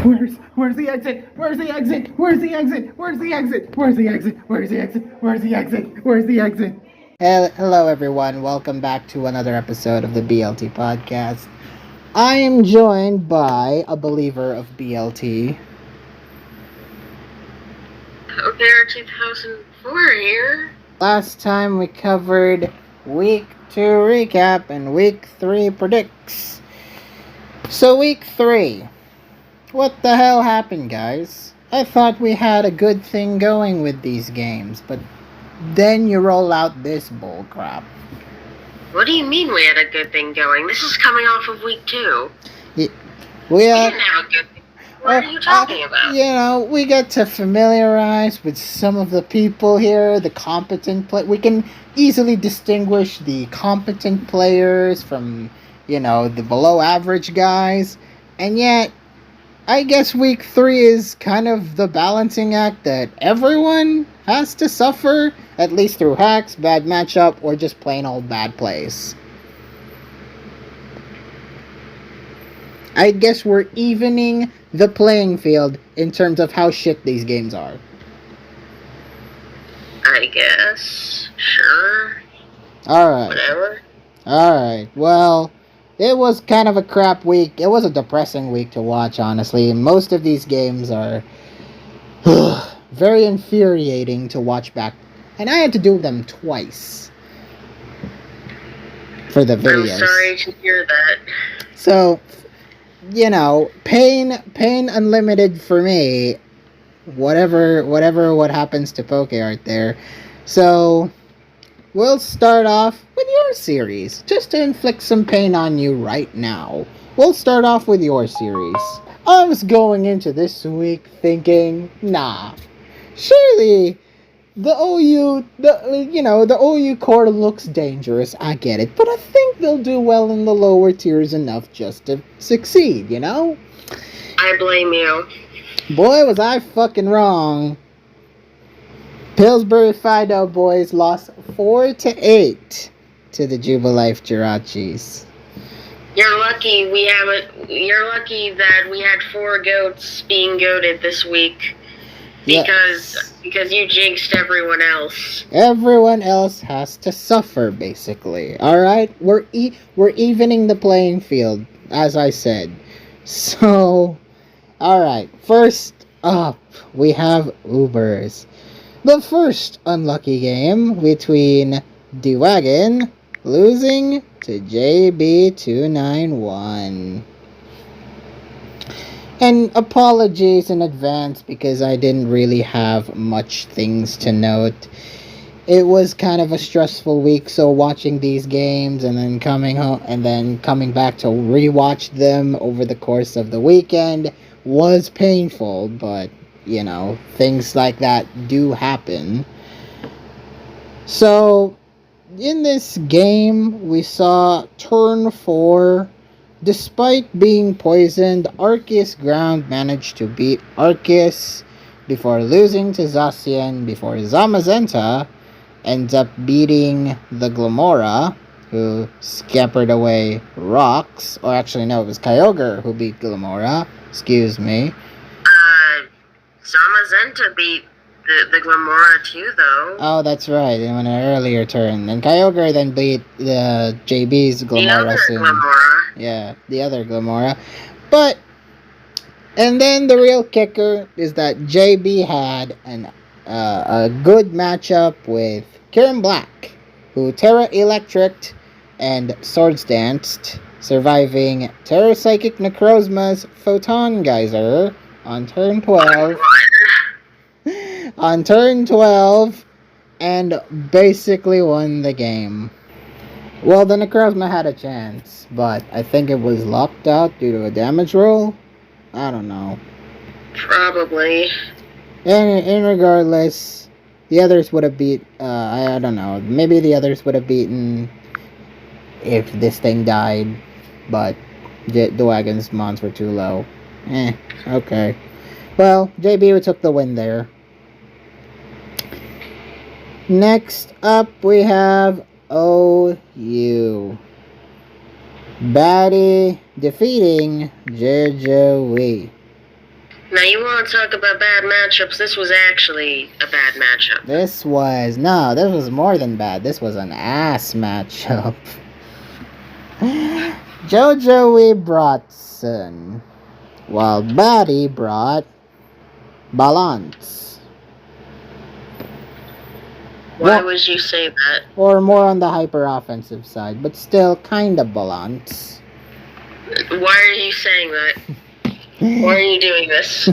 Where's the exit? Where's the exit? Where's the exit? Where's the exit? Where's the exit? Where's the exit? Where's the exit? Where's the exit? Hello, everyone. Welcome back to another episode of the BLT podcast. I am joined by a believer of BLT. There, 2004 here. Last time we covered week 2 recap and week 3 predicts. So week 3. What the hell happened, guys? I thought we had a good thing going with these games, but then you roll out this bull crap. What do you mean we had a good thing going? This is coming off of week 2. We didn't have a good thing. What are you talking about? We get to familiarize with some of the people here, the competent we can easily distinguish the competent players from, the below average guys. And yet, I guess week 3 is kind of the balancing act that everyone has to suffer, at least through hacks, bad matchup, or just plain old bad plays. I guess we're evening the playing field in terms of how shit these games are. I guess. Sure. Alright. Whatever. Alright, well, it was kind of a crap week. It was a depressing week to watch, honestly. Most of these games are very infuriating to watch back. And I had to do them twice for the videos. I'm sorry to hear that. So, pain unlimited for me. What happens to Poke Art there. So, we'll start off with your series, just to inflict some pain on you right now. We'll start off with your series. I was going into this week thinking, surely the OU core looks dangerous. I get it, but I think they'll do well in the lower tiers enough just to succeed. I blame you. Boy, was I fucking wrong. Pillsbury Fido boys lost 4-8 to the Jubilife Jirachis. You're lucky that we had 4 goats being goated this week. Because you jinxed everyone else. Everyone else has to suffer, basically. Alright? We're evening the playing field, as I said. So, alright. First up, we have Ubers. The first unlucky game between D-Wagon losing to JB291. And apologies in advance because I didn't really have much things to note. It was kind of a stressful week, so watching these games and then coming home and then coming back to rewatch them over the course of the weekend was painful, but things like that do happen. So, in this game, we saw turn 4. Despite being poisoned, Arceus Ground managed to beat Arceus before losing to Zacian before Zamazenta ends up beating the Glamora, who scampered away rocks. Or actually, no, it was Kyogre who beat Glamora. Excuse me. Zamazenta beat the Glamora too, though. Oh, that's right, in an earlier turn. And Kyogre then beat the JB's Glamora. The other Glamora. Yeah, the other Glamora. And then the real kicker is that JB had a good matchup with Kieran Black, who Terra Electric and Swords Danced, surviving Terra Psychic Necrozma's Photon Geyser on turn 12. On turn 12, and basically won the game. Well, the Necrozma had a chance, but I think it was locked out due to a damage roll. I don't know. Probably. And regardless, the others would have beat, I don't know, maybe the others would have beaten if this thing died, but the Wagon's mons were too low. Okay. Well, JB took the win there. Next up, we have OU. Batty defeating JJWee. Now you want to talk about bad matchups? This was actually a bad matchup. This was more than bad. This was an ass matchup. Jojo brought Sun, while Batty brought Balance. Why would you say that? Or more on the hyper offensive side, but still kind of Balance. Why are you saying that? Why are you doing this?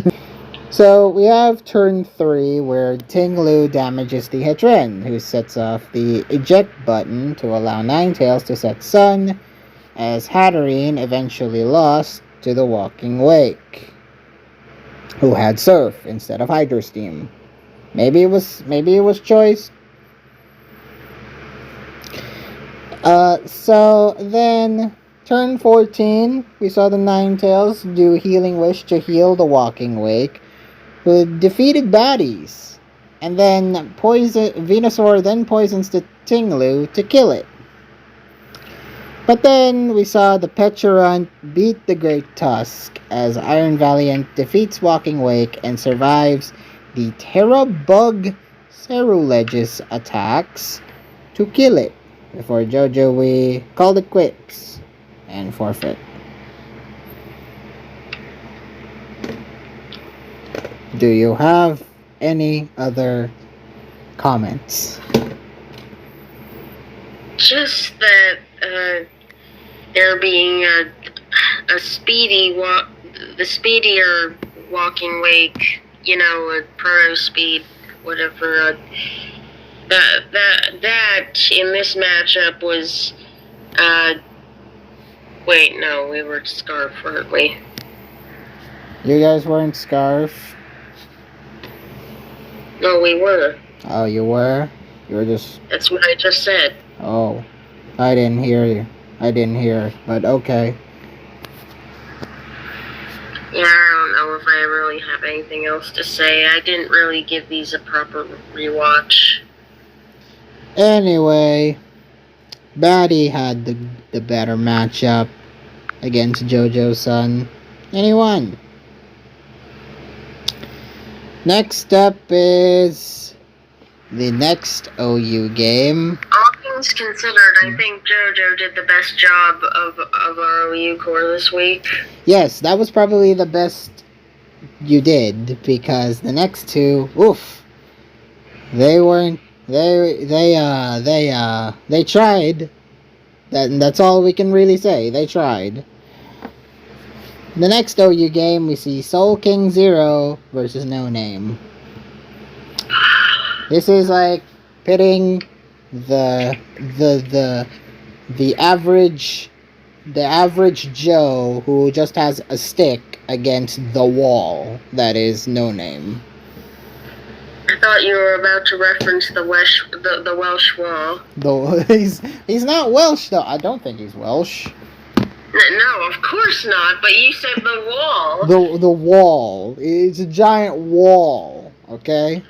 So we have turn 3 where Tinglu damages the Hetren, who sets off the eject button to allow Ninetales to set Sun, as Hatterene eventually lost to the Walking Wake, who had Surf instead of Hydro Steam. Maybe it was choice. So then turn 14, we saw the Ninetales do Healing Wish to heal the Walking Wake, who defeated baddies. And then Venusaur then poisons the Tinglu to kill it. But then we saw the Pecharunt beat the Great Tusk as Iron Valiant defeats Walking Wake and survives the Terrabug Cerulege's attacks to kill it, before Jojo we called it quits and forfeit. Do you have any other comments? Just that there being a speedier Walking Wake, a proto speed, whatever. That in this matchup was. Wait, no, we were Scarf, weren't we? You guys weren't Scarf? No, we were. Oh, you were? You were just... That's what I just said. Oh, I didn't hear you. But okay. Yeah, I don't know if I really have anything else to say. I didn't really give these a proper rewatch. Anyway, Batty had the better matchup against JoJo's son, and he won. Next up is the next OU game. All things considered, I think JoJo did the best job of our OU core this week. Yes, that was probably the best you did, because the next two, oof, they weren't. They tried. That's all we can really say. They tried. The next OU game, we see Soul King 0 versus No Name. This is like pitting the average Joe who just has a stick against the wall that is No Name. I thought you were about to reference the Welsh wall. He's not Welsh though. I don't think he's Welsh. No, of course not. But you said the wall. The wall. It's a giant wall. Okay.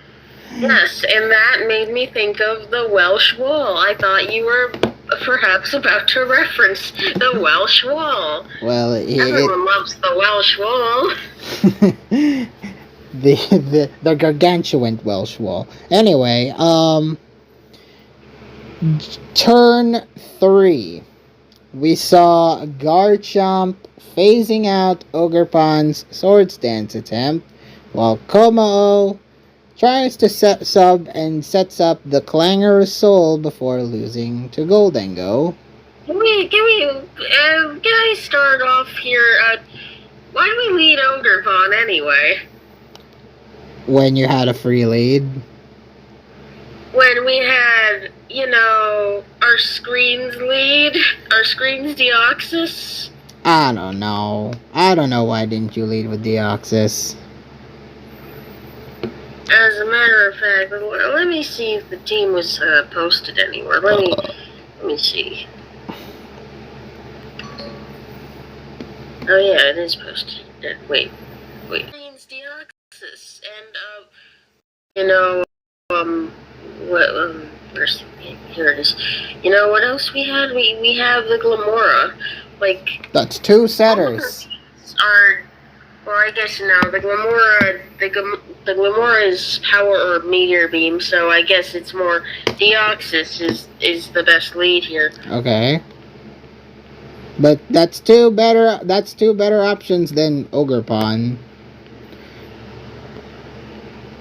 Yes, and that made me think of the Welsh wall. I thought you were perhaps about to reference the Welsh wall. Well, everyone loves the Welsh wall. the gargantuan Welsh wall. Anyway, turn 3. We saw Garchomp phasing out Ogerpon's Swords Dance attempt, while Komao tries to sets up the Clangorous Soul before losing to Goldengo. Can I start off here? Why do we lead Ogerpon anyway? When you had a free lead? When we had, our screens lead, our screens Deoxys. I don't know why didn't you lead with Deoxys. As a matter of fact, let me see if the team was posted anywhere. Let me see. Oh yeah, it is posted. Wait. Screens Deoxys and here it is. What else we had? We have the Glamora. That's 2 setters. Well, I guess no. The Glamora is power or meteor beam, so I guess it's more Deoxys is the best lead here. Okay. But that's two better options than Ogerpon.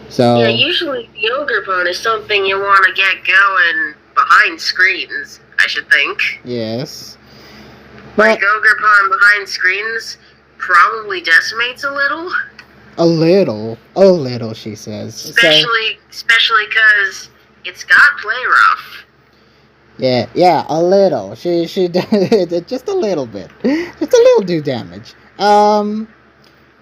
So yeah, usually the Ogerpon is something you want to get going behind screens, I should think. Yes. Like Ogerpon behind screens probably decimates a little. A little, she says. Especially because it's got play rough. Yeah, a little. She does just a little bit, just a little do damage.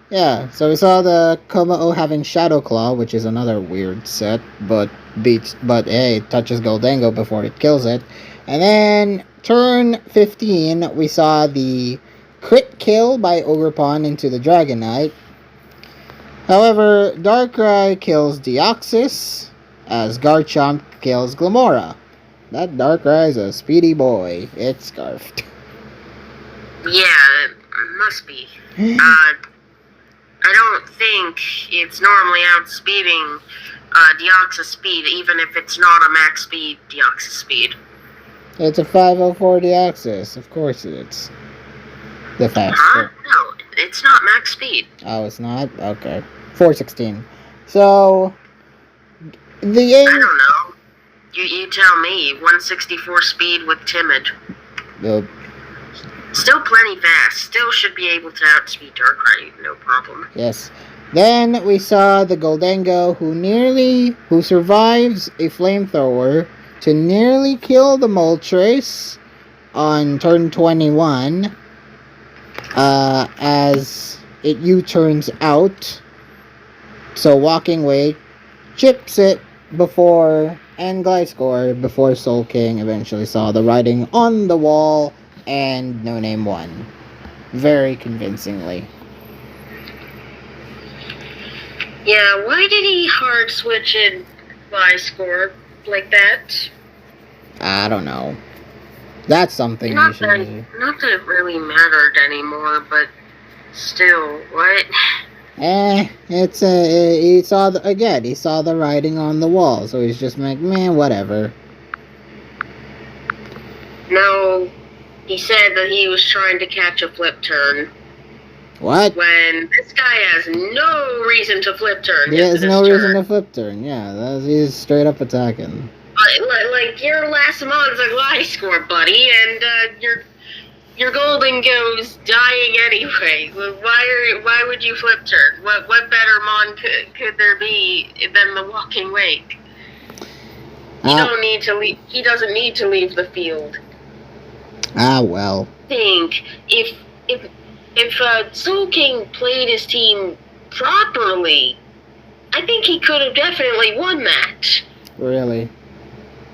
Yeah. So we saw the Komao having Shadow Claw, which is another weird set, but hey, it touches Goldango before it kills it, and then turn 15 we saw the crit kill by Ogerpon into the Dragonite. However, Darkrai kills Deoxys as Garchomp kills Glamora. That Darkrai is a speedy boy. It's scarfed. Yeah, it must be. I don't think it's normally outspeeding Deoxys speed, even if it's not a max speed Deoxys speed. It's a 504 Deoxys. Of course it's the faster. Huh? No, it's not max speed. Oh, it's not? Okay. 416. So, I don't know. You tell me. 164 speed with Timid. Still plenty fast. Still should be able to outspeed Darkrai, no problem. Yes. Then we saw the Goldango who survives a flamethrower to nearly kill the Moltres on turn 21. As it U-turns out. So Walking Way chips it and Gliscor before Soul King eventually saw the writing on the wall and No Name won. Very convincingly. Yeah, why did he hard switch in Gliscor like that? I don't know. That's something you should do. Not that it really mattered anymore, but still, what? He saw the writing on the wall, so he's just like, man, whatever. No, he said that he was trying to catch a flip turn. What? When this guy has no reason to flip turn. He has no reason to flip turn, yeah. He's straight up attacking. Like your last month's a Gliscor, buddy, and your Goldango's dying anyway. Why would you flip turn? What better mon could there be than the Walking Wake? He doesn't need to leave the field. Well. I think if Soul King played his team properly, I think he could have definitely won that. Really?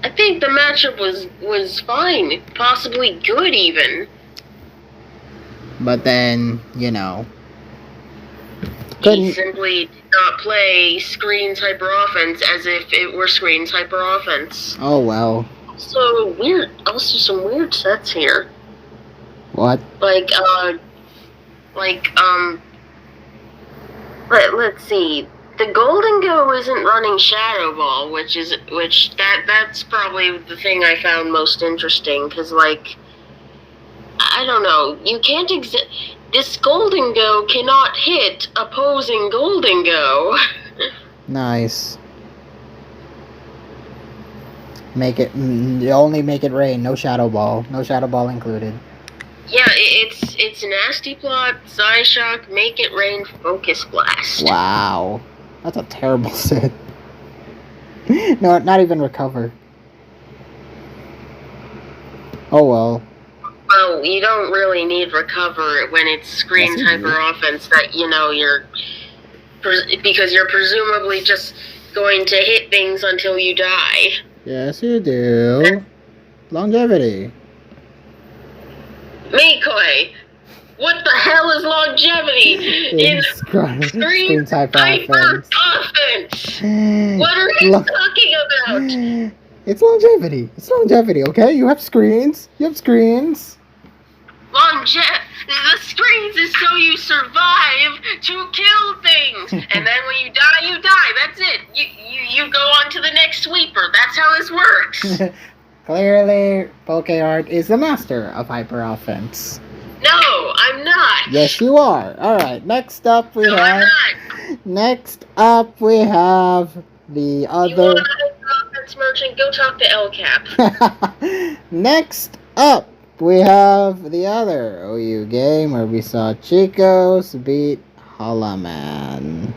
I think the matchup was fine, possibly good even. But then, he simply did not play Screen's Hyper Offense as if it were Screen's Hyper Offense. Oh well. Also some weird sets here. What? Let's see. The Goldango isn't running Shadow Ball, that's probably the thing I found most interesting, because, I don't know, you can't this Goldango cannot hit opposing Goldango. Nice. Only make it rain, no Shadow Ball included. Yeah, it's Nasty Plot, Psyshock, Make It Rain, Focus Blast. Wow. That's a terrible set. No, not even Recover. Oh well. Well, you don't really need Recover when it's Screen's Hyper Offense that, because you're presumably just going to hit things until you die. Yes, you do. Longevity. Mikoi, what the hell is longevity in Screen's Hyper Offense? What are you talking about? It's longevity, okay? You have screens. The screens is so you survive to kill things. And then when you die, you die. That's it. You go on to the next sweeper. That's how this works. Clearly, PokeArt is the master of hyper offense. No, I'm not. Yes, you are. Alright, next up we No, have... I'm not. Next up we have the other... You want an offense merchant? Go talk to El Cap. Next up, we have the other OU game where we saw Chicos beat Halaman.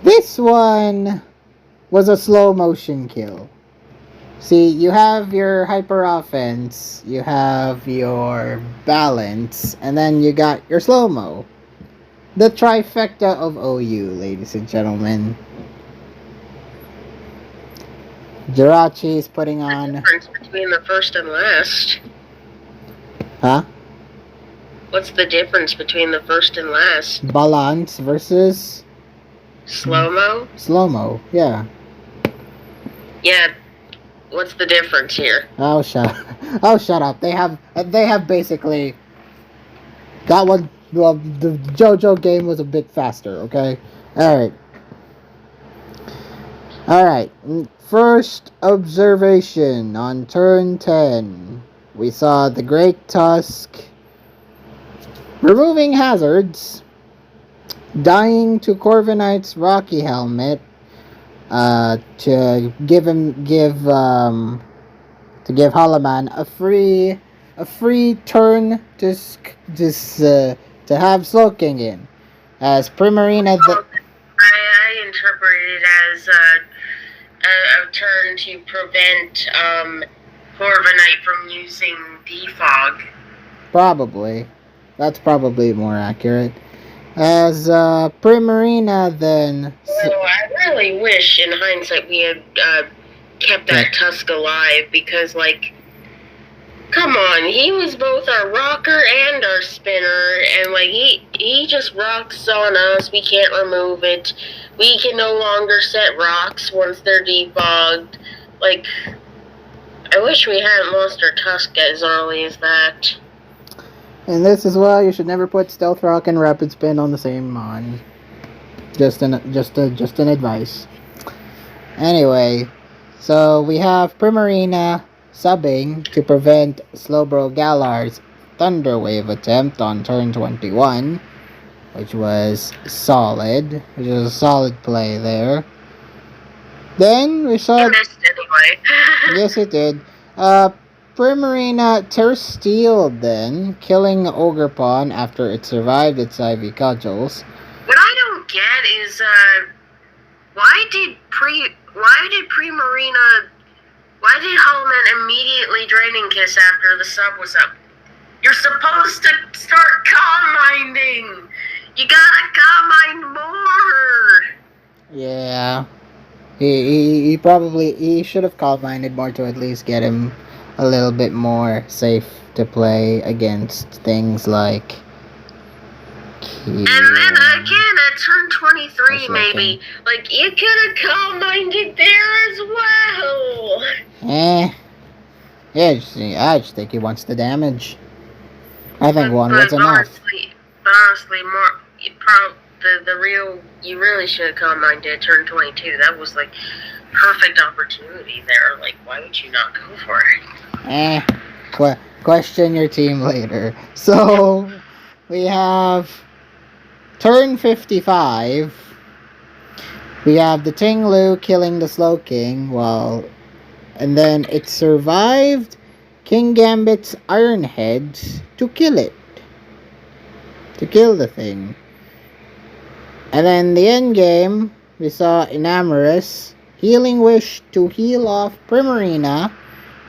This one was a slow motion kill. See, you have your hyper offense, you have your balance, and then you got your slow-mo. The trifecta of OU, ladies and gentlemen. Jirachi is putting on... What's the difference between the first and last? Huh? What's the difference between the first and last? Balance versus... Slow-mo? Slow-mo, yeah. Yeah. What's the difference here? Oh, shut up. They have basically... That one... Well, the JoJo game was a bit faster, okay? Alright. First observation on turn 10. We saw the Great Tusk removing hazards, dying to Corviknight's Rocky Helmet, to give Halaman a free turn to have Slowking in, as Primarina. I interpret it as a turn to prevent Corviknight from using defog. Probably, that's probably more accurate. As Primarina then... Well, I really wish, in hindsight, we had kept that Tusk alive, because, like, come on, he was both our rocker and our spinner, and, like, he just rocks on us. We can't remove it. We can no longer set rocks once they're defogged. Like, I wish we hadn't lost our Tusk as early as that. And this is why you should never put Stealth Rock and Rapid Spin on the same mon. Just an advice. Anyway, so we have Primarina subbing to prevent Slowbro Galar's Thunder Wave attempt on turn 21, which was solid. Which was a solid play there. Then we saw... It missed anyway. Yes, it did. Primarina Terra Steel then, killing Ogerpon after it survived its IV cudgels. What I don't get is, why did Halaman immediately Draining Kiss after the sub was up? You're supposed to start Calm Minding! You gotta Calm Mind more! Yeah. He should have Calm Minded more to at least get him a little bit more safe to play against things like... And then again at turn 23, maybe. Like, you could have Calm-minded there as well. Yeah, I just think he wants the damage. I think one was enough. Honestly, you really should have Calm-minded at turn 22. That was, like, perfect opportunity there. Like, why would you not go for it? Question your team later. So, we have turn 55. We have the Ting-Lu killing the Slowking, and then it survived King Gambit's Iron Heads to kill it. To kill the thing. And then the end game, we saw Enamorous Healing Wish to heal off Primarina,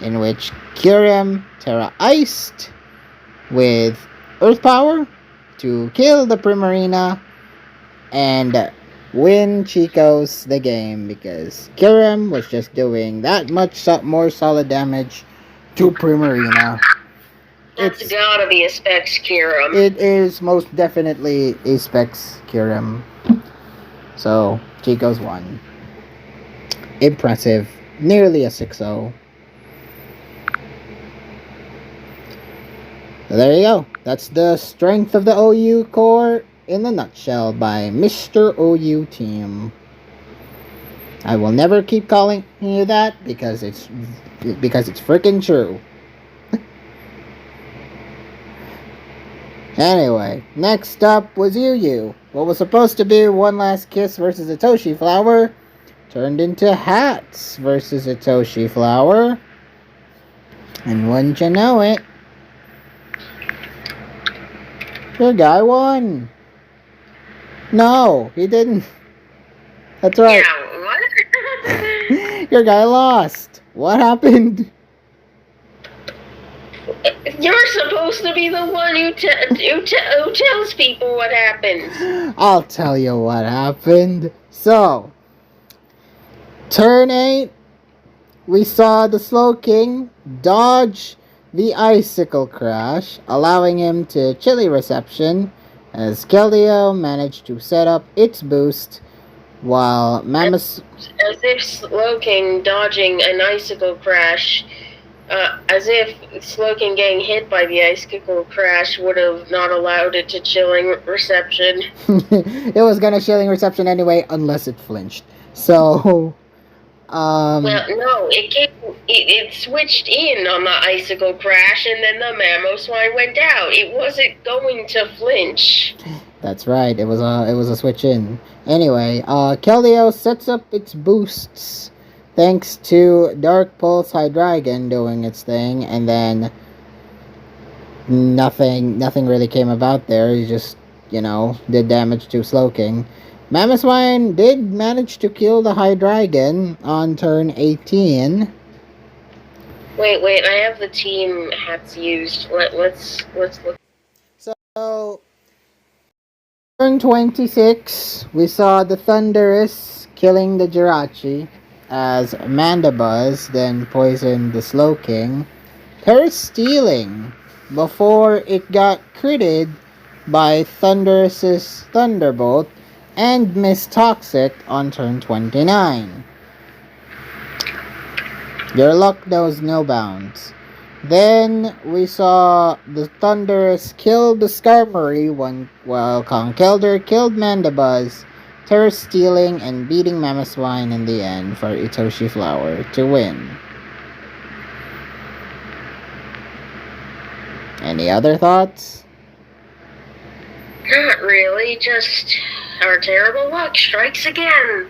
in which Kyurem Terra Iced with Earth Power to kill the Primarina and win Chico's the game, because Kyurem was just doing that much more solid damage to Primarina. It's gotta be a Specs Kyurem. It is most definitely a Specs Kyurem. So, Chico's won. Impressive. Nearly a 6-0. So there you go. That's the strength of the OU core in a nutshell by Mr. OU Team. I will never keep calling you that because it's freaking true. Anyway, next up was Yu. What was supposed to be One Last Kiss versus Itoshi Flower turned into Hats versus Itoshi Flower. And wouldn't you know it, your guy won. No, he didn't. That's right. Yeah, what? Your guy lost. What happened? You're supposed to be the one who tells people what happens. I'll tell you what happened. So, turn 8, we saw the Slow King dodge the Icicle Crash, allowing him to chilly reception, as Keldeo managed to set up its boost, while Mammoth... As if Slowking dodging an Icicle Crash, as if Slowking getting hit by the Icicle Crash would have not allowed it to chilling reception. It was gonna chilling reception anyway, unless it flinched. So... Well, no, it switched in on the Icicle Crash, and then the Mamoswine went out. It wasn't going to flinch. That's right. It was a switch in. Anyway, Keldeo sets up its boosts thanks to Dark Pulse Hydreigon doing its thing, and then nothing really came about there. He just, did damage to Slowking. Mamoswine did manage to kill the Hydreigon on turn 18. Wait, I have the team hats used. Let's look. So, turn 26, we saw the Thunderous killing the Jirachi, as Mandibuzz then poisoned the Slowking, stealing before it got critted by Thunderous's Thunderbolt and Miss Toxic on turn 29. Your luck knows no bounds. Then we saw the Thunderous kill the Skarmory while Conkeldurr killed Mandibuzz, stealing and beating Mamoswine in the end for Itoshi Flower to win. Any other thoughts? Not really, just our terrible luck strikes again.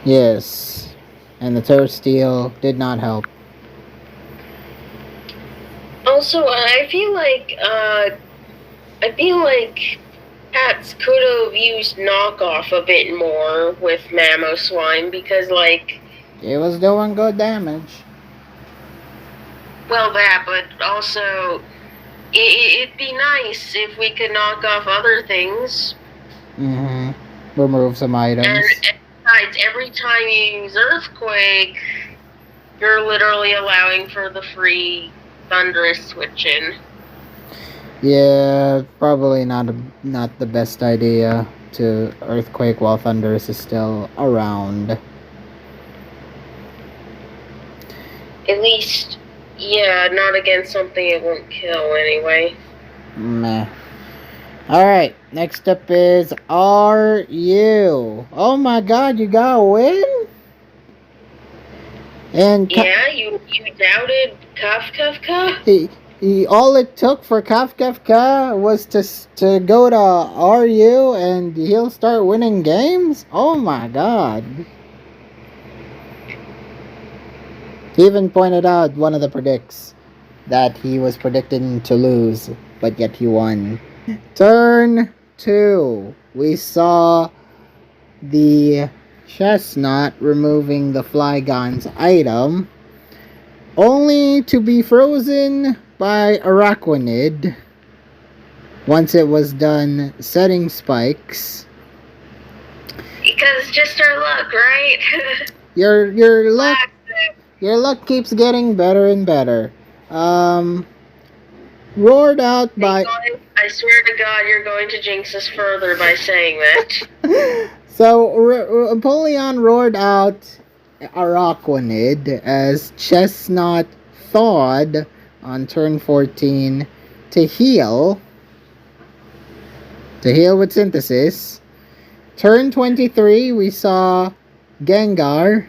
Yes, and the Toadsteel did not help. Also, I feel like Pats could have used knockoff a bit more with Mamoswine because, it was doing good damage. Well, that, but also, it'd be nice if we could knock off other things. Remove some items. And besides, every time you use Earthquake, you're literally allowing for the free Thunderous switch in. Yeah, probably not the best idea to Earthquake while Thunderous is still around. At least, yeah, not against something it won't kill anyway. Meh. Alright, next up is RU. Oh my god, you got a win? And yeah, you doubted Kafka? All it took for Kafka was to go to RU and he'll start winning games? Oh my god. He even pointed out one of the predicts that he was predicting to lose, but yet he won. Turn 2. We saw the Chestnut removing the Flygon's item, only to be frozen by Araquanid once it was done setting spikes. Because just our luck, right? Your luck keeps getting better and better. Roared out by... I swear to God, you're going to jinx us further by saying that. So, Apollyon roared out Araquanid as Chestnut thawed on turn 14 to heal with synthesis. Turn 23, we saw Gengar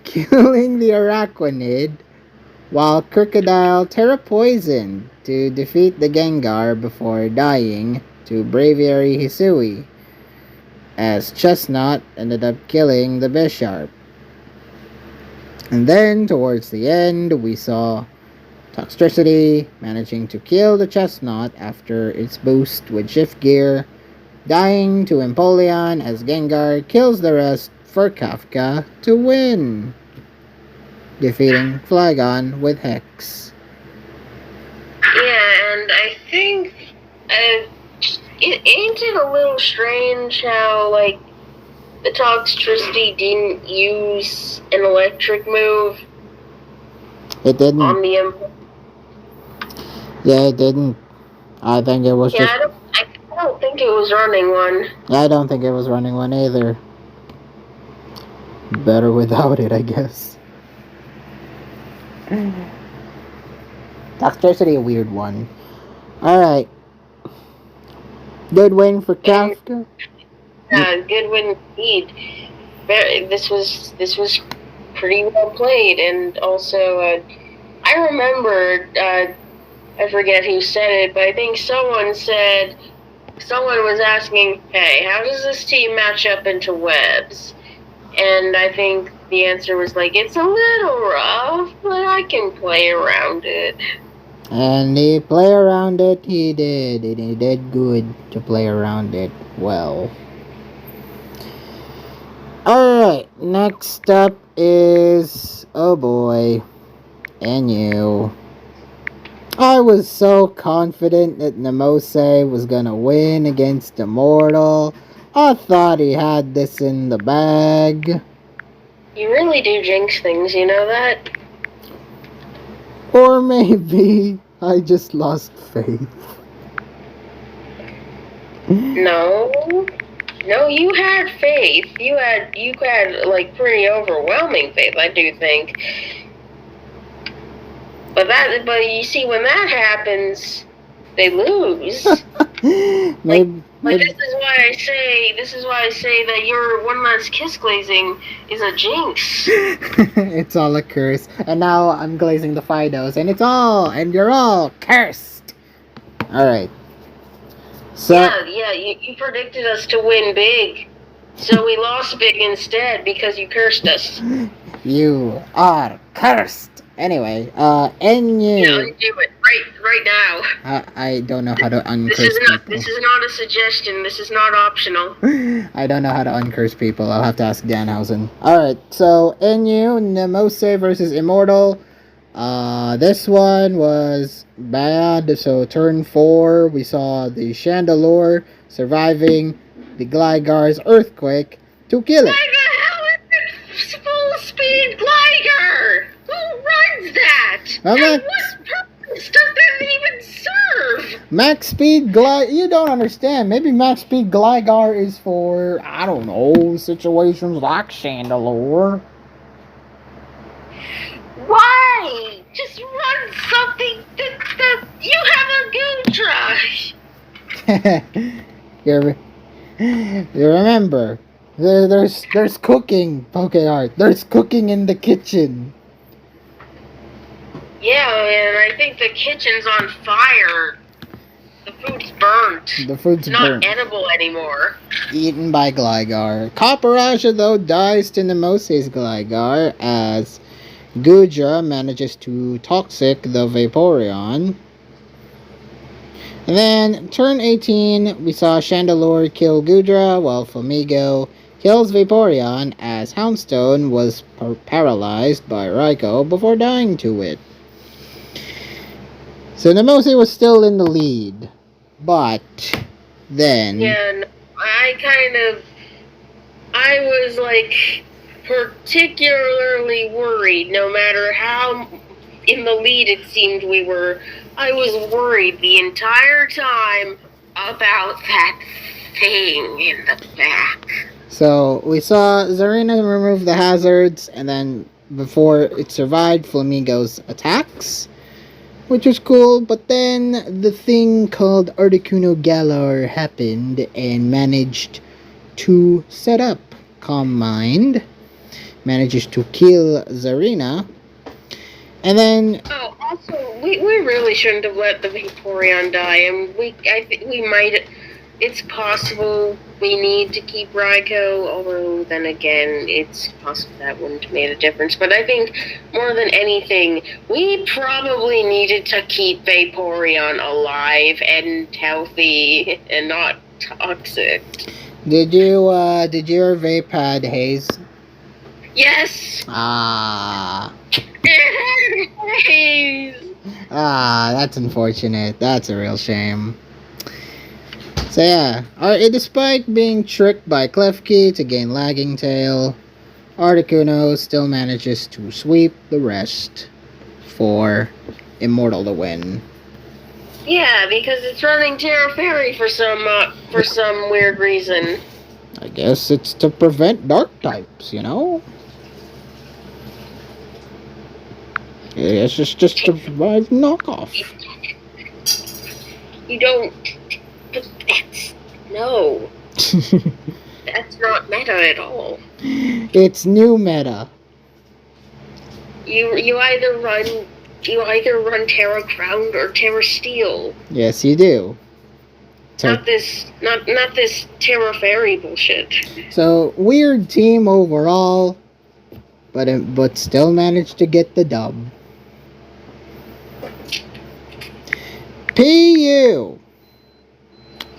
killing the Araquanid, while Crocodile Terra Poisoned to defeat the Gengar before dying to Braviary Hisui, as Chestnut ended up killing the Bisharp. And then, towards the end, we saw Toxtricity managing to kill the Chestnut after its boost with Shift Gear, dying to Empoleon as Gengar kills the rest for Kafka to win, defeating Flygon with Hex. Yeah, and I think ain't it a little strange how, like, the Toxtricity didn't use an electric move? It didn't. On the Yeah, it didn't. I think it was just... I don't think it was running one. I don't think it was running one either. Better without it, I guess. Toxtricity, a weird one. Alright. Good win for Kafka. Good win indeed. This was pretty well played, and also I remember I forget who said it, but I think someone was asking, "Hey, how does this team match up into webs?" And I think the answer was like, "It's a little rough, but I can play around it." And he play around it, he did. And he did good to play around it well. Alright, next up is... oh boy. NU. I was so confident that Nemose was gonna win against Immortal. I thought he had this in the bag. You really do jinx things, you know that? Or maybe I just lost faith. No, you had faith. You had like pretty overwhelming faith, I do think. But you see, when that happens, they lose. Maybe. This is why I say that your one last kiss glazing is a jinx. It's all a curse. And now I'm glazing the Fidos, and you're all cursed. Alright. So Yeah, you predicted us to win big. So we lost big instead because you cursed us. You are cursed. Anyway, NU. Yeah, undo it right now. I don't know how to uncurse people. People. This is not a suggestion. This is not optional. I don't know how to uncurse people. I'll have to ask Danhausen. Alright, so NU, Nemose versus Immortal. This one was bad. So turn 4, we saw the Chandelure surviving the Gligar's Earthquake to kill it. Why the hell is it full speed Gligar? Who runs that? Well, and what purpose does that even serve? Max Speed you don't understand. Maybe Max Speed Gligar is for, I don't know, situations like Chandelure. Why? Just run something that you have a Goodra. You remember, there's cooking, Pokeart. There's cooking in the kitchen. Yeah, and I think the kitchen's on fire. The food's burnt. The food's not edible anymore. Eaten by Gligar. Copperajah, though, dies to Nemose's Gligar as Goodra manages to toxic the Vaporeon. And then, turn 18, we saw Chandelure kill Goodra, while Flamigo kills Vaporeon as Houndstone was paralyzed by Raikou before dying to it. So Nemose was still in the lead, but then... Yeah, I was like particularly worried, no matter how in the lead it seemed we were. I was worried the entire time about that thing in the back. So we saw Zarina remove the hazards, and then before it survived Flamigo's attacks. which was cool. But then the thing called Articuno Galar happened and managed to set up Calm Mind, manages to kill Zarina, and then Oh, also, we really shouldn't have let the Vaporeon die, and I think we might. It's possible we need to keep Raikou, although then again, it's possible that wouldn't have made a difference. But I think more than anything, we probably needed to keep Vaporeon alive and healthy and not toxic. did your vape had haze? Yes. That's unfortunate. That's a real shame. So yeah, despite being tricked by Klefki to gain Lagging Tail, Articuno still manages to sweep the rest for Immortal to win. Yeah, because it's running Terra Fairy for some weird reason. I guess it's to prevent dark types, you know? It's just to survive knockoff. You don't. But no. That's not meta at all. It's new meta. You either run Terra Crown or Terra Steel. Yes, you do. Not this Terra Fairy bullshit. So weird team overall, but still managed to get the dub. PU.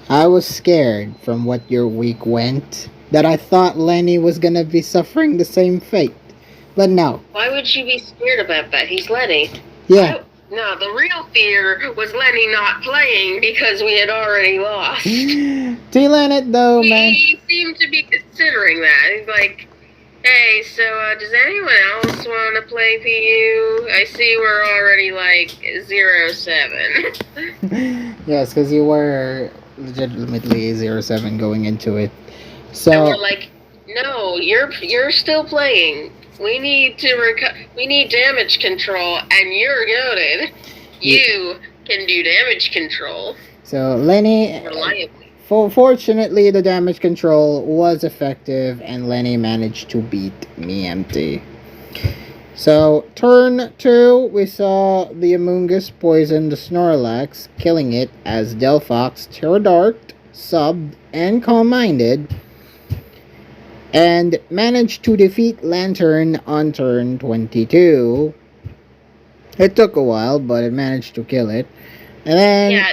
I was scared from what your week went, that I thought Lenny was gonna be suffering the same fate. But no. Why would you be scared about that? He's Lenny. Yeah. No, the real fear was Lenny not playing because we had already lost. T-Len it though, man. He seemed to be considering that. He's like, hey, so does anyone else want to play PU? I see we're already like 0-7. Yes, because you were legitimately 0-7 going into it. So and we're like, no, you're still playing. We need we need damage control, and you're goated. You can do damage control. So Lenny, reliably. Fortunately, the damage control was effective, and Lenny managed to beat me empty. So turn 2, we saw the Amoonguss poison the Snorlax, killing it as Delphox Terradarked, subbed, and calm-minded, and managed to defeat Lantern on turn 22. It took a while, but it managed to kill it. And then... Yeah,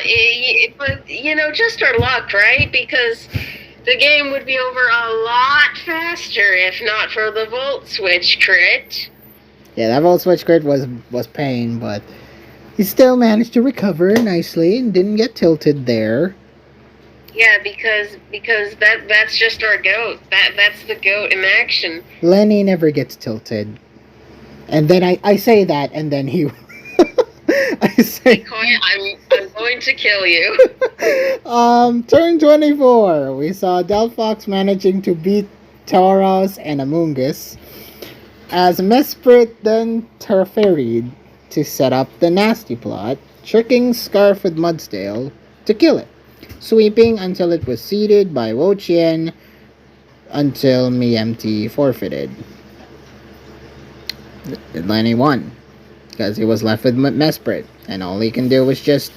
but, just our luck, right? Because the game would be over a lot faster if not for the Volt Switch crit. Yeah, that Volt Switch crit was pain, but he still managed to recover nicely and didn't get tilted there. Yeah, because that's just our goat. That's the goat in action. Lenny never gets tilted. And then I say that, and then he... I say... I'm going to kill you. Turn 24. We saw Delphox managing to beat Tauros and Amoonguss, as Mesprit then Terraferied to set up the nasty plot, tricking Scarf with Mudstale to kill it, sweeping until it was seated by Wochien until Miempty forfeited. Lenny won, because he was left with Mesprit, and all he can do was just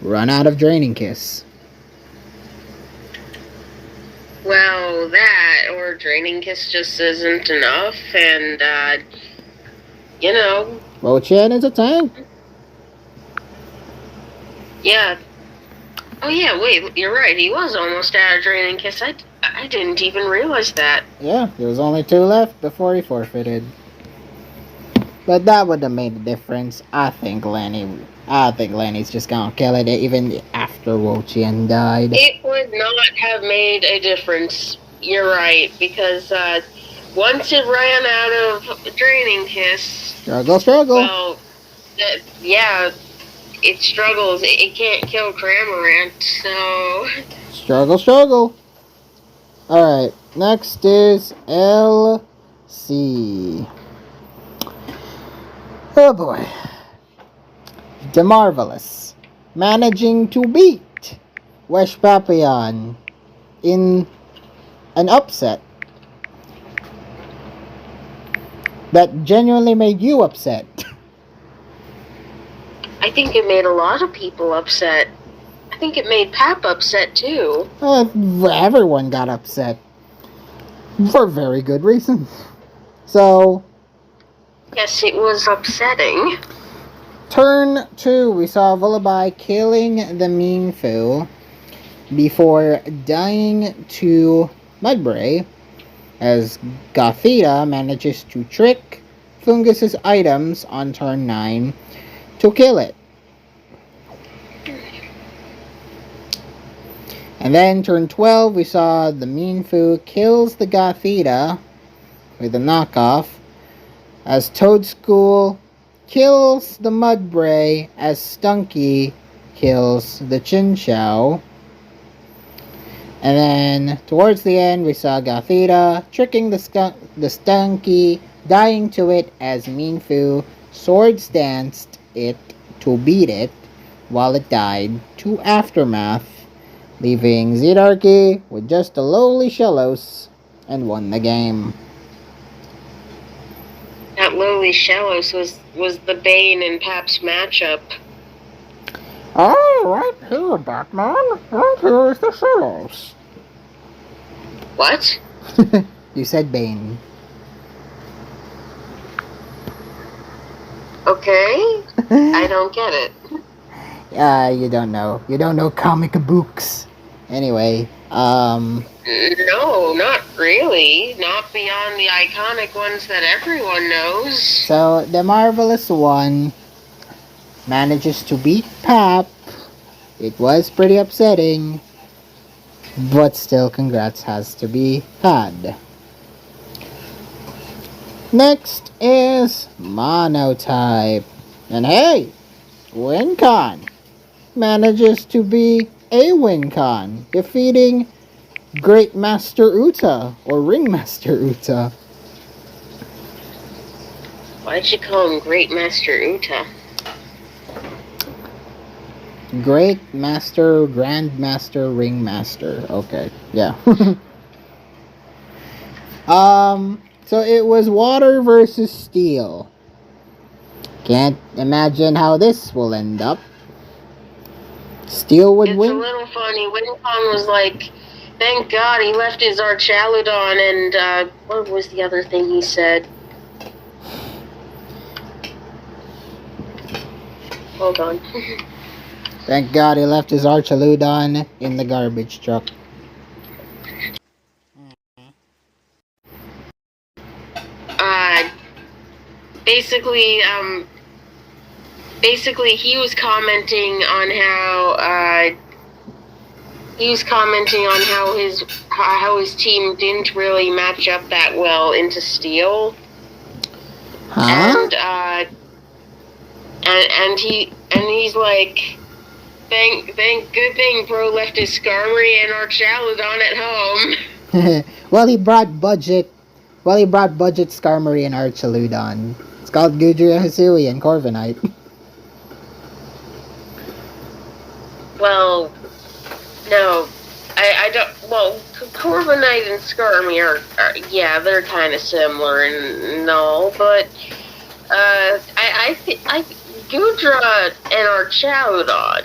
run out of Draining Kiss. Well, that, or Draining Kiss just isn't enough, and, Wochien is a tank. Yeah. Oh yeah, wait, you're right, he was almost out of Draining Kiss. I didn't even realize that. Yeah, there was only 2 left before he forfeited. But that would have made a difference. I think Lenny's just gonna kill it even after Wochien died. It would not have made a difference. You're right, because once it ran out of Draining Kiss... Struggle. Well, yeah, it struggles. It can't kill Cramorant, so... Struggle. Alright, next is LC. Oh boy. The Marvelous, managing to beat Wesh Papillon in an upset that genuinely made you upset. I think it made a lot of people upset. I think it made Pap upset too. Everyone got upset. For very good reasons. So, yes, it was upsetting. Turn 2, we saw Vullaby killing the Mean Foo before dying to Mudbray, as Gothita manages to trick Fungus's items on turn 9 to kill it. And then turn 12, we saw the Mean Foo kills the Gothita with a knockoff, as Toadschool kills the Mudbray, as Stunky kills the Chinchou. And then towards the end, we saw Gothita tricking the Stunky, dying to it as Mean Foo swords danced it to beat it while it died to Aftermath, leaving Zidarky with just a lowly Shellos and won the game. That lowly Shellos was the Bane in Pap's matchup. Oh, right here, Batman. Right here is the Shellos. What? You said Bane. Okay. I don't get it. You don't know. You don't know comic books. Anyway, No, not really. Not beyond the iconic ones that everyone knows. So, the Marvelous One manages to beat Pap. It was pretty upsetting, but still, congrats has to be had. Next is Monotype. And hey, WinCon manages to be a WinCon, defeating Great Master Uta, or Ringmaster Uta. Why'd you call him Great Master Uta? Great Master, Grandmaster, Ringmaster. Okay, yeah. So it was water versus steel. Can't imagine how this will end up. Steel would win. It's a little funny. WinCon was like, thank God he left his Archaludon, and what was the other thing he said? Hold on. Thank God he left his Archaludon in the garbage truck. Basically, he was commenting on how his team didn't really match up that well into Steel. Huh? And he's like, good thing Bro left his Skarmory and Archaludon at home. Well, he brought budget Skarmory and Archaludon. It's called Gudra, Hisui, and Corviknight. Well, no, I don't. Well, Corviknight and Skarmory are yeah, they're kind of similar and all, but I think Gudra and Archaludon,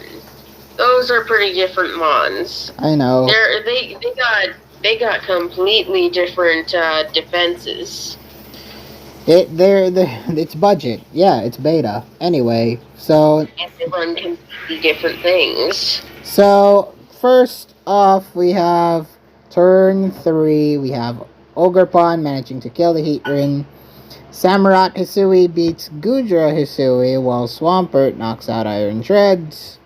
those are pretty different mons. I know. They got completely different defenses. It's budget. Yeah, it's beta. Anyway, so... And they run completely different things. So, first off, we have turn 3. We have Ogerpon managing to kill the Heatran. Samurott Hisui beats Gudra Hisui, while Swampert knocks out Iron Shreds.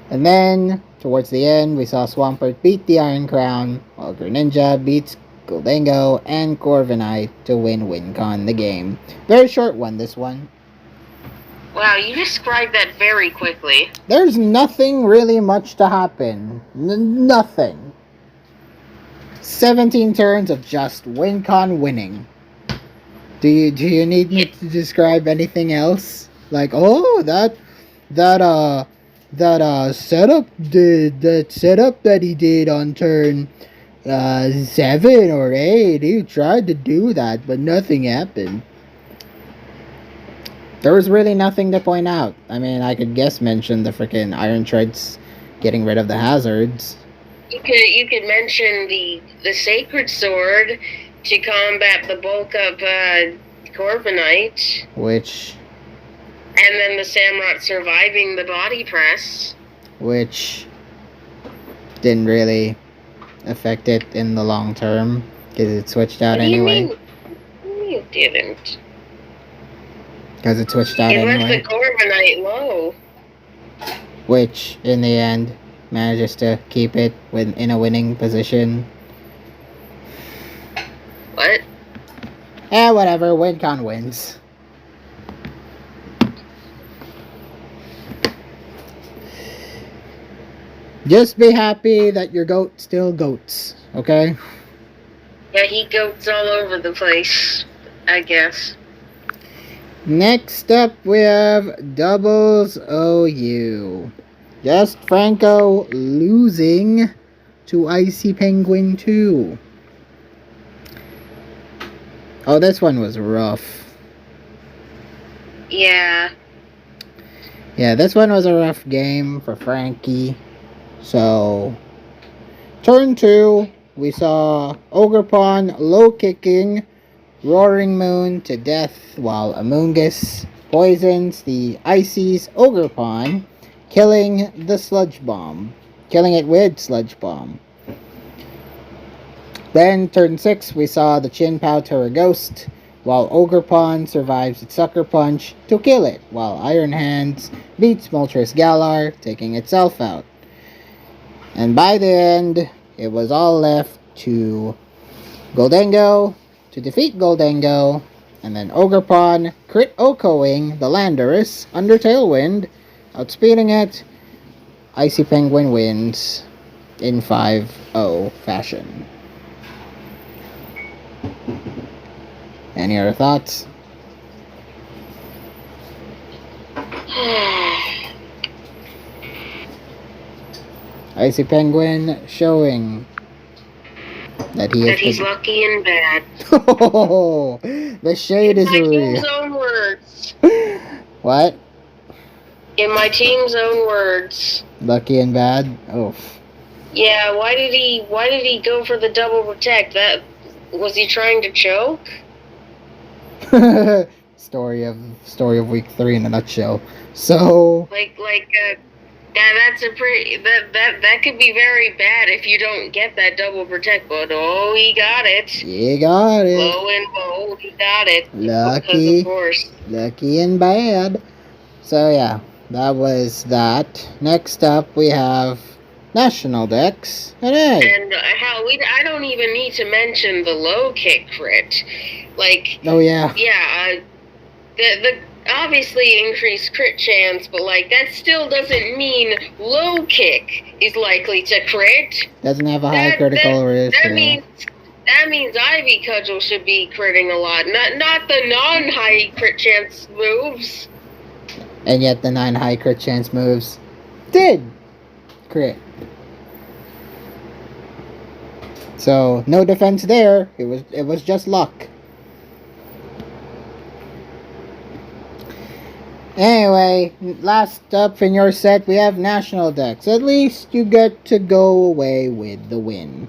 And then, towards the end, we saw Swampert beat the Iron Crown, while Greninja beats Gholdengo and Corviknight to win WinCon the game. Very short one, this one. Wow, you described that very quickly. There's nothing really much to happen. Nothing. 17 turns of just WinCon winning. Do you need me to describe anything else? Like, oh, that that setup that he did on turn 7 or 8. He tried to do that, but nothing happened. There was really nothing to point out. I mean, I could guess mention the freaking Iron Treads getting rid of the hazards. You could mention the Sacred Sword to combat the bulk of Corviknight. Which... And then the Samurott surviving the body press. Which didn't really affect it in the long term, because it switched out anyway. What do you mean it didn't? Because it switched out anyway. It left the Corviknight low. Which, in the end, manages to keep it in a winning position. What? Whatever. WinCon wins. Just be happy that your goat still goats, okay? Yeah, he goats all over the place, I guess. Next up, we have Doubles OU. Just Franco losing to Icy Penguin 2. Oh, this one was rough. Yeah. Yeah, this one was a rough game for Frankie. So, turn 2, we saw Ogerpon low kicking Roaring Moon to death while Amoonguss poisons the Icy's Ogerpon, killing the Sludge Bomb. Killing it with Sludge Bomb. Then, turn 6, we saw the Chin Pao Terra Ghost, while Ogerpon survives its Sucker Punch to kill it, while Iron Hands beats Moltres Galar, taking itself out. And by the end, it was all left to Goldengo to defeat Goldengo, and then Ogerpon crit Okoing the Landorus under Tailwind, outspeeding it. Icy Penguin wins in 5-0 fashion. Any other thoughts? Icy Penguin showing that he's lucky and bad. Oh, the shade is real. In my team's own words. What? In my team's own words. Lucky and bad? Oh. Yeah, why did he go for the double protect? That was he trying to choke? Story of week 3 in a nutshell. So that's a pretty that could be very bad if you don't get that double protect, but he got it. He got it. Low and low, he got it. Lucky. Of course. Lucky and bad. So yeah, that was that. Next up we have National Dex. And I don't even need to mention the low kick crit. Oh yeah. Yeah, the obviously increased crit chance, but that still doesn't mean low kick is likely to crit. Doesn't have a high critical risk. That means Ivy Cudgel should be critting a lot, not the non-high crit chance moves. And yet the 9 high crit chance moves did crit. So no defense there. It was just luck. Anyway, last up in your set, we have National Dex. At least you get to go away with the win.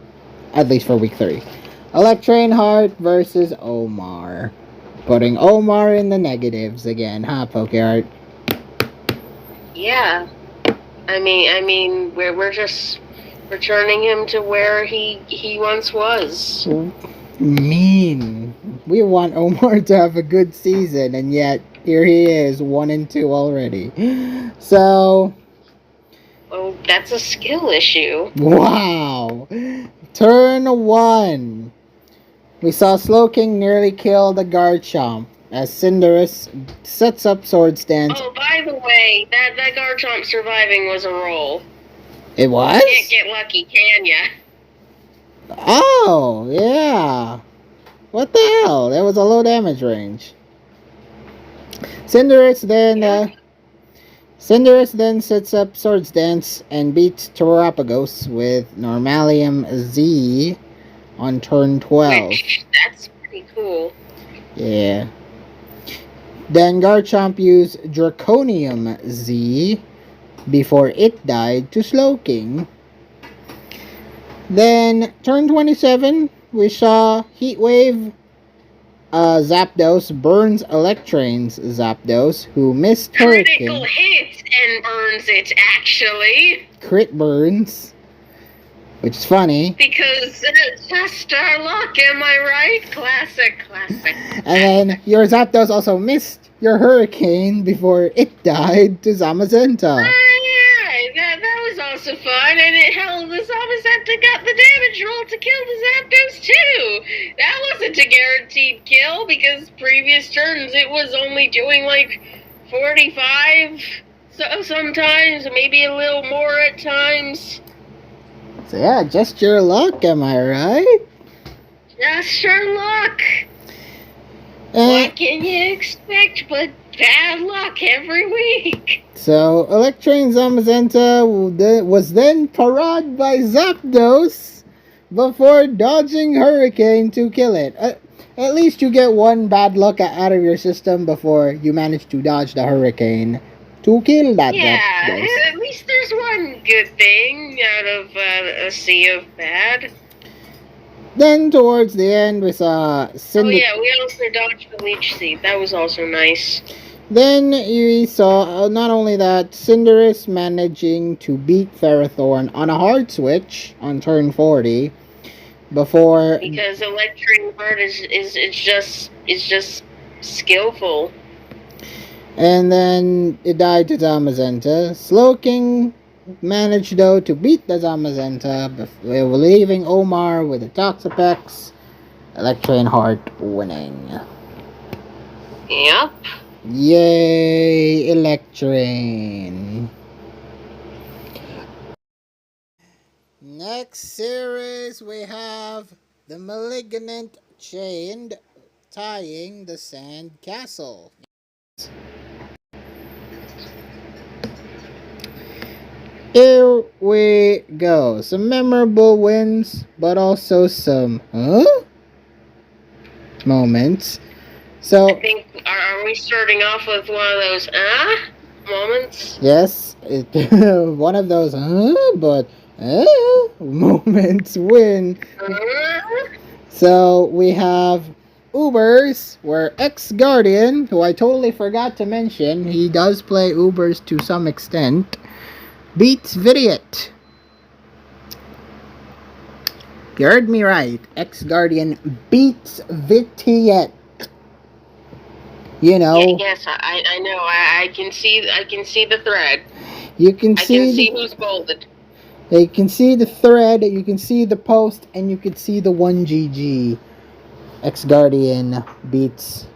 At least for week 3. Electrain Heart versus Omar. Putting Omar in the negatives again, huh, Pokeheart? Yeah. I mean, we're just returning him to where he once was. Mean. We want Omar to have a good season, and yet here he is, 1-2 already. So... Oh, that's a skill issue. Wow! Turn 1. We saw Slowking nearly kill the Garchomp as Cinderace sets up Sword Stance. Oh, by the way, that Garchomp surviving was a roll. It was? You can't get lucky, can ya? Oh, yeah. What the hell? That was a low damage range. Cinderace then Cinderace then sets up Swords Dance and beats Terrapagos with Normalium Z on turn 12. Which, that's pretty cool. Yeah. Then Garchomp used Draconium Z before it died to Slowking. Then, turn 27, we saw Heat Wave. Zapdos burns Electrane's Zapdos, who missed Critical Hurricane. hit and burns it, actually. Crit burns, which is funny. Because it's just our luck, am I right? Classic. And then your Zapdos also missed your Hurricane before it died to Zamazenta. Yeah, that was also fun, and it held the Zamazenta got the damage roll to kill the Zapdos too. That wasn't a guaranteed kill because previous turns it was only doing like 45 sometimes, maybe a little more at times. So yeah, just your luck, am I right? Just your luck. What can you expect but bad luck every week? So, Electrane Zamazenta was then parad by Zapdos before dodging Hurricane to kill it. At least you get one bad luck out of your system before you manage to dodge the Hurricane to kill that Zapdos. At least there's one good thing out of a sea of bad. Then, towards the end, we saw we also dodged the Leech Seed. That was also nice. Then we saw not only that, Cinderace managing to beat Ferrothorn on a hard switch on turn 40 before, because Electric Bird is just skillful. And then it died to Zamazenta. Slowking managed though to beat the Zamazenta, leaving Omar with the Toxapex. Electrane Heart winning. Yep. Yay, Electrane. Next series we have the Malignant Chained tying the Sand Castle. Here we go. Some memorable wins, but also some moments. So I think are we starting off with one of those moments? Yes, one of those but moments win. So we have Ubers, where X-Guardian, who I totally forgot to mention, he does play Ubers to some extent, beats Vidiot. You heard me right. X-Guardian beats Vidiot. You know. Yes, I know. I can see the thread. You can see. I can see who's bolded. You can see the thread. You can see the post, and you can see the 1GG. X-Guardian beats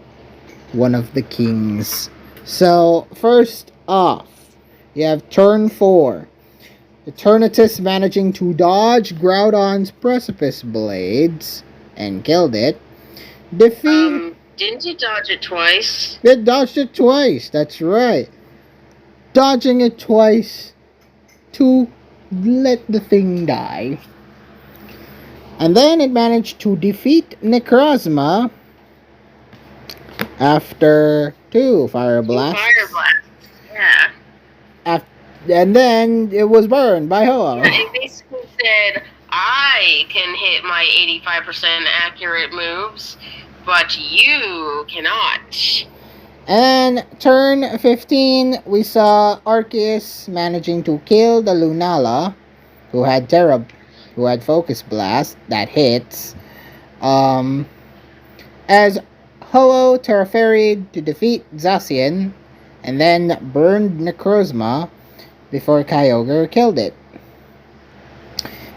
one of the kings. So first off, you have turn 4. Eternatus managing to dodge Groudon's Precipice Blades and killed it. Didn't you dodge it twice? It dodged it twice, that's right. Dodging it twice to let the thing die. And then it managed to defeat Necrozma after 2 Fire Blasts. Yeah. And then it was burned by Ho-Oh. It basically said, I can hit my 85% accurate moves, but you cannot. And turn 15, we saw Arceus managing to kill the Lunala, who had Focus Blast that hits. As Ho-Oh Terraferied to defeat Zacian, and then burned Necrozma before Kyogre killed it.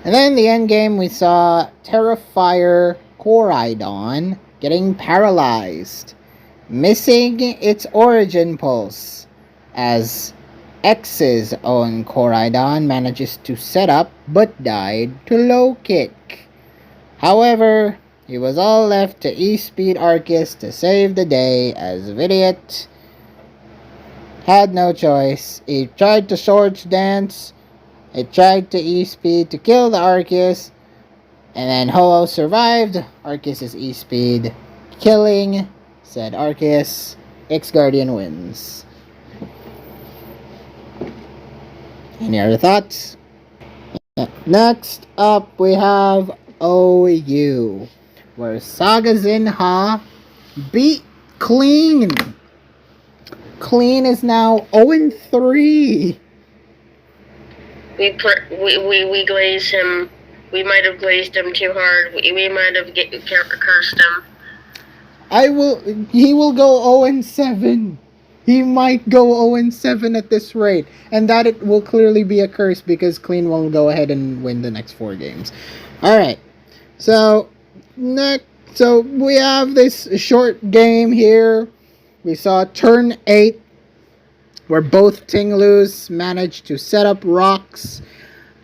And then in the end game, we saw Terrafire Koraidon getting paralyzed, missing its origin pulse, as X's own Koraidon manages to set up but died to low kick. However, it was all left to E-Speed Arceus to save the day, as Vidiot had no choice. He tried to Swords Dance. It tried to E-Speed to kill the Arceus. And then Ho-Oh survived Arceus' E-Speed, killing said Arceus. X-Guardian wins. Any other thoughts? Next up, we have OU, where Saga Zinha beat Clean. Clean is now 0-3. We glazed him. We might have glazed him too hard. We might have cursed him. He will go 0-7. He might go 0-7 at this rate. And that it will clearly be a curse because Clean will go ahead and win the next 4 games. Alright. So we have this short game here. We saw turn 8 where both Tinglus managed to set up rocks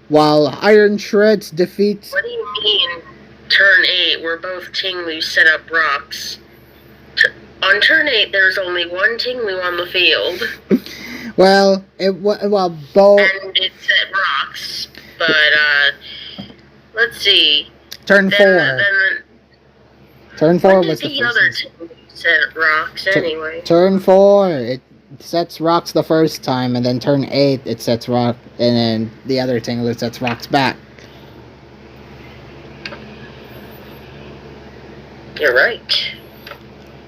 while Iron Shreds defeats... What do you mean, turn 8 where both Tinglus set up rocks? On turn 8, there's only one Tinglu on the field. both... And it set rocks. But, let's see. Turn 4. Turn 4 was the the other Tinglu set rocks anyway? Turn 4, it sets rocks the first time, and then turn 8, it sets rock, and then the other Tinglu sets rocks back. You're right.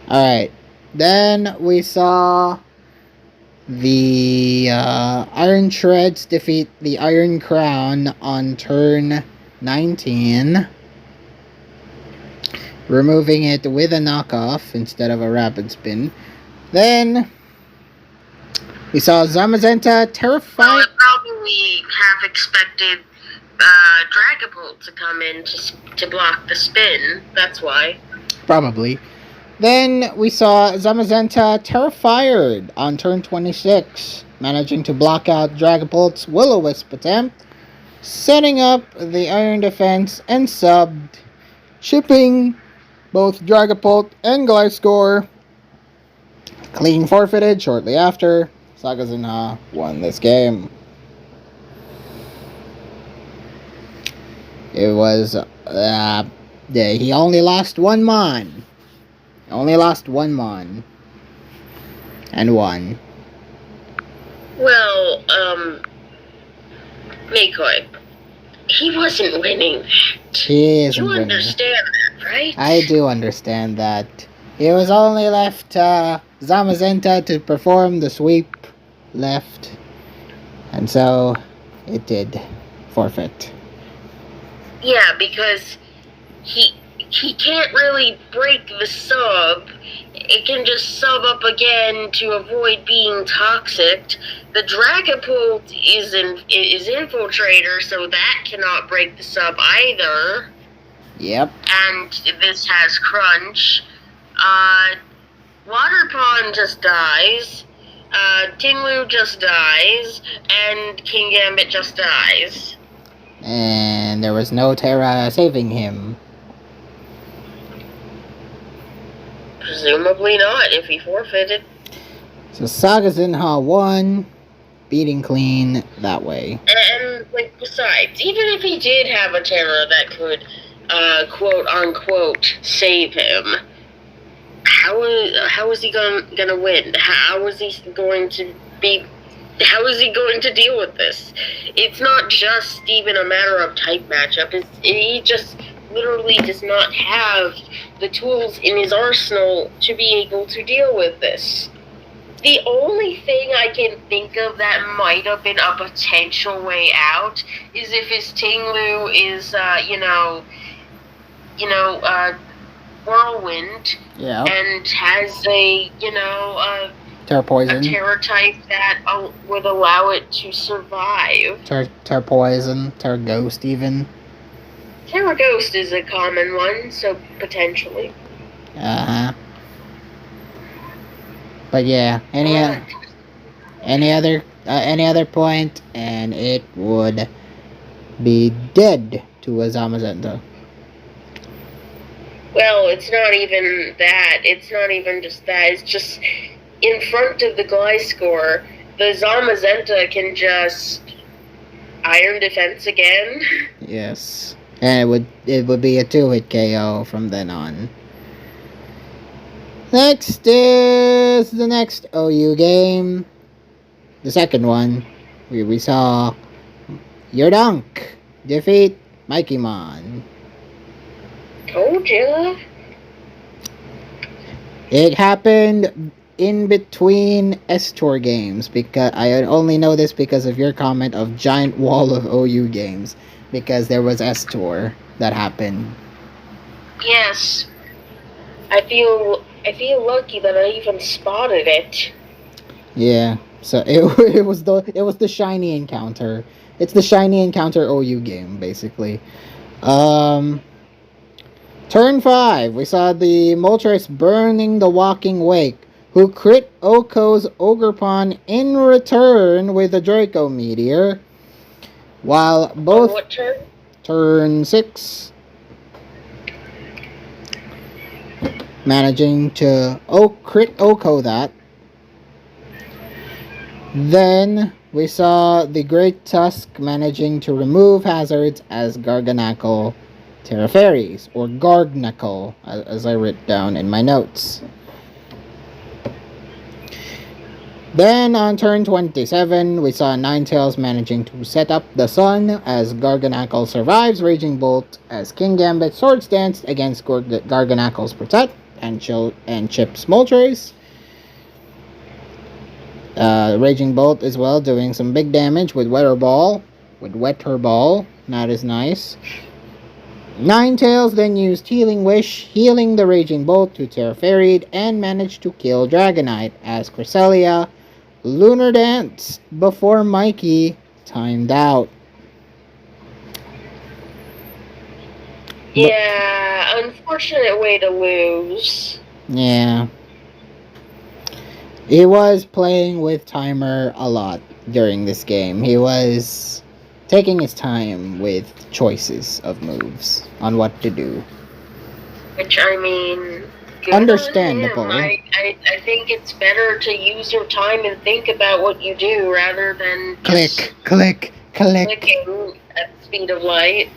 Alright, then we saw the Iron Shreds defeat the Iron Crown on turn 19, removing it with a knockoff instead of a rapid spin. Then we saw Zamazenta terrify... Well, probably half expected Dragapult to come in to block the spin. That's why. Probably. Then we saw Zamazenta Terrified on turn 26, managing to block out Dragapult's Will-O-Wisp attempt, setting up the Iron Defense and subbed, chipping both Dragapult and Gliscor. Clean forfeited shortly after. Saga Zinha won this game. It was, he only lost one Mon. Only lost one Mon. And won. Well, Makoi, he wasn't winning that. He isn't winning. You understand that, right? I do understand that. It was only left Zamazenta to perform the sweep left. And so it did forfeit. Yeah, because he can't really break the sub. It can just sub up again to avoid being toxic. The Dragapult is Infiltrator, so that cannot break the sub either. Yep. And this has Crunch. Water Pond just dies. Tinglu just dies. And King Gambit just dies. And there was no Terra saving him. Presumably not, if he forfeited. So Saga Zinha won, beating Clean that way. And besides, even if he did have a Terra that could, quote unquote, save him, how is he gonna win? How is he going to deal with this? It's not just even a matter of type matchup. He just literally does not have the tools in his arsenal to be able to deal with this. The only thing I can think of that might have been a potential way out is if his Tinglu is, Whirlwind, and has a, Terra Poison. a Terra type that would allow it to survive. Terra Poison, Terra Ghost even. Terra Ghost is a common one, so potentially. But yeah, any other point, and it would be dead to a Zamazenta. Well, it's not even that. It's not even just that. It's just in front of the Gliscor, the Zamazenta can just Iron Defense again. Yes. And it would be a 2-hit KO from then on. Next is the next OU game. The second one. We saw Your Dunk defeat Mikey Mon. Told ya. It happened in between S-Tour games, because I only know this because of your comment of giant wall of OU games, because there was S-Tour that happened. Yes. I feel lucky that I even spotted it. Yeah. So it was the shiny encounter. It's the shiny encounter OU game, basically. Turn 5, we saw the Moltres burning the Walking Wake, who crit Oko's Ogerpon in return with a Draco Meteor, while both... On what turn? Turn 6. Managing to crit Oko that. Then we saw the Great Tusk managing to remove hazards as Garganacle Terra Fairies, or Gargnacle, as I wrote down in my notes. Then on turn 27, we saw Ninetales managing to set up the sun as Garganacle survives Raging Bolt as King Gambit Swords Dance against Garganacle's Protect and Chip's Moltres. Raging Bolt as well doing some big damage with Wetter Ball. That is nice. Ninetales then used Healing Wish, healing the Raging Bolt to Terra Fairy and managed to kill Dragonite as Cresselia Lunar Dance before Mikey timed out. Yeah, unfortunate way to lose. Yeah. He was playing with timer a lot during this game. He was taking his time with choices of moves on what to do. Which, I mean, good understandable. On him. I think it's better to use your time and think about what you do rather than click. clicking at the speed of light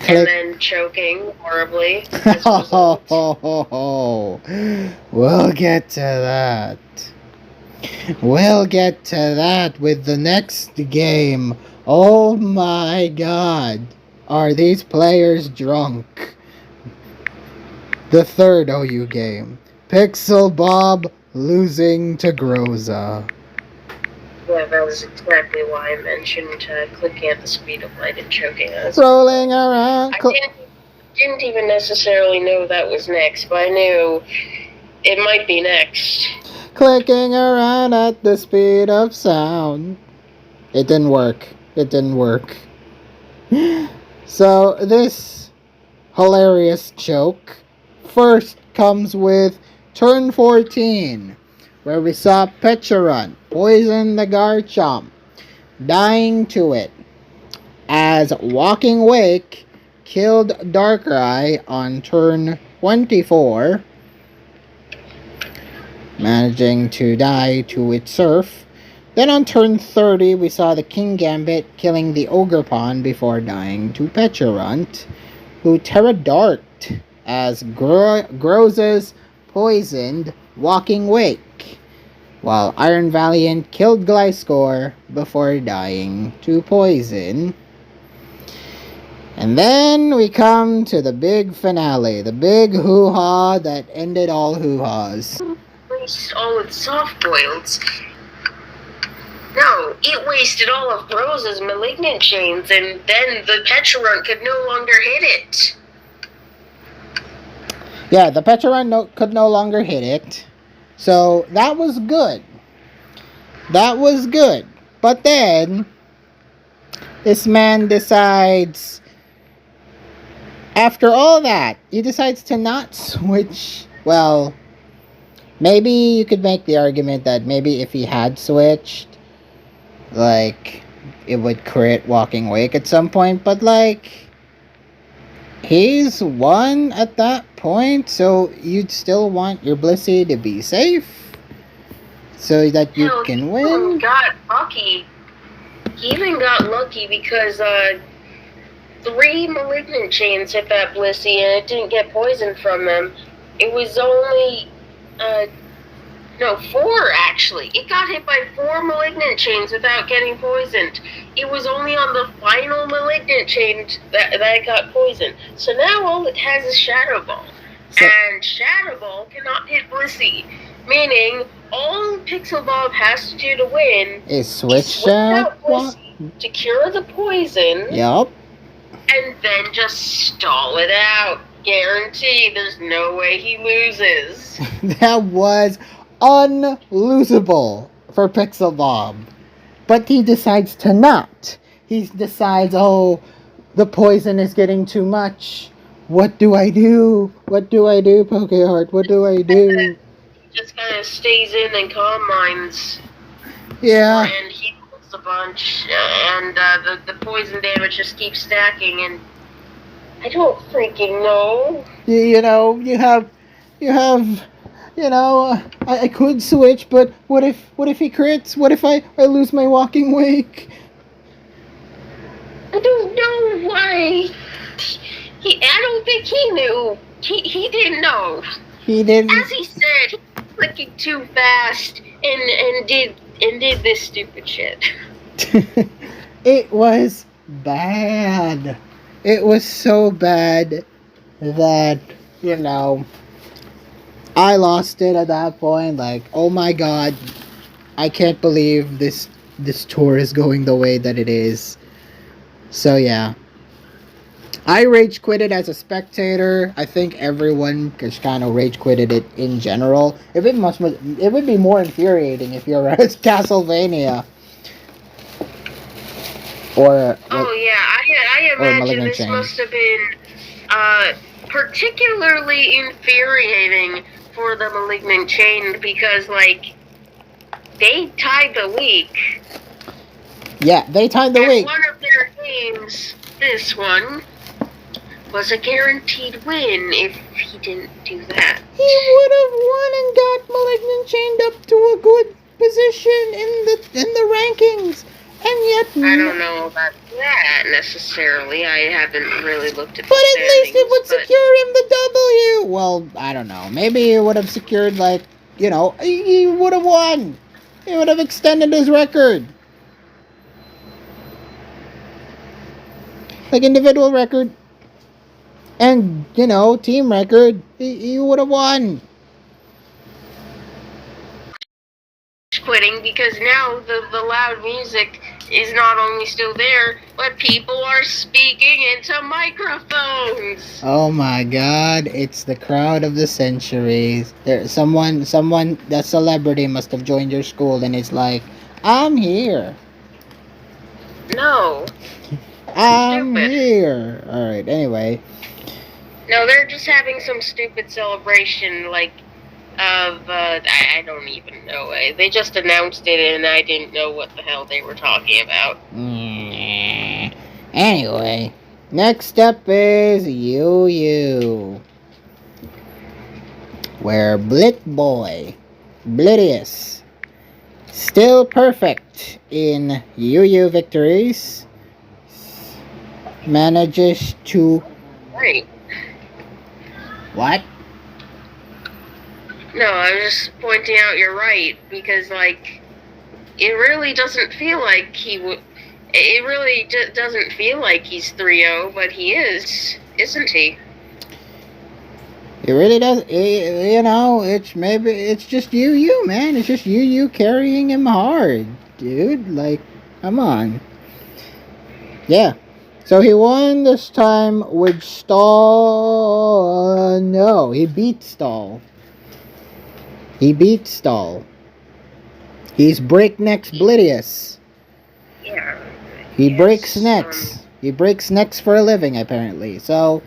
and then choking horribly. We'll get to that. We'll get to that with the next game. Oh my god. Are these players drunk? The third OU game. Pixel Bob losing to Groza. Yeah, that was exactly why I mentioned clicking at the speed of light and choking us. Rolling around. I didn't even necessarily know that was next, but I knew it might be next. Clicking around at the speed of sound. It didn't work. So this hilarious choke first comes with turn 14, where we saw Pecharunt poison the Garchomp, dying to it, as Walking Wake killed Darkrai on turn 24, managing to die to its Surf. Then on turn 30, we saw the King Gambit killing the Ogerpon before dying to Pecharunt, who Terra Darked as Groza's poisoned Walking Wake, while Iron Valiant killed Gliscor before dying to poison. And then we come to the big finale, the big hoo-ha that ended all hoo-has. Waste all its soft-boileds. No, it wasted all of Rose's Malignant Chains, and then the Pecharunt could no longer hit it. Yeah, the Pecharunt could no longer hit it. So that was good. But then this man decides, after all that, he decides to not switch. Well, maybe you could make the argument that maybe if he had switched, like, it would crit Walking Wake at some point, but like, he's won at that point, so you'd still want your Blissey to be safe. so that you Hell, can he win. even got lucky. He even got lucky because 3 malignant chains hit that Blissey and it didn't get poisoned from them. It was only, no, 4 actually. It got hit by 4 malignant chains without getting poisoned. It was only on the final malignant chain that it got poisoned. So now all it has is Shadow Ball. And Shadow Ball cannot hit Blissey, meaning all Pixel Bob has to do to win is switch out Blissey to cure the poison. Yup. And then just stall it out. Guaranteed, there's no way he loses. That was unlosable for Pixel Bob. But he decides to not. He decides, oh, the poison is getting too much. What do I do? What do I do, Pokeheart? What do I do? He just kind of stays in and calm minds. Yeah. And he a bunch, and the poison damage just keeps stacking, and I don't freaking know. You know, I could switch, but what if he crits? What if I lose my walking wake? I don't know why. I don't think he knew. He didn't know. He didn't. As he said, he was clicking too fast and did this stupid shit. It was bad. It was so bad that, I lost it at that point. Like, oh my god, I can't believe this tour is going the way that it is. So yeah. I rage quitted as a spectator. I think everyone just kind of rage quitted it in general. It would be more infuriating if you're at Castlevania. Or oh yeah, I imagine this must have been particularly infuriating for the Malignant Chain because they tied the week. Yeah, they tied the week. One of their games, this one, was a guaranteed win if he didn't do that. He would have won and got Malignant chained up to a good position in the rankings. And yet... I don't know about that necessarily. I haven't really looked at the But at least it would but... secure him the W. Well, I don't know. Maybe he would have secured, he would have won. He would have extended his record. Like individual record. And, team record. He would have won. Quitting because now the loud music is not only still there, but people are speaking into microphones. Oh my god, it's the crowd of the centuries. Someone, that celebrity must have joined your school and it's like, I'm here. No. I'm here. Alright, anyway. No, they're just having some stupid celebration, I don't even know. They just announced it and I didn't know what the hell they were talking about. Anyway, next up is UU. Where Blittius, still perfect in UU victories, manages to... Right. What? No, I was just pointing out you're right, because, it really doesn't feel like he would... It really doesn't feel like he's 3-0, but he is, isn't he? It really does, it's just UU, man. It's just UU carrying him hard, dude. Come on. Yeah. So he won this time with Stall. No, he beat Stall. He's breakneck Blittius. Yeah. He breaks necks. He breaks necks for a living, apparently. So...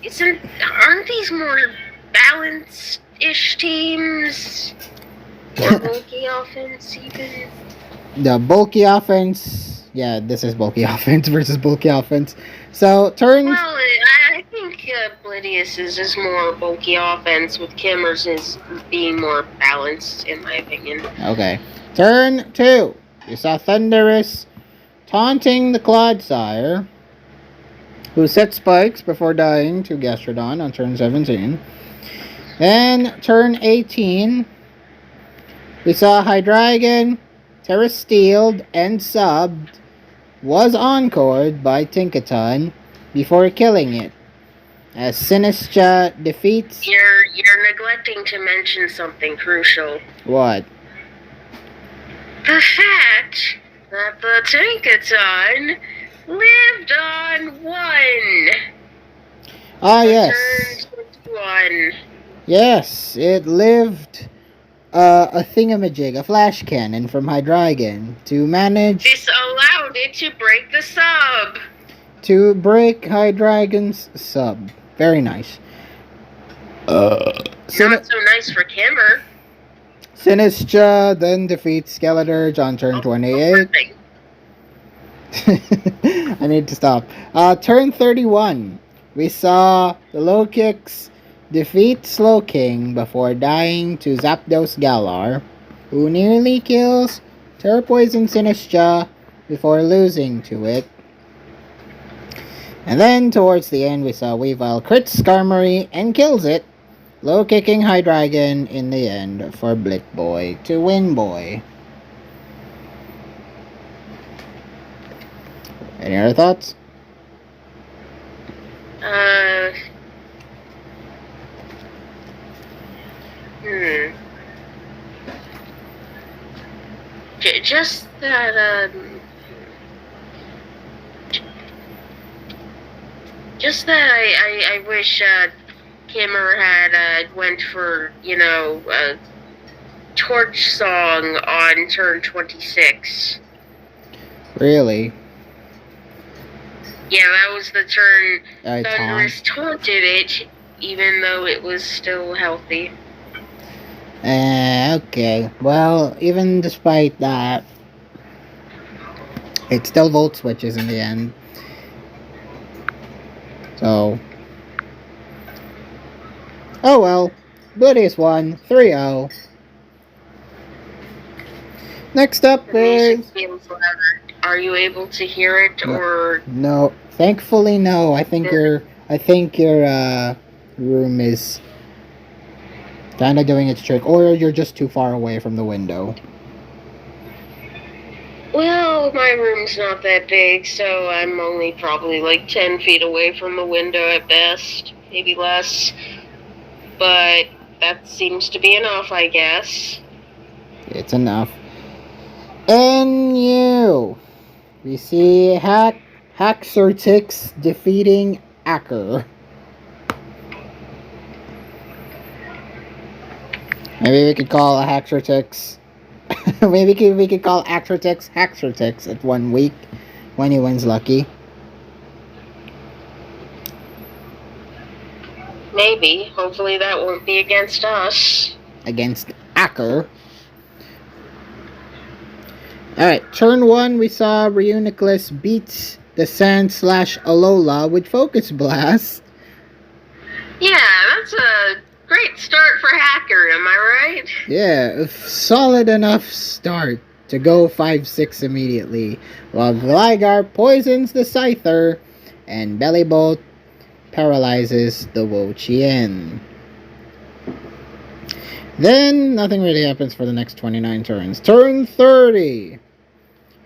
Aren't these more balanced-ish teams? Or bulky offense, even? The bulky offense... Yeah, this is bulky offense versus bulky offense. So, turn... Well, I think Blittius's is more bulky offense, with Kimmer's is being more balanced, in my opinion. Okay. Turn 2. You saw Thunderous taunting the Clodsire, who set spikes before dying to Gastrodon on turn 17. Then, turn 18, we saw Hydreigon, Terrasteeled, and subbed, was encored by Tinkaton before killing it. As Sinistra defeats... You're neglecting to mention something crucial. What? The fact that the Tinkaton lived on 1. Ah, yes. Turned 1. Yes, it lived a thingamajig, a flash cannon from Hydreigon to manage... This allowed it to break the sub. To break Hydreigon's sub. Very nice. Not so nice for Kimmer. Sinistra then defeats Skeletor on turn 28. I need to stop. Turn 31. We saw the Low Kicks defeat Slowking before dying to Zapdos Galar, who nearly kills Terra Poison Sinistra before losing to it. And then towards the end we saw Weavile crits Skarmory and kills it, low kicking Hydreigon in the end for Blick Boy to win boy. Any other thoughts? Just that, just that I wish, Kimmer had, went for, a Torch Song on turn 26. Really? Yeah, that was the turn I Thunderous taunted it, even though it was still healthy. Okay. Well, even despite that, it still volt switches in the end. So, oh well. Blittius won 3-0. Next up The music is... feels louder. Are you able to hear it, or... No. Thankfully, no. I think your room is kind of doing its trick, or you're just too far away from the window. Well, my room's not that big, so I'm only probably like 10 feet away from the window at best, maybe less. But that seems to be enough, I guess. It's enough. And we see Haxortix defeating Acker. Maybe we could call a Haxortix. Maybe we could call Haxortix at 1 week when he wins lucky. Maybe. Hopefully that won't be against us. Against Acker. Alright, turn 1 we saw Reuniclus beats the Sand/Alola with Focus Blast. Yeah, that's a great start for Hacker, am I right? Yeah, a solid enough start to go 5-6 immediately, while Gligar poisons the Scyther and Bellybolt paralyzes the Wo-Chien. Then, nothing really happens for the next 29 turns. Turn 30!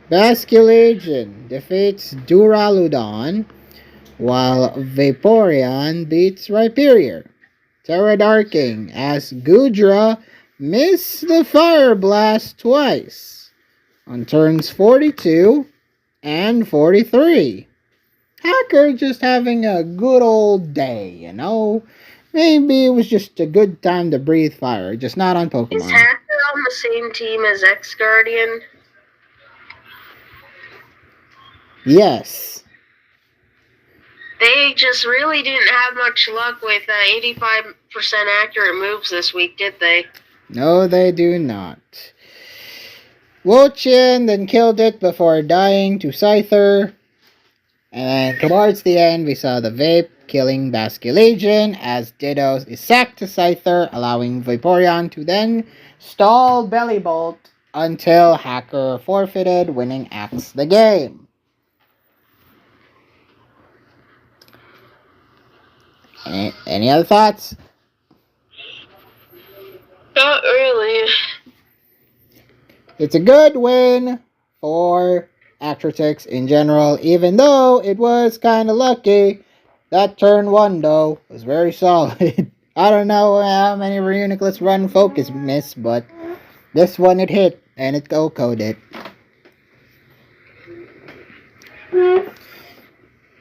Basculation defeats Duraludon, while Vaporeon beats Rhyperior. Terradarking as Goodra missed the Fire Blast twice on turns 42 and 43. Hacker just having a good old day, Maybe it was just a good time to breathe fire, just not on Pokemon. Is Hacker on the same team as X-Guardian? Yes. They just really didn't have much luck with 85% accurate moves this week, did they? No, they do not. Wo-Chien then killed it before dying to Scyther. And towards the end, we saw the Vape killing Basculation as Dittos is sacked to Scyther, allowing Vaporeon to then stall Bellibolt until Hacker forfeited, winning Axe the game. Any other thoughts? Not really. It's a good win for Actrotix in general, even though it was kind of lucky. That turn 1, though, was very solid. I don't know how many Reuniclus run focus miss, but this one it hit, and it OHKO'd it.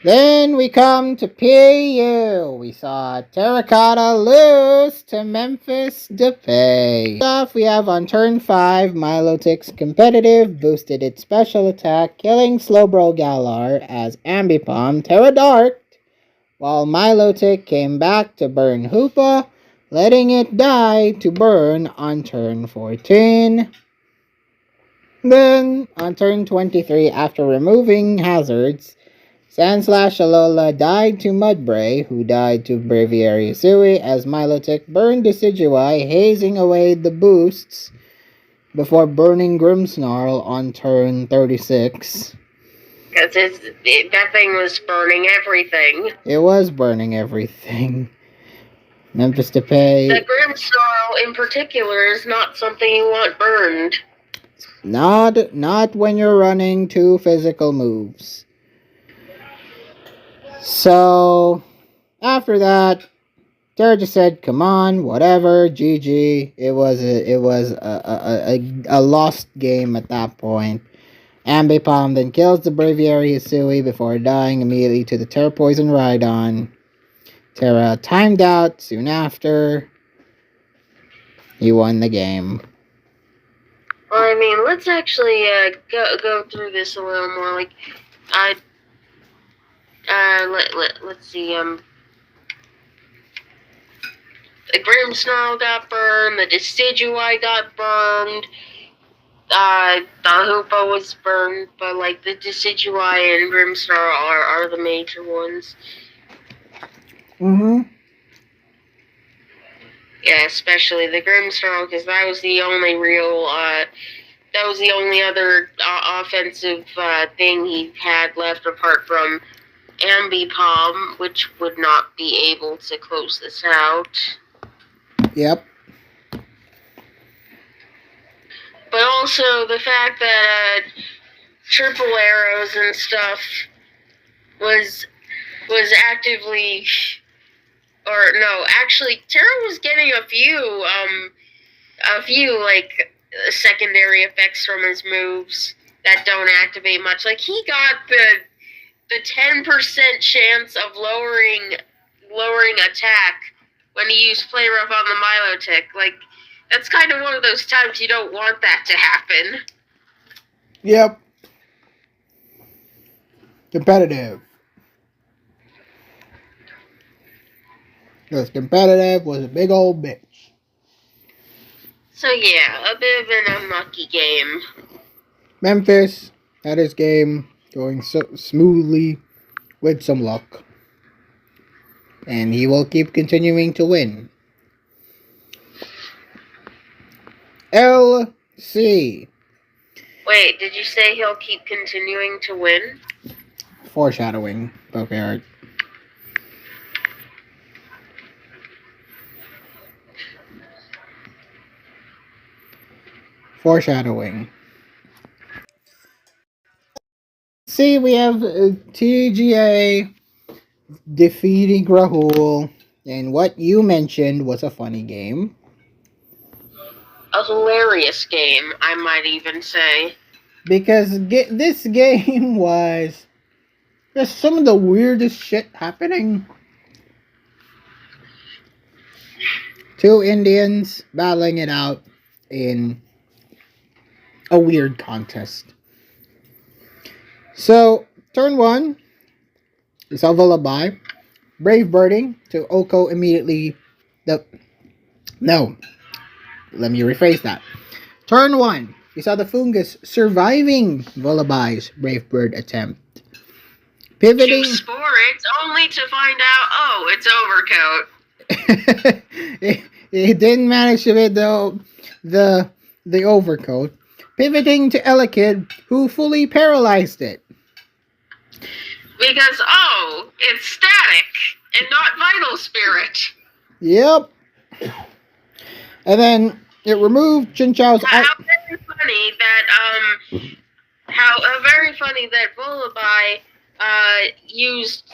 Then we come to PU. We saw Terracotta lose to Memphis Depay. Off we have on turn 5, Milotic's competitive boosted its special attack, killing Slowbro Galar as Ambipom Terra Dark, while Milotic came back to burn Hoopa, letting it die to burn on turn 14. Then, on turn 23, after removing hazards, Sandslash Alola died to Mudbray, who died to Braviary Hisui, as Milotic burned Decidueye, hazing away the boosts before burning Grimmsnarl on turn 36. Because that thing was burning everything. It was burning everything. Memphis Depay. The Grimmsnarl in particular is not something you want burned. Not when you're running 2 physical moves. So, after that, Terra just said, come on, whatever, GG. It was a lost game at that point. Ambipom then kills the Braviary Hisui before dying immediately to the Terra Poison Rhydon. Terra timed out soon after. He won the game. Well, I mean, let's actually go through this a little more. Like, let's see. The Grimmsnarl got burned. The Decidueye got burned. The Hoopa was burned, but like the Decidueye and Grimmsnarl are the major ones. Yeah, especially the Grimmsnarl, because that was the only real, that was the only other offensive thing he had left apart from Ambipom, which would not be able to close this out. Yep. But also the fact that triple arrows and stuff was actively, or no, actually Terra was getting a few like secondary effects from his moves that don't activate much. Like he got the 10% chance of lowering attack when he used Flame Rough on the Milotic. Like, that's kind of one of those times you don't want that to happen. Yep. Competitive. Because competitive was a big old bitch. So yeah, a bit of an unlucky game. Memphis had his game going so smoothly with some luck. And he will keep continuing to win. LC. Wait, did you say he'll keep continuing to win? Foreshadowing, Pokeart. Foreshadowing. See, we have TGA defeating Rahul, and what you mentioned was a funny game. A hilarious game, I might even say. Because this game was just some of the weirdest shit happening. 2 Indians battling it out in a weird contest. So, turn 1, we saw Lullaby. Brave Birding to OHKO immediately. No. Let me rephrase that. Turn 1, we saw the Fungus surviving Lullaby's Brave Bird attempt. Pivoting. To sport, only to find out, oh, it's overcoat. It didn't manage to hit the overcoat. Pivoting to Elekid, who fully paralyzed it. Because, oh, it's static and not vital spirit. Yep. And then it removed Jin Chao's. How very funny that Volibear used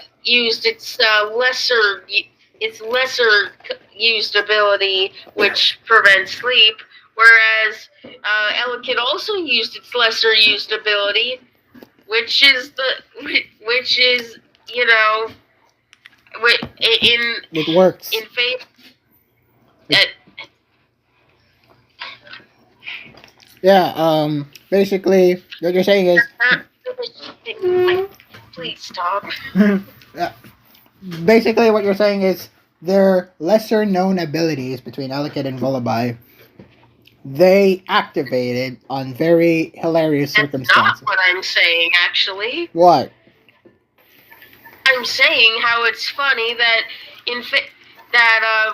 its lesser used ability, which prevents sleep, whereas Elekid also used its lesser used ability, which is it works. in faith. Yeah. Basically, what you're saying is. Please stop. Yeah. Basically, what you're saying is their lesser known abilities between Elekid and Volibear, they activated on very hilarious circumstances. That's not what I'm saying, actually. What? I'm saying how it's funny that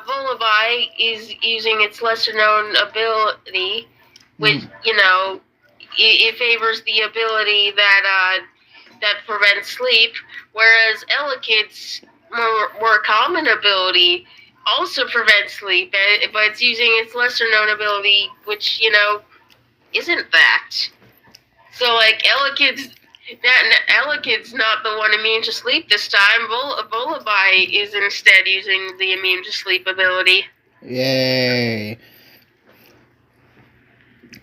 Volibear is using its lesser known ability, which it favors the ability that prevents sleep, whereas Elekid's more common ability also prevents sleep, but it's using its lesser known ability, which isn't that. So like Elekid's not the one immune to sleep this time. Volibear is instead using the immune to sleep ability. Yay.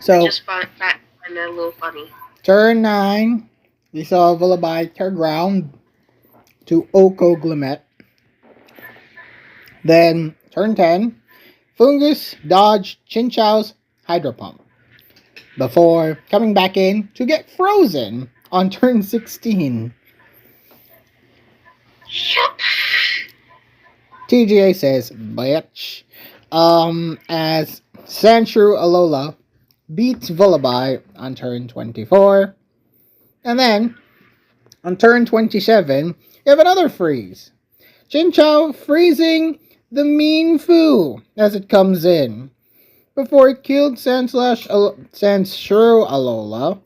So I just find that a little funny. Turn 9, we saw Volibear turn round to Oko Glimmet. Then turn 10, Fungus dodged Chin Chao's Hydro Pump before coming back in to get frozen on turn 16. Yep. TGA says, bitch. As Sandshrew Alola beats Volibear on turn 24. And then, on turn 27, you have another freeze. Chin Chao freezing the Mean Foo as it comes in, before it killed Sandshrew Alola,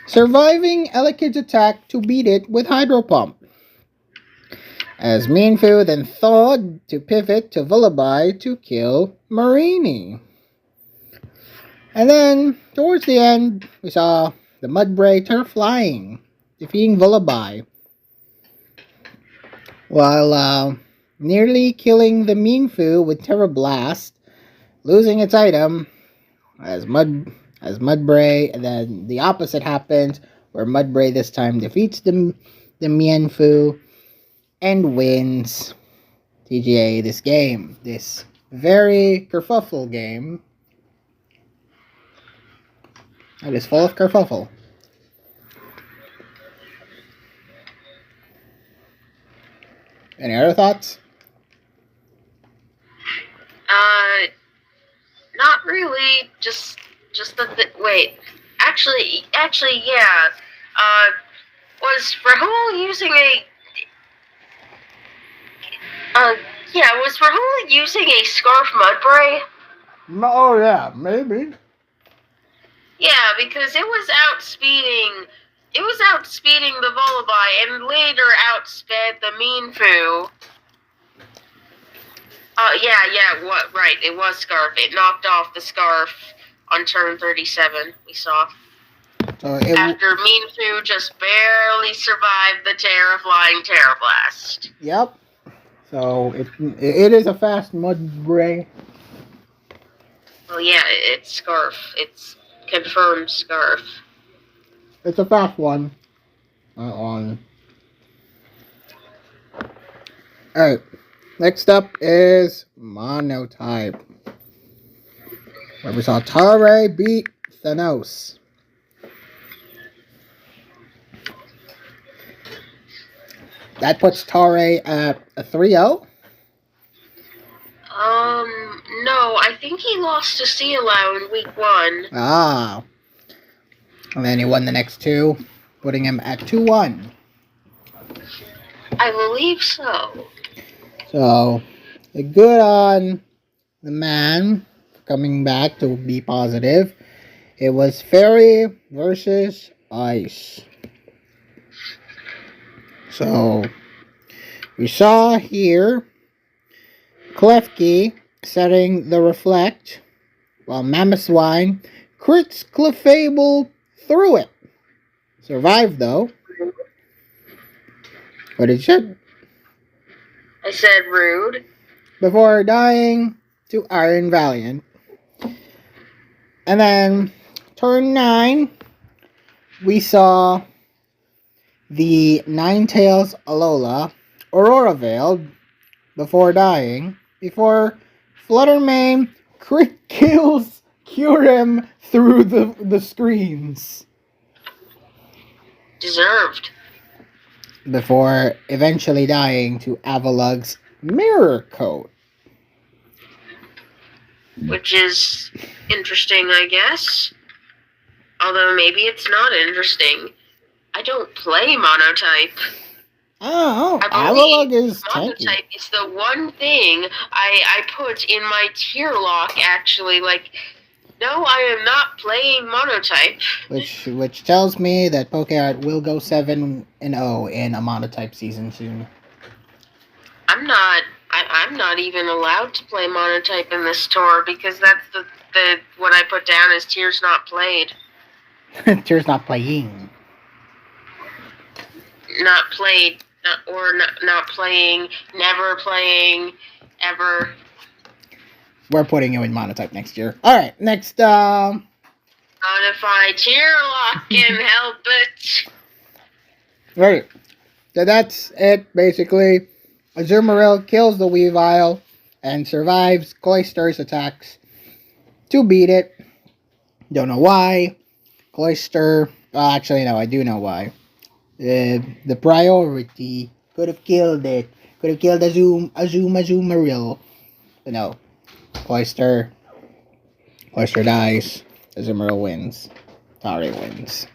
surviving Elekid's attack to beat it with Hydro Pump. As Mean Foo then thawed to pivot to Volibear to kill Marini. And then, towards the end, we saw the Mudbray turn flying, defeating Volibear, while nearly killing the Mean Foo with Terra Blast, losing its item as Mudbray, and then the opposite happens, where Mudbray this time defeats the Mean Foo and wins TGA this game. This very kerfuffle game. It is full of kerfuffle. Any other thoughts? Not really. Just wait. Actually, yeah. Was Rahul using a? Was Rahul using a Scarf Mudbray? Oh yeah, maybe. Yeah, because it was outspeeding the Volibear and later outsped the Mean Foo. Right, it was Scarf. It knocked off the Scarf on turn 37, we saw. After Mean Foo just barely survived the Flying Terra Blast. Yep. So it is a fast Mudbray. Well, yeah, it's Scarf. It's confirmed Scarf. It's a fast one. Alright. Next up is Monotype, where we saw Tare beat Thanos. That puts Tare at a 3-0? No, I think he lost to Sealau in week 1. Ah. And then he won the next two, putting him at 2-1. I believe so. So, good on the man coming back to be positive. It was Fairy versus Ice. So, we saw here Klefki setting the Reflect, while Mammothswine crits Clefable through it. Survived though. What did you say? I said rude. Before dying to Iron Valiant. And then, turn 9, we saw the Ninetales Alola, Aurora Veiled, before dying, before Fluttermane crit kills Kyurem through the screens. Deserved. Before eventually dying to Avalug's Mirror Coat. Which is interesting, I guess. Although maybe it's not interesting. I don't play Monotype. Oh, I Avalug believe is tanky. Monotype is the one thing I put in my tier lock, actually. Like, no, I am not playing Monotype. Which tells me that PokeArt will go 7-0 in a Monotype season soon. I'm not even allowed to play Monotype in this tour because that's the what I put down as tiers not played. Tiers not playing. Not played, not playing, never playing, ever. We're putting you in Monotype next year. Alright, next, Not if I tier lock can help it. Right. So that's it, basically. Azumarill kills the Weavile and survives Cloyster's attacks to beat it. Don't know why. Cloyster... actually, no, I do know why. The priority could have killed it. Could have killed Azumarill. But no. Cloyster dies. Azumarill wins. Tari wins.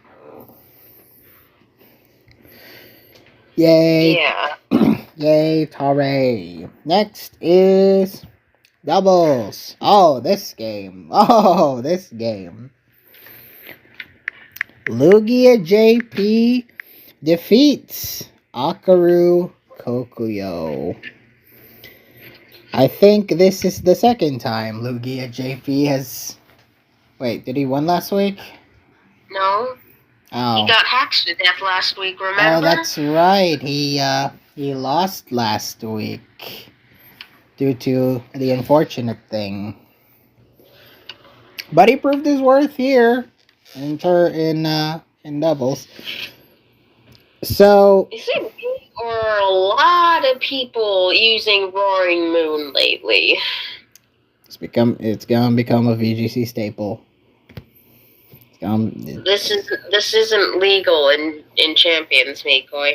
Yay. Yeah. Yay, Tari. Next is doubles. Oh, this game. Lugia JP defeats Akaru Kokuyo. I think this is the second time Lugia JP has... Wait, did he win last week? No. Oh. He got hacked to death last week, remember? Oh, that's right. He lost last week due to the unfortunate thing. But he proved his worth here in doubles. So, Is it me or a lot of people using Roaring Moon lately? it's gonna become a VGC staple. This isn't legal in Champions, Mikoi.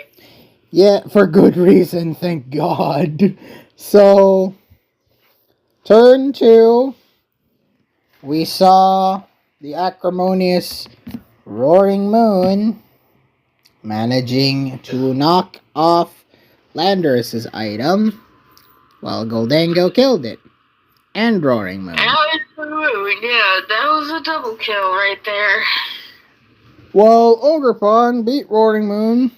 Yeah, for good reason, thank God. So, turn 2, we saw the acrimonious Roaring Moon managing to knock off Landorus's item while Goldango killed it. And Roaring Moon. Yeah, that was a double kill right there. Well, Ogerpon beat Roaring Moon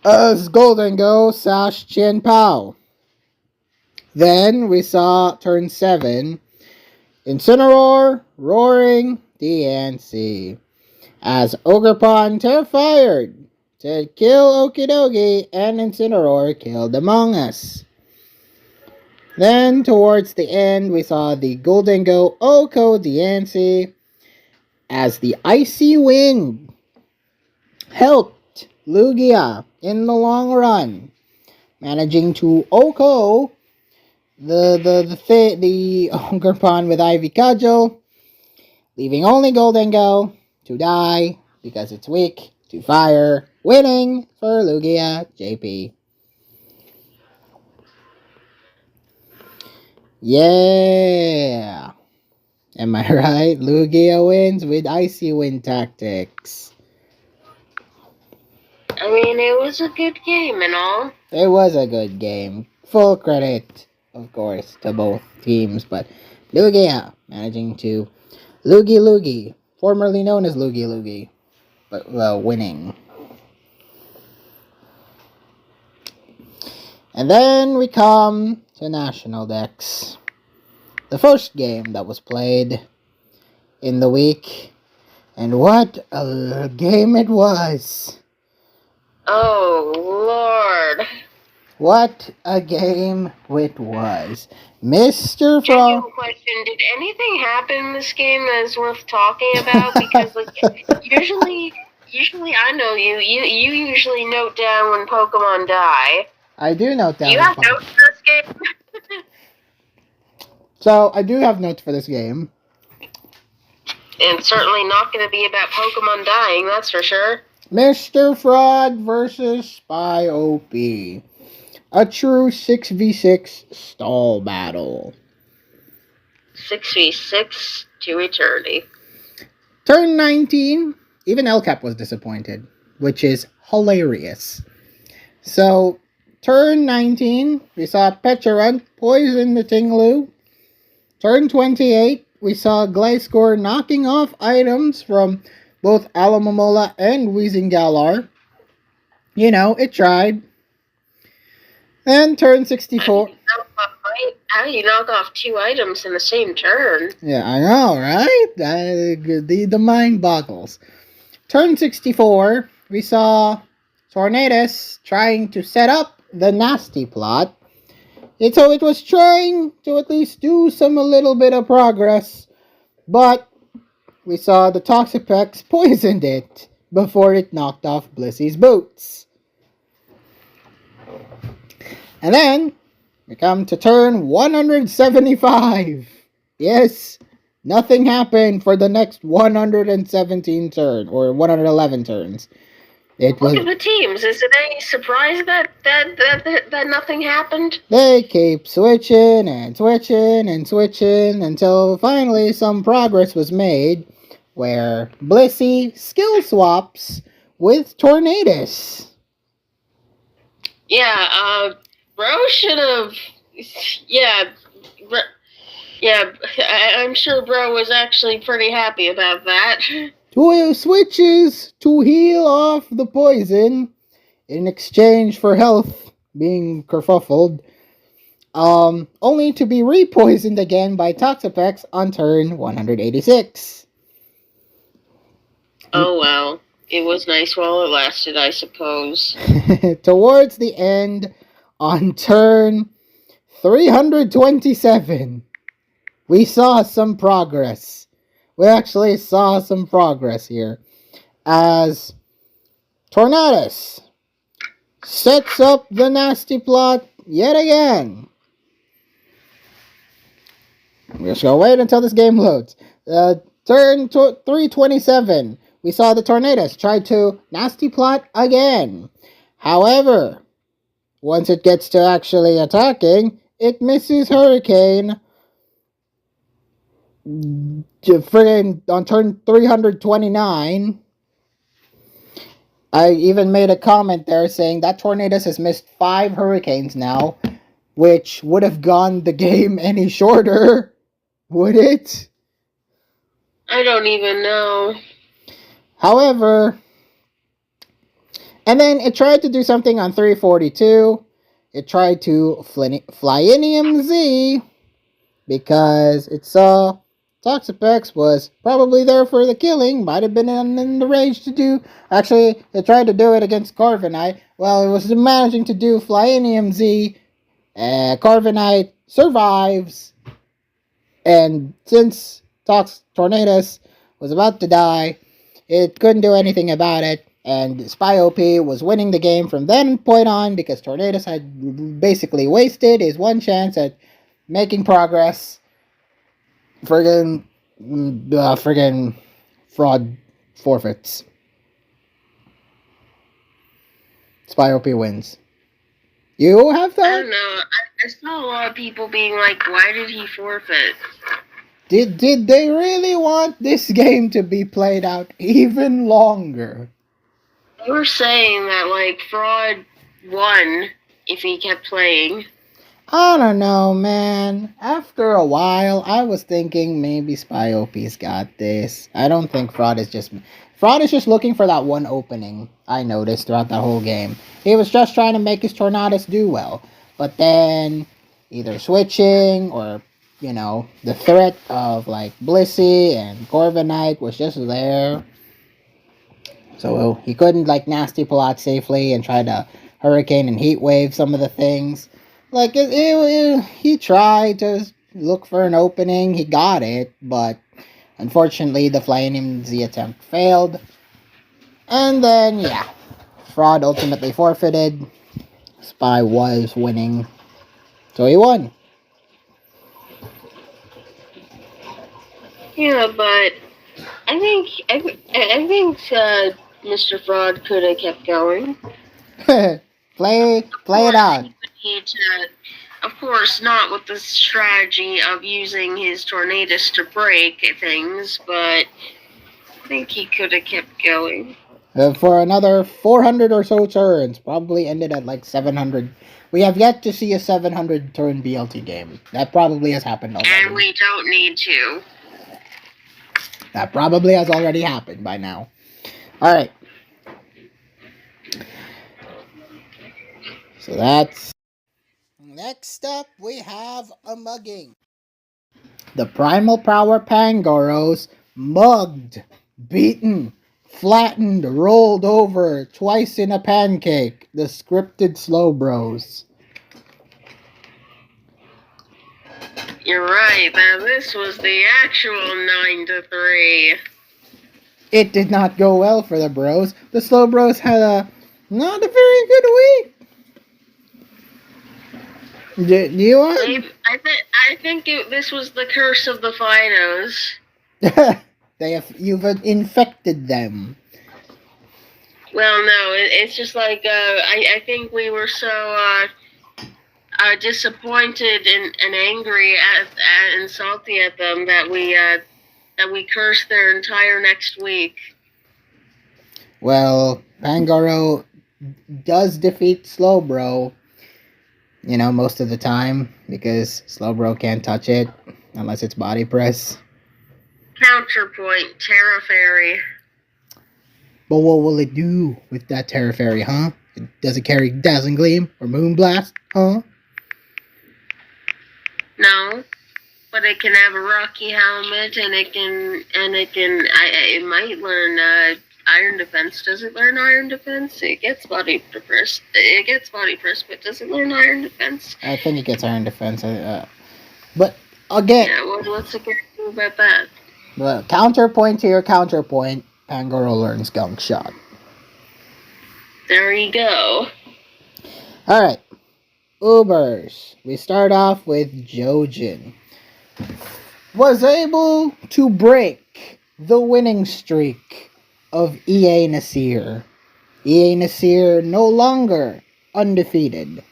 as Goldango sashed Chien Pao. Then we saw turn 7, Incineroar, Roaring, DNC. As Ogerpon Terrified to kill Okidogi and Incineroar killed Among Us. Then, towards the end, we saw the Goldango Oko DNC as the Icy Wind helped Lugia in the long run, managing to Oko the Ogerpon with Ivy Cudgel, leaving only Goldango to die because it's weak to fire, winning for Lugia JP. Yeah. Am I right? Lugia wins with Icy Wind tactics. I mean, it was a good game and all. It was a good game. Full credit, of course, to both teams, but Lugia managing to Loogie Loogie, formerly known as Loogie Loogie, but winning. And then we come to National Dex. The first game that was played in the week. And what a game it was! Oh, Lord. What a game it was. Mr. Genuine From... question, did anything happen in this game that is worth talking about? Because, like, usually I know you usually note down when Pokemon die. I do note down. You have notes for this game? So, I do have notes for this game. And certainly not going to be about Pokemon dying, that's for sure. Mr. Fraud versus Spy OP. A true 6v6 stall battle. 6v6 to eternity. Turn 19, even El Cap was disappointed, which is hilarious. So, turn 19, we saw Pecharunt poison the Tinglu. Turn 28, we saw Gliscor knocking off items from both Alomomola and Weezing. You know, it tried. Then turn 64. How do you knock off two items in the same turn? Yeah, I know, right? The mind boggles. Turn 64, we saw Tornadus trying to set up the nasty plot. So it was trying to at least do a little bit of progress, but we saw the Toxapex poisoned it before it knocked off Blissy's boots. And then we come to turn 175. Yes, nothing happened for the next 117 turns, or 111 turns. Look at the teams. Is it any surprise that nothing happened? They keep switching and switching and switching until finally some progress was made where Blissey skill swaps with Tornadus. Yeah, Bro should have... I'm sure Bro was actually pretty happy about that. Two switches to heal off the poison in exchange for health being kerfuffled, only to be re-poisoned again by Toxapex on turn 186. Oh well, it was nice while it lasted, I suppose. Towards the end, on turn 327, we saw some progress. We actually saw some progress here as Tornadus sets up the nasty plot yet again. We're just gonna wait until this game loads. Turn 327, we saw the Tornadus try to nasty plot again. However, once it gets to actually attacking, it misses Hurricane. Friggin' on turn 329, I even made a comment there saying that Tornadus has missed 5 Hurricanes now, which would have gone the game any shorter, would it? I don't even know. However, and then it tried to do something on 342. It tried to Flyinium Z because it saw Toxapex was probably there for the killing, might have been in the rage to do. Actually, it tried to do it against Corviknight. Well, it was managing to do Flyinium Z. Corviknight survives. And since Tornadus was about to die, it couldn't do anything about it. And Spy OP was winning the game from that point on because Tornadus had basically wasted his one chance at making progress. Friggin' fraud forfeits. Spy OP wins. You have I that? don't know. I saw a lot of people being like, why did he forfeit? Did they really want this game to be played out even longer? You were saying that, like, Fraud won if he kept playing. I don't know, man. After a while, I was thinking maybe Spy OP's got this. I don't think Fraud is just looking for that one opening. I noticed throughout the whole game. He was just trying to make his Tornadus do well. But then, either switching or, the threat of, like, Blissey and Corviknight was just there. So he couldn't, like, nasty pull out safely and try to Hurricane and Heat Wave some of the things. Like, he tried to look for an opening. He got it, but unfortunately, the Flying Z attempt failed. And then, yeah, Fraud ultimately forfeited. Spy was winning, so he won. Yeah, but I think Mr. Fraud could have kept going. play it out. Of course, not with the strategy of using his Tornadus to break things, but I think he could have kept going. For another 400 or so turns, probably ended at like 700. We have yet to see a 700 turn BLT game. That probably has happened already. And we don't need to. That probably has already happened by now. Alright. So that's... Next up, we have a mugging. The Primal Power Pangoros mugged, beaten, flattened, rolled over, twice in a pancake. The scripted Slowbros. You're right. Now this was the actual 9-3. It did not go well for the bros. The Slowbros had not a very good week. Do you want? I think this was the curse of the Finos. You've infected them. Well, no, it's just like I think we were so disappointed and angry and salty at them that we cursed their entire next week. Well, Pangoro does defeat Slowbro, most of the time, because Slowbro can't touch it unless it's body press. Counterpoint, Terra Fairy. But what will it do with that Terra Fairy, huh? Does it carry Dazzling Gleam or Moonblast, huh? No, but it can have a Rocky Helmet, and it might learn Iron Defense. Does it learn Iron Defense? It gets body press. But does it learn Iron Defense? I think it gets Iron Defense. But again, yeah. Well, what's it gonna do about that? Well, counterpoint to your counterpoint. Pangoro learns Gunk Shot. There you go. Alright. Ubers. We start off with Jojen. Was able to break the winning streak of EA Nasir. EA Nasir no longer undefeated.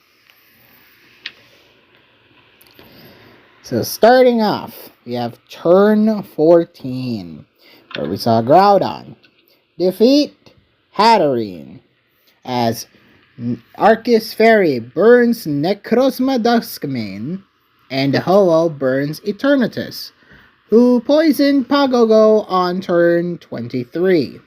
So starting off, we have turn 14, where we saw Groudon defeat Hatterene as Arceus Fairy burns Necrozma Duskmane and Ho-Oh burns Eternatus, who poisoned Pagogo on turn 23.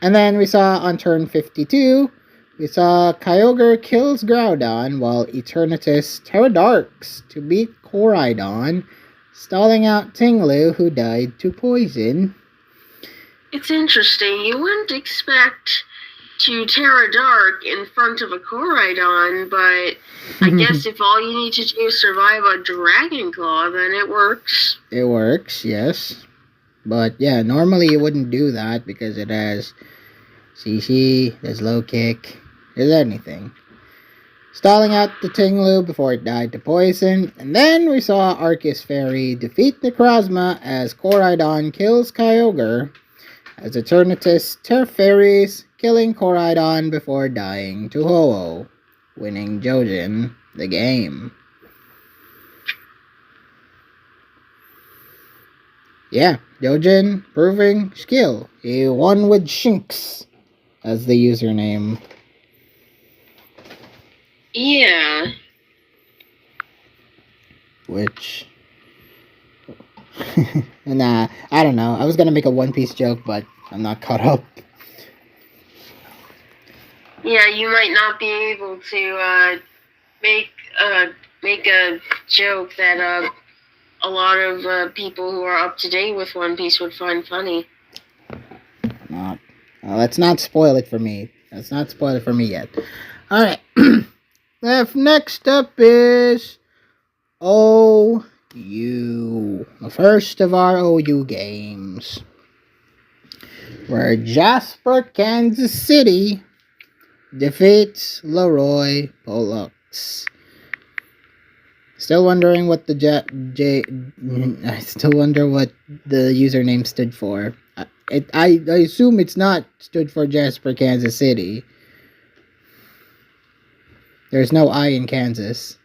And then we saw on turn 52, we saw Kyogre kills Groudon while Eternatus Terradarks to beat Koraidon, stalling out Tinglu, who died to poison. It's interesting. You wouldn't expect to Terra Dark in front of a Koraidon, but I guess if all you need to do is survive a Dragon Claw, then it works. It works, yes. But yeah, normally you wouldn't do that because it has CC, there's low kick, there's anything. Stalling out the Tinglu before it died to poison. And then we saw Arceus Fairy defeat Necrozma as Koraidon kills Kyogre, as Eternatus Tefairies, killing Koraidon before dying to Ho-Oh, winning Jojen the game. Yeah, Yojin proving skill. He won with Shinx as the username. Yeah. Which. Nah, I don't know. I was gonna make a One Piece joke, but I'm not caught up. Yeah, you might not be able to make make a joke that a lot of people who are up to date with One Piece would find funny. Not. Let's not spoil it for me. Let's not spoil it for me yet. All right. Next up is OU. The first of our OU games, where Jasper, Kansas City defeats Leroy Pollux. Still wondering what the I still wonder what the username stood for. I assume it's not stood for Jasper, Kansas City. There's no I in Kansas.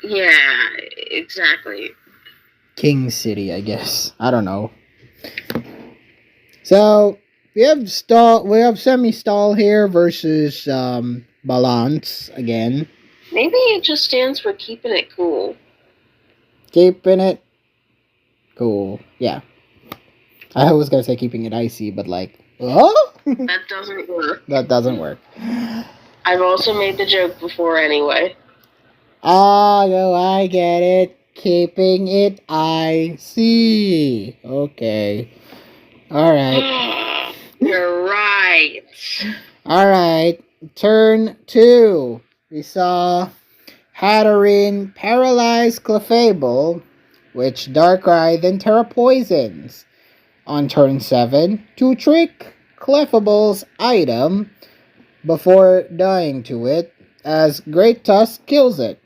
Yeah, exactly. King City, I guess. I don't know. So we have semi-stall here versus balance again. Maybe it just stands for keeping it cool. Keeping it cool. Yeah. I was gonna say keeping it icy, but like, oh, That doesn't work. that doesn't work. I've also made the joke before anyway. Oh, no, I get it. Keeping it icy. Okay. Alright. You're right. Alright. Turn 2. We saw Hatterene paralyze Clefable, which Darkrai then Terra poisons. On turn 7, to trick Clefable's item before dying to it, as Great Tusk kills it.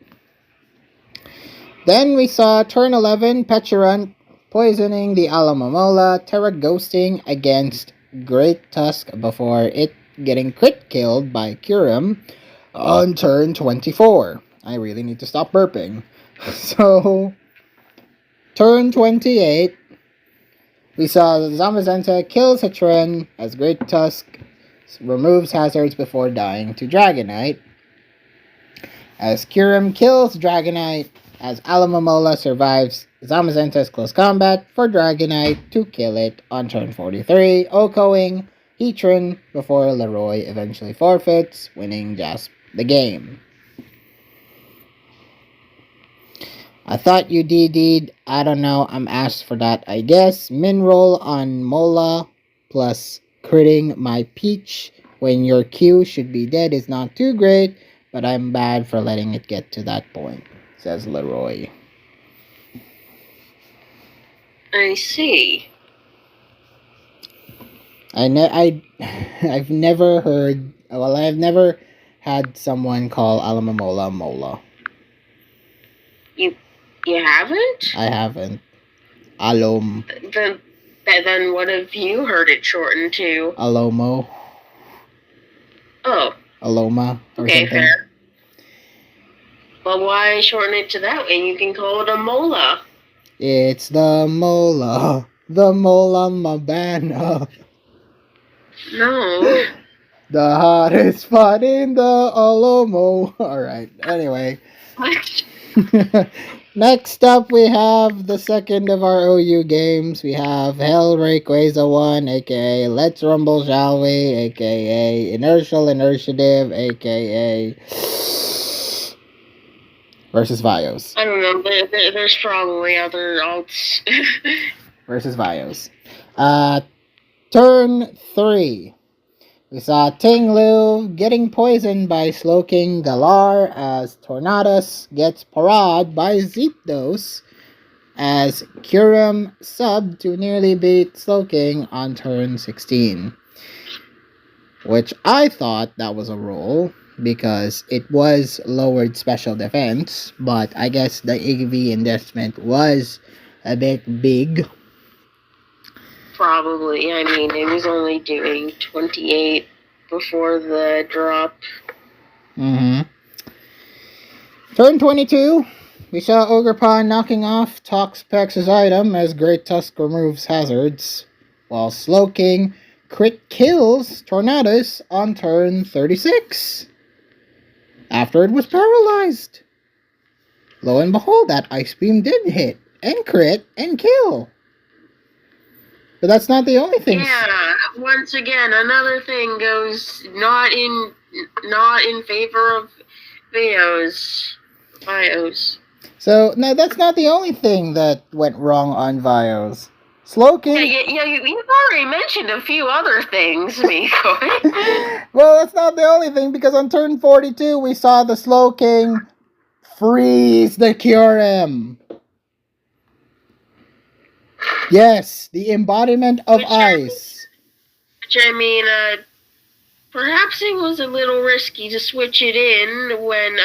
Then we saw turn 11, Pecharunt poisoning the Alamomola, Terra ghosting against Great Tusk before it getting crit killed by Kyurem on turn 24. I really need to stop burping. So, turn 28, we saw Zamazenta kills Heatran as Great Tusk removes hazards before dying to Dragonite. As Kyurem kills Dragonite, as Alamomola survives Zamazenta's close combat for Dragonite to kill it on turn 43, OHKOing Heatran before Leroy eventually forfeits, winning just the game. I thought you DD'd, I don't know, I'm asked for that, I guess. Min roll on Mola plus critting my Peach when your Q should be dead is not too great, but I'm bad for letting it get to that point, says Leroy. I see. I've never heard, well, I've never had someone call Alamomola Mola. You haven't? I haven't. Alom. Then what have you heard it shortened to? Alomo. Oh. Aloma. Or Okay, something. fair. Well, why shorten it to that way? You can call it a Mola. It's the Mola. The Mola Mabana. No. The hottest spot in the Alomo. Alright, anyway. What? Next up, we have the second of our OU games. We have Hell Rayquaza 1, aka Let's Rumble Shall We, aka Inertial Inertiative, aka versus Vios. I don't know. There's probably other alts. Versus Vios. Turn 3. We saw Tinglu getting poisoned by Slowking Galar as Tornadus gets parad by Zapdos as Kyurem subbed to nearly beat Slowking on turn 16. Which I thought that was a roll because it was lowered special defense, but I guess the AV investment was a bit big. Probably. I mean, it was only doing 28 before the drop. Turn 22, we saw Ogerpon knocking off Toxpex's item as Great Tusk removes hazards, while Slowking crit kills Tornadus on turn 36, after it was paralyzed. Lo and behold, that Ice Beam did hit, and crit, and kill. But that's not the only thing. Yeah, once again, another thing goes not in favor of Bios. So, no, that's not the only thing that went wrong on Vios. Slowking... Yeah, you've already mentioned a few other things, Miko. Well, that's not the only thing, because on turn 42, we saw the Slowking freeze the Kyurem. Yes, the embodiment of ice. Which, I mean, perhaps it was a little risky to switch it in when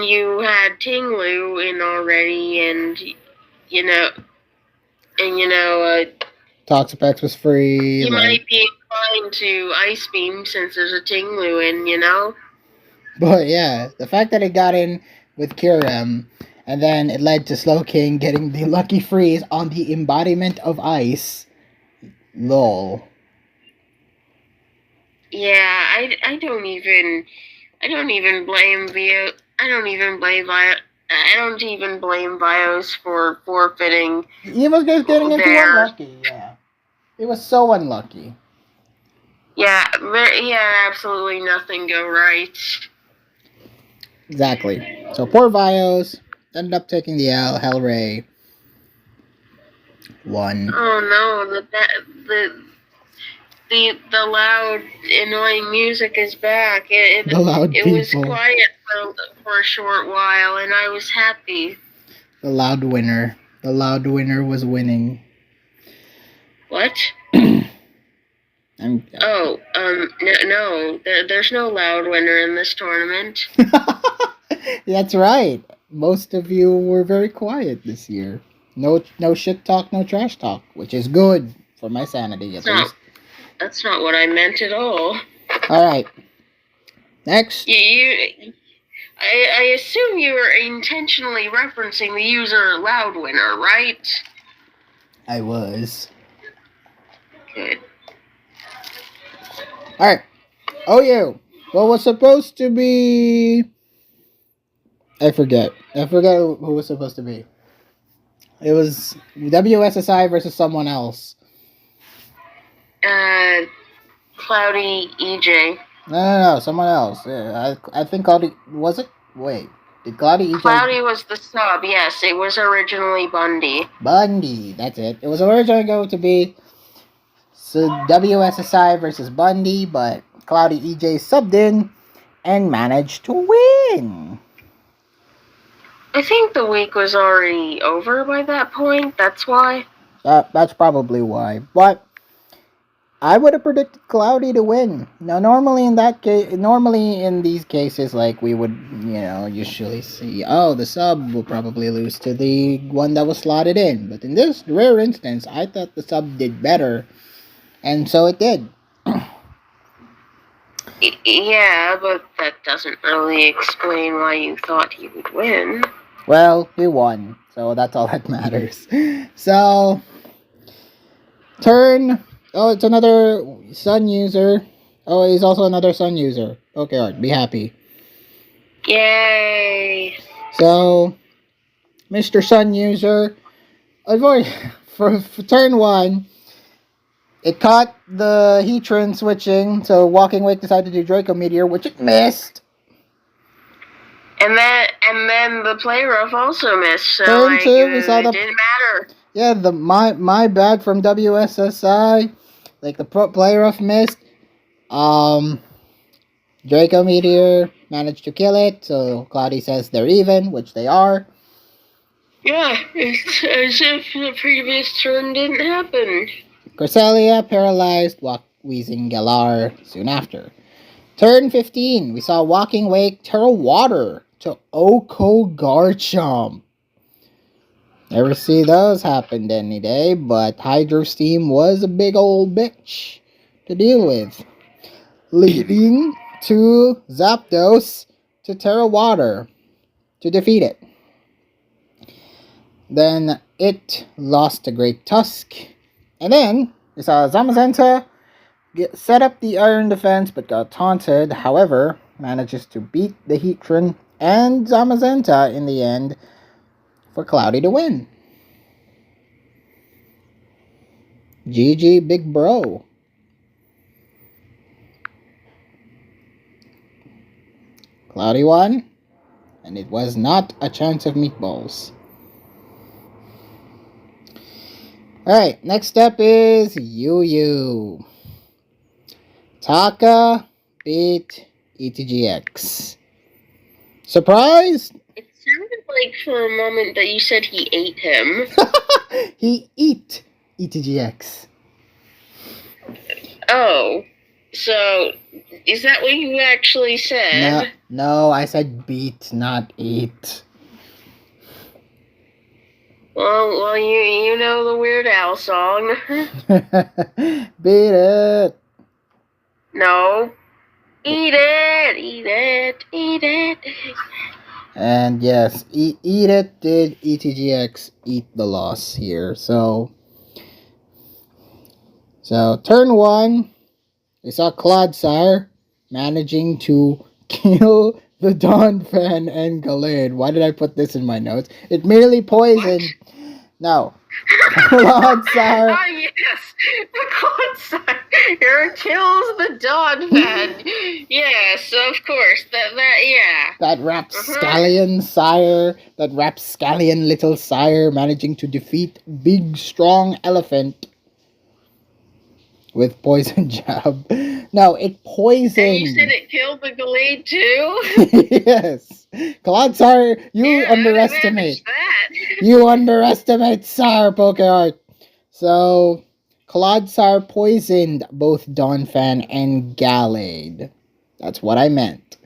you had Tinglu in already, and Toxapex was free. You might be inclined to Ice Beam since there's a Tinglu in, But yeah, the fact that it got in with Kyurem, and then it led to Slowking getting the lucky freeze on the embodiment of ice. Lol. Yeah, I don't even blame Vio. I don't even blame Vios for forfeiting. He was just getting into unlucky, yeah. He was so unlucky. Yeah, he had absolutely nothing go right. Exactly. So poor Vios ended up taking the L. Hellray won. Oh no, the loud, annoying music is back. It was quiet for a short while, and I was happy. The loud winner. The loud winner was winning. What? No, there's no loud winner in this tournament. That's right. Most of you were very quiet this year. No shit talk, no trash talk, which is good for my sanity at least. That's not what I meant at all. Alright. Next. I assume you were intentionally referencing the user Loudwinner, right? I was. Good. Alright. OU. What was supposed to be... I forget who was supposed to be. It was WSSI versus someone else. Cloudy EJ. No, someone else. Yeah, I think Cloudy... Was it? Wait. Did Cloudy EJ... Cloudy was the sub, yes. It was originally Bundy. Bundy, that's it. It was originally going to be WSSI versus Bundy, but Cloudy EJ subbed in and managed to win. I think the week was already over by that point. That's why. That's probably why. But I would have predicted Cloudy to win. Now, normally in these cases, like we would, usually see, the sub will probably lose to the one that was slotted in. But in this rare instance, I thought the sub did better, and so it did. Yeah, but that doesn't really explain why you thought he would win. Well, he won, so that's all that matters. So, turn... Oh, it's another Sun user. Oh, he's also another Sun user. Okay, Art, be happy. Yay! So, Mr. Sun user, for turn 1, it caught the Heatran switching, so Walking Wake decided to do Draco Meteor, which it missed. And then the play rough also missed, so turn 2, we saw it didn't matter. Yeah, my bad from WSSI. Like the play rough missed. Draco Meteor managed to kill it, so Cloudy says they're even, which they are. Yeah, it's as if the previous turn didn't happen. Cresselia paralyzed, wheezing Galar soon after. Turn 15, we saw Walking Wake Terra Water to Oko Garchomp. Never see those happen any day, but Hydro Steam was a big old bitch to deal with. Leading to Zapdos to Terra Water to defeat it. Then it lost a Great Tusk. And then we saw Zamazenta set up the iron defense but got taunted. However, manages to beat the Heatran and Zamazenta in the end for Cloudy to win. GG, big bro. Cloudy won, and it was not a chance of meatballs. Alright, next up is Yu. Taka beat ETGX. Surprised? It sounded like for a moment that you said he ate him. He eat ETGX. Oh, so is that what you actually said? No, I said beat, not eat. Well, you know the Weird Al song. Beat it. No. Eat it, eat it, eat it. And yes, eat it did ETGX eat the loss here. So turn 1, we saw Clodsire managing to kill the Donphan and Gallade. Why did I put this in my notes? It merely poisoned. What? No. Clodsire. Ah, yes. The Clodsire. Here kills the Donphan. Yes, of course. Yeah. That rapscallion sire, that rapscallion little sire managing to defeat big strong elephant with poison jab. No, it poisoned. And you said it killed the Gallade too? Yes. Clodsire, you underestimate. You underestimate Sire Pokeart. So, Clodsire poisoned both Donphan and Gallade. That's what I meant.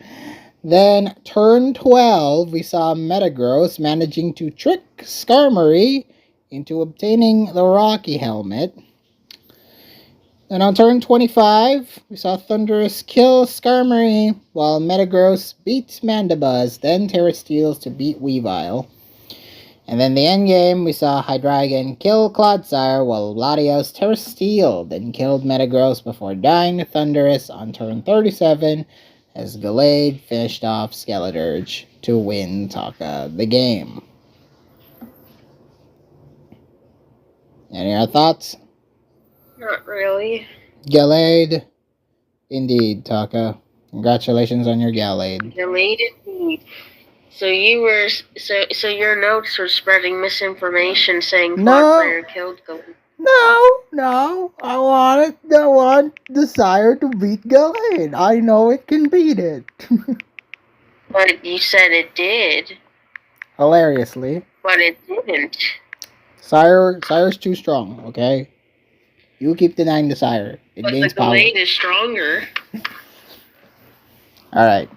Then, turn 12, we saw Metagross managing to trick Skarmory into obtaining the Rocky Helmet. And on turn 25, we saw Thundurus kill Skarmory, while Metagross beats Mandibuzz, then Terrasteels to beat Weavile. And then the endgame, we saw Hydreigon kill Clodsire, while Latios Terrasteel then killed Metagross before dying to Thundurus on turn 37, as Gallade finished off Skeledirge to win Taka the game. Any other thoughts? Not really. Gallade. Indeed, Taka. Congratulations on your Gallade. Gallade indeed. So so your notes were spreading misinformation saying Clodsire killed Gallade. No. I want Desire to beat Gallade. I know it can beat it. But you said it did. Hilariously. But it didn't. Sire's too strong, okay? You keep denying the Sire. It but gains the power. Gallade is stronger. Alright.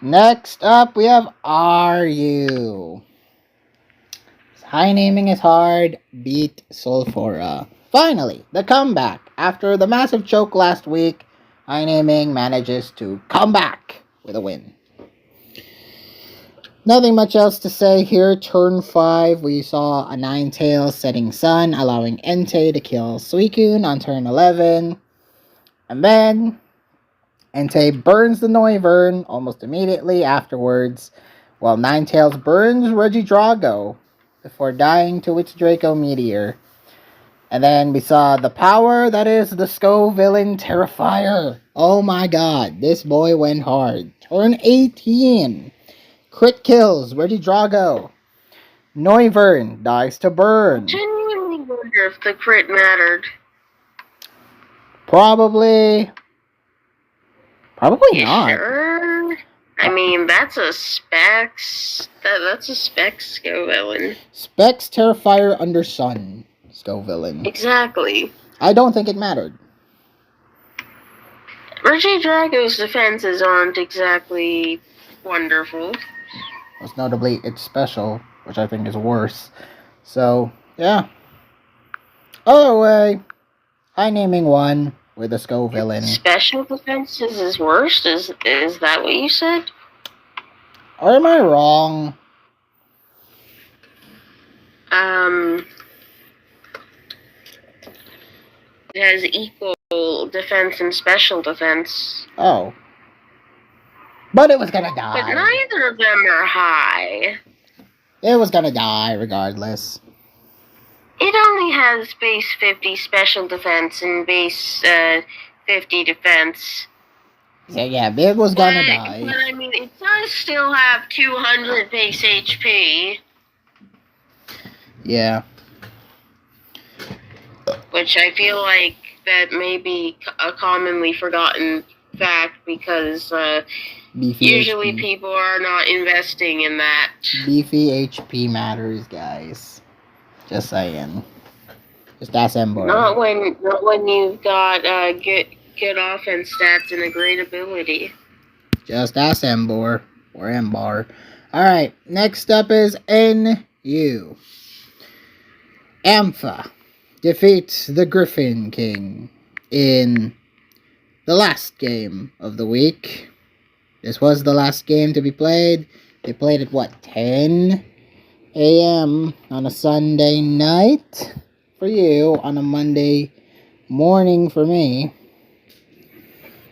Next up, we have RU. High naming is hard. Beat Sulfura. Finally, the comeback. After the massive choke last week, High naming manages to come back with a win. Nothing much else to say here. Turn 5, we saw a Ninetales setting Sun, allowing Entei to kill Suicune on turn 11. And then Entei burns the Noivern almost immediately afterwards, while Ninetales burns Regidrago before dying to its Draco Meteor. And then we saw the power that is the Scovillain Terrifier. Oh my god, this boy went hard. Turn 18. Crit kills Regidrago. Noivern dies to burn. I genuinely wonder if the crit mattered. Probably not. Sure? I mean, that's a Specs. That's a Specs Scovillain. Specs Terrifier under Sun Scovillain. Exactly. I don't think it mattered. Regidrago's defenses aren't exactly wonderful. Most notably, it's special, which I think is worse. So, yeah. Other way, High naming won with a Scovillain. Special defenses is worse? Is that what you said? Or am I wrong? It has equal defense and special defense. Oh. But it was gonna But die. neither of them are high. It was gonna die regardless. It only has base 50 special defense and base 50 defense. So yeah, it was gonna die. But I mean, it does still have 200 base HP. Yeah. Which I feel like that may be a commonly forgotten fact because usually HP. people are not investing in that. Beefy HP matters, guys. Just saying. Just ask Ember. Not when you've got good offense stats and a great ability. Just ask Ember or Embar. Alright, next up is NU. Ampha defeats the Griffin King in the last game of the week. This was the last game to be played. They played at what, 10 a.m. on a Sunday night for you, on a Monday morning for me.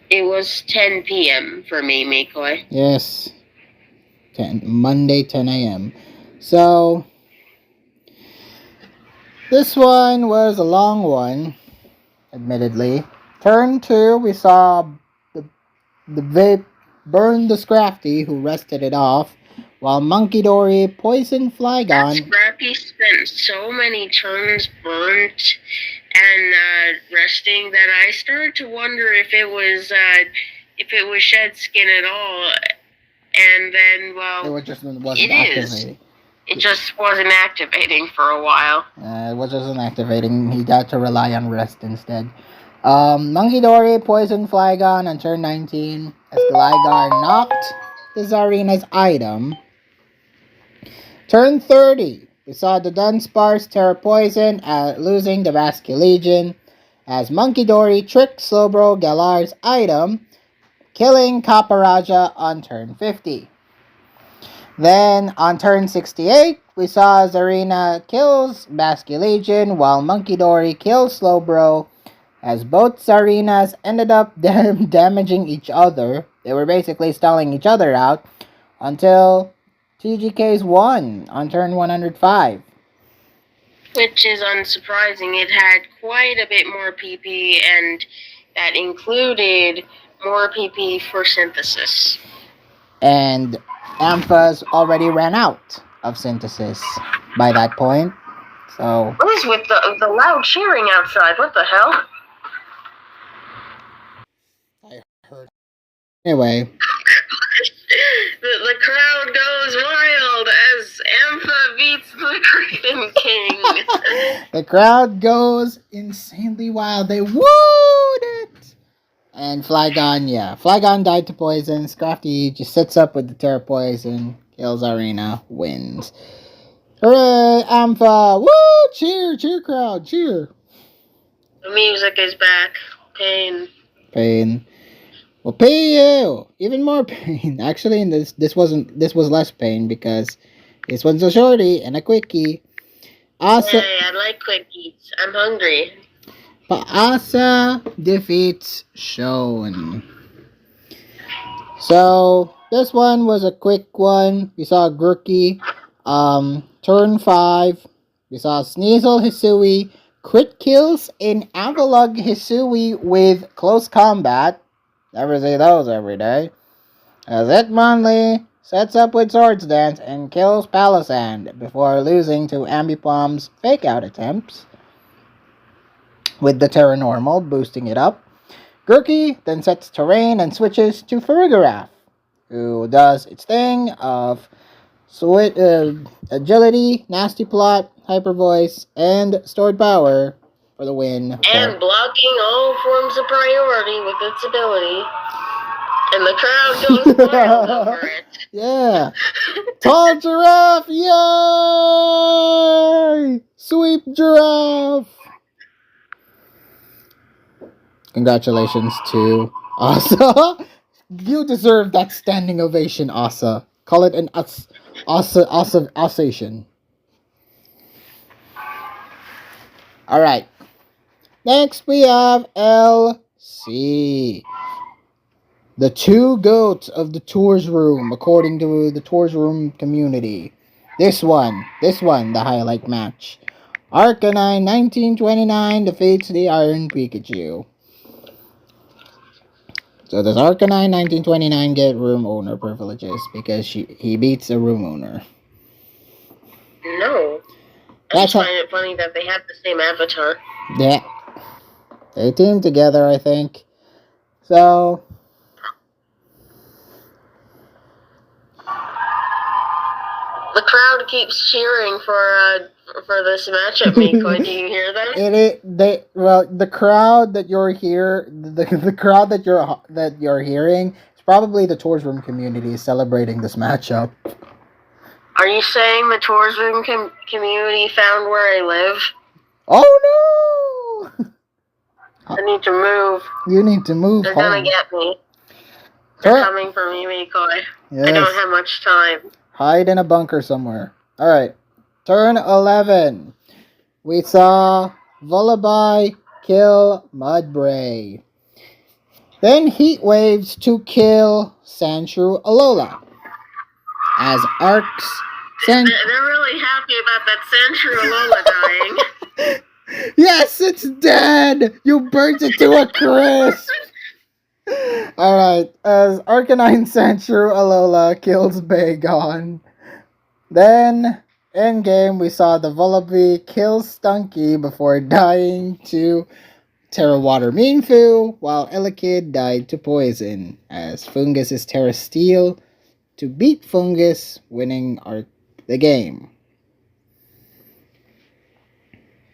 It was 10 p.m. for me, Mikoi. Yes, Monday 10 a.m. So this one was a long one, admittedly. Turn 2, we saw the vape burn the Scrafty, who rested it off, while Monkey Dory poisoned Flygon. That Scrappy spent so many turns burnt and resting that I started to wonder if it was shed skin at all. And then, well, it wasn't activating. It just wasn't activating for a while. It wasn't activating. He got to rely on rest instead. Monkey Dory poisoned Flygon on turn 19 as Gligar knocked the Zarina's item. Turn 30, we saw the Dunsparce Terra Poison losing the Basculegion as Monkey Dory tricked Slowbro Galar's item, killing Caparaja on turn 50. Then, on turn 68, we saw Zarina kills Basculegion while Monkey Dory kills Slowbro, as both Zarinas ended up damaging each other. They were basically stalling each other out until TGK's won on turn 105. Which is unsurprising. It had quite a bit more PP, and that included more PP for Synthesis. And Ampha's already ran out of Synthesis by that point. So what is with the loud cheering outside? What the hell? I heard. Anyway. The crowd goes wild as Ampha beats the Griffin King. The crowd goes insanely wild. They wooed it! And Flygon died to poison. Scrafty just sits up with the Terra Poison, kills Arena, wins. Hooray, Ampha! Woo! Cheer, crowd, cheer! The music is back. Pain. Well, pay you! Even more pain. Actually, this was less pain because this one's a shorty and a quickie. Hey, I like quickies. I'm hungry. Asa defeats Shone. So this one was a quick one. We saw Gurky. Turn 5. We saw Sneasel Hisui crit kills in Avalug Hisui with close combat. Never see those every day. As Hitmonlee sets up with Swords Dance and kills Palisand before losing to Ambipom's fake out attempts, with the Terra Normal boosting it up. Gurky then sets Terrain and switches to Farigiraf, who does its thing of agility, nasty plot, hyper voice, and stored power for the win. And blocking all forms of priority with its ability. And the crowd goes wild over it. Yeah. Tall Giraffe, yay! Sweep Giraffe! Congratulations to Asa. You deserve that standing ovation, Asa. Call it an Asation. Alright. Next we have LC. The two goats of the tours room, according to the tours room community. This one, the highlight match. Arcanine 1929 defeats the Iron Pikachu. So does Arcanine 1929 get room owner privileges because he beats a room owner? No. I just find it funny that they have the same avatar. Yeah. They team together, I think. So the crowd keeps cheering for this matchup, Miko. Do you hear them? The crowd that you're here, the crowd that you're hearing is probably the tours room community celebrating this matchup. Are you saying the tours room community found where I live? Oh no! I need to move. You need to move. They're gonna get me. They're coming for me, Miko. Yes. I don't have much time. Hide in a bunker somewhere. Alright. Turn 11. We saw Vullaby kill Mudbray. Then Heat Waves to kill Sandshrew Alola. As Arcs... They're really happy about that Sandshrew Alola dying. Yes, it's dead! You burnt it to a crisp! Alright, as Arcanine Sandshrew Alola kills Bagon. Then, in game, we saw the Vullaby kill Stunky before dying to Terra Water Mienfoo, while Elekid died to poison, as Fungus is Terra Steel to beat Fungus, winning the game.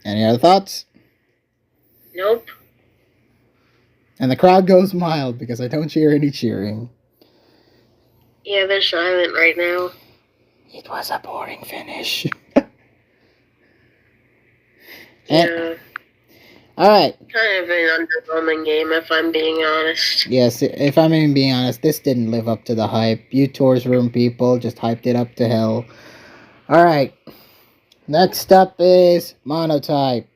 Any other thoughts? Nope. And the crowd goes mild because I don't hear any cheering. Yeah, they're silent right now. It was a boring finish. Yeah. Alright. Kind of an underwhelming game, if I'm being honest. Yes, if I'm even being honest, this didn't live up to the hype. You Tours Room people just hyped it up to hell. Alright. Next up is Monotype.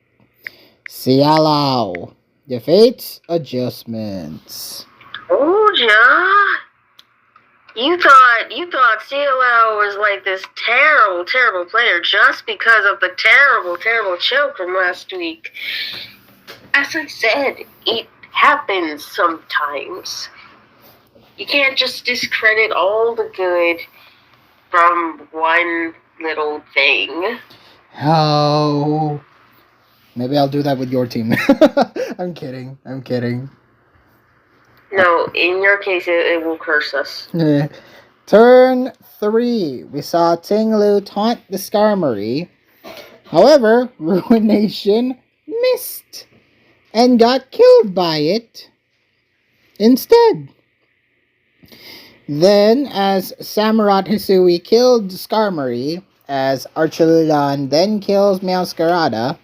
Cialao defeats Adjustments. Oh, yeah. You thought Cialao was like this terrible, terrible player just because of the terrible, terrible choke from last week. As I said, it happens sometimes. You can't just discredit all the good from one little thing. Oh. Maybe I'll do that with your team. I'm kidding. No, in your case, it will curse us. Turn 3. We saw Tinglu taunt the Skarmory. However, Ruination missed and got killed by it instead. Then, as Samurott Hisui killed Skarmory, as Archululan then kills Meowscarada.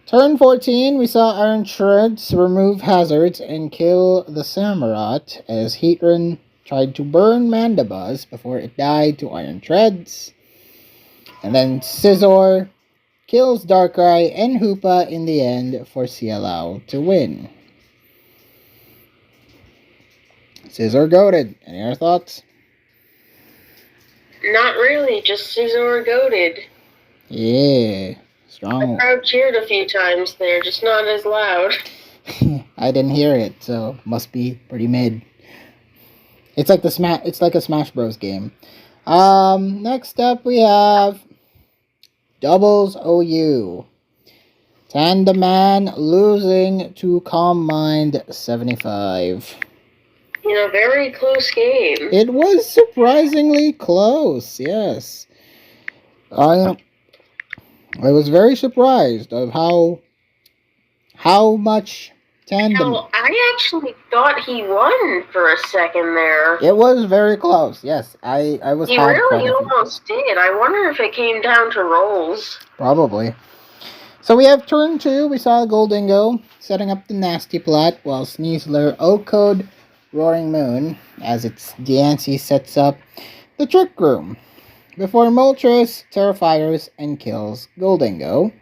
Turn 14, we saw Iron Shreds remove hazards and kill the Samurott, as Heatran tried to burn Mandibuzz before it died to Iron Shreds. And then Scizor kills Darkrai and Hoopa in the end for Cialao to win. Scizor goated. Any other thoughts? Not really, just Scizor goated. Yeah, strong. The crowd cheered a few times there, just not as loud. I didn't hear it, so must be pretty mid. It's like a Smash Bros game. Next up we have Doubles OU. Tandeman losing to Calm Mind 75. In a very close game. It was surprisingly close, yes. I was very surprised of how much Tandem... Hell, I actually thought he won for a second there. It was very close, yes. I was... He really almost did. I wonder if it came down to rolls. Probably. So we have turn 2. We saw Goldingo setting up the Nasty Plot, while Sneasler O-code Roaring Moon, as its Diancie sets up the Trick Room, before Moltres Terrifiers and kills Goldingo.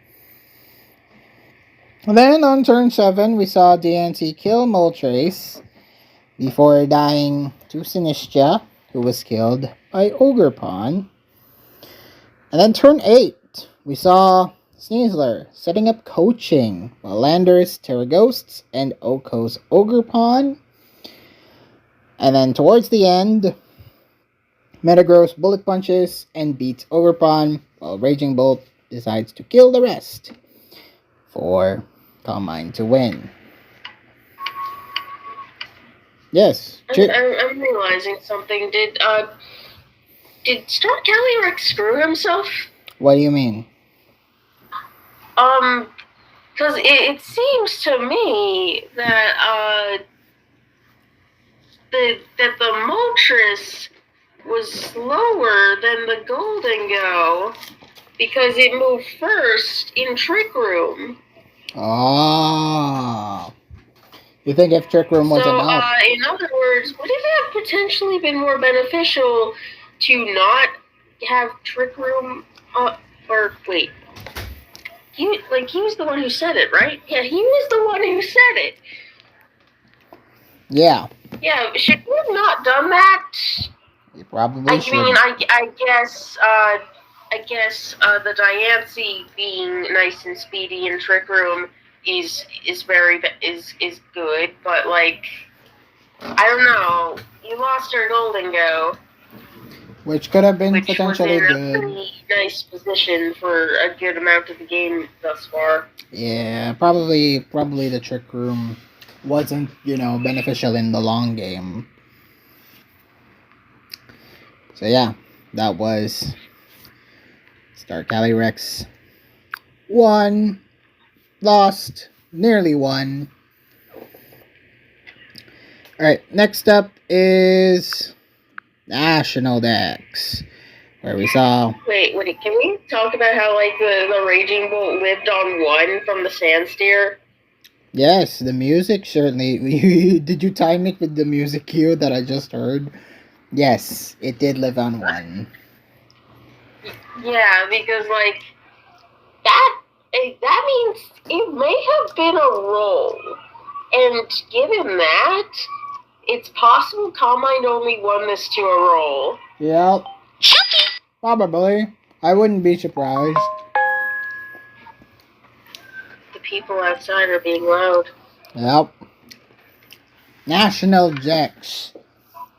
Then on turn 7, we saw DNC kill Moltres before dying to Sinistcha, who was killed by Ogre Pawn. And then turn 8, we saw Sneasler setting up coaching while Landers, Terraghosts, and Oko's Ogre Pawn. And then towards the end, Metagross Bullet Punches and beats Ogre Pawn while Raging Bolt decides to kill the rest for Calm Mind to win. Yes. I'm realizing something. Did Star Calyrex screw himself? What do you mean? Because it seems to me that the Moltres was slower than the Goldengo because it moved first in Trick Room. Oh. You think if Trick Room wasn't up? In other words, would it have potentially been more beneficial to not have Trick Room? Or wait, he was the one who said it, right? Yeah, he was the one who said it. Yeah. Yeah, should we have not done that? You probably should. I guess the Diancie being nice and speedy in Trick Room is good, but like, I don't know. You lost your Goldengo, which could have been which potentially was in good. a pretty nice position for a good amount of the game thus far. Yeah, probably the Trick Room wasn't, beneficial in the long game. So yeah, that was Star Calyrex. Won, lost, nearly won. Alright, next up is National Dex, where we saw... Wait, can we talk about how, like, the Raging Bolt lived on 1 from the Sandsteer? Yes, the music certainly... Did you time it with the music cue that I just heard? Yes, it did live on 1. Yeah, because, like, that means it may have been a roll. And given that, it's possible Calm Mind only won this to a roll. Yep. Probably. I wouldn't be surprised. The people outside are being loud. Yep. National Dex.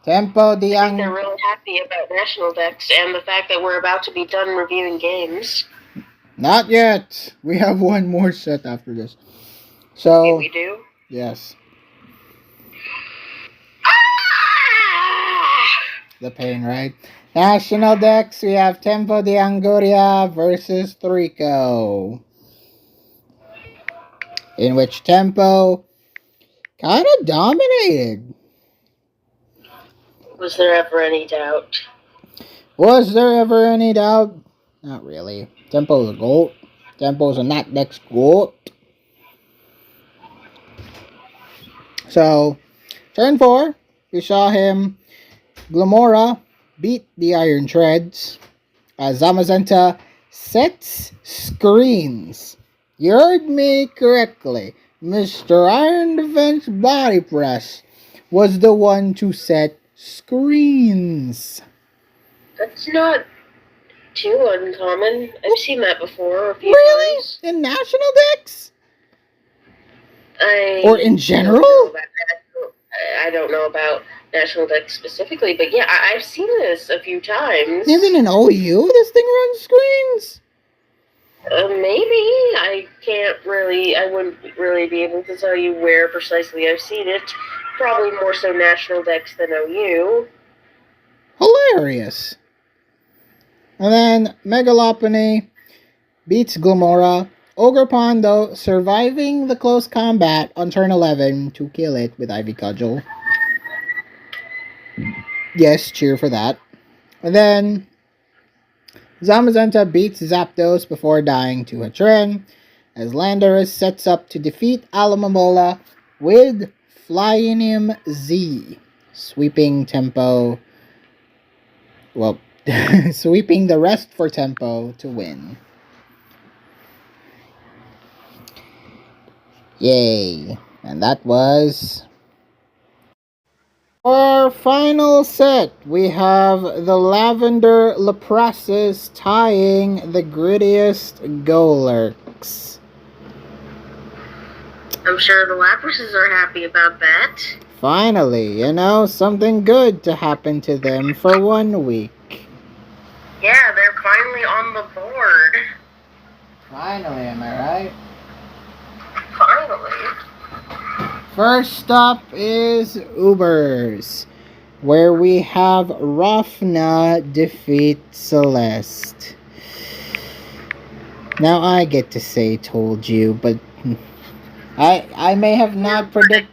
Tempo de I think they're really happy about National Dex and the fact that we're about to be done reviewing games. Not yet. We have one more set after this. So. Yeah, we do? Yes. Ah! The pain, right? National Dex, we have Tempo de Angoria versus Trico. In which Tempo kind of dominated. Was there ever any doubt? Was there ever any doubt? Not really. Tempo's a GOAT. Tempo's a not Dex GOAT. So, turn 4, we saw him, Glamora, beat the Iron Treads. Zamazenta sets screens. You heard me correctly. Mr. Iron Defense Body Press was the one to set screens. That's not too uncommon. I've seen that before a few times. In National Dex? Or in general? I don't know about National Dex specifically, but yeah, I've seen this a few times. Even in OU, this thing runs screens? Maybe. I wouldn't really be able to tell you where precisely I've seen it. Probably more so National Dex than OU. Hilarious. And then Megalopony beats Glamora. Ogre Pawn, though, surviving the close combat on turn 11 to kill it with Ivy Cudgel. Yes, cheer for that. And then Zamazenta beats Zapdos before dying to Hatren, as Landorus sets up to defeat Alomomola with Flyinium Z, sweeping Tempo. Well, sweeping the rest for Tempo to win. Yay. And that was... For our final set, we have the Lavender Leprasis tying the Grittiest Golurks. I'm sure the Labrases are happy about that. Finally, something good to happen to them for 1 week. Yeah, they're finally on the board. Finally, am I right? Finally. First up is Ubers, where we have Rafna defeat Celeste. Now I get to say told you, but I may have not predicted.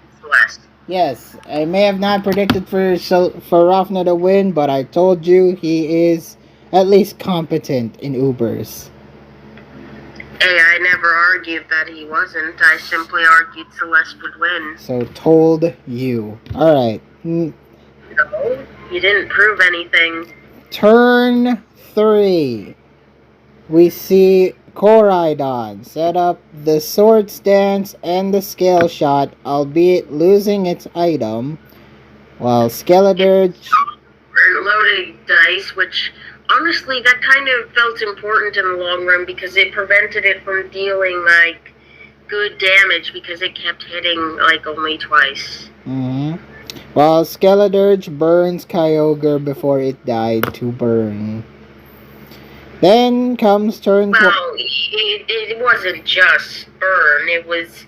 Yes, I may have not predicted for Rafna to win, but I told you he is at least competent in Ubers. Hey, I never argued that he wasn't. I simply argued Celeste would win. So told you. Alright. No, you didn't prove anything. Turn 3. We see Koraidon set up the sword stance and the scale shot, albeit losing its item, while Skeledirge... Loading dice, which... honestly, that kind of felt important in the long run because it prevented it from dealing, good damage because it kept hitting, only twice. While Skeledirge burns Kyogre before it died to burn. Then comes turn... Well, it wasn't just burn. It was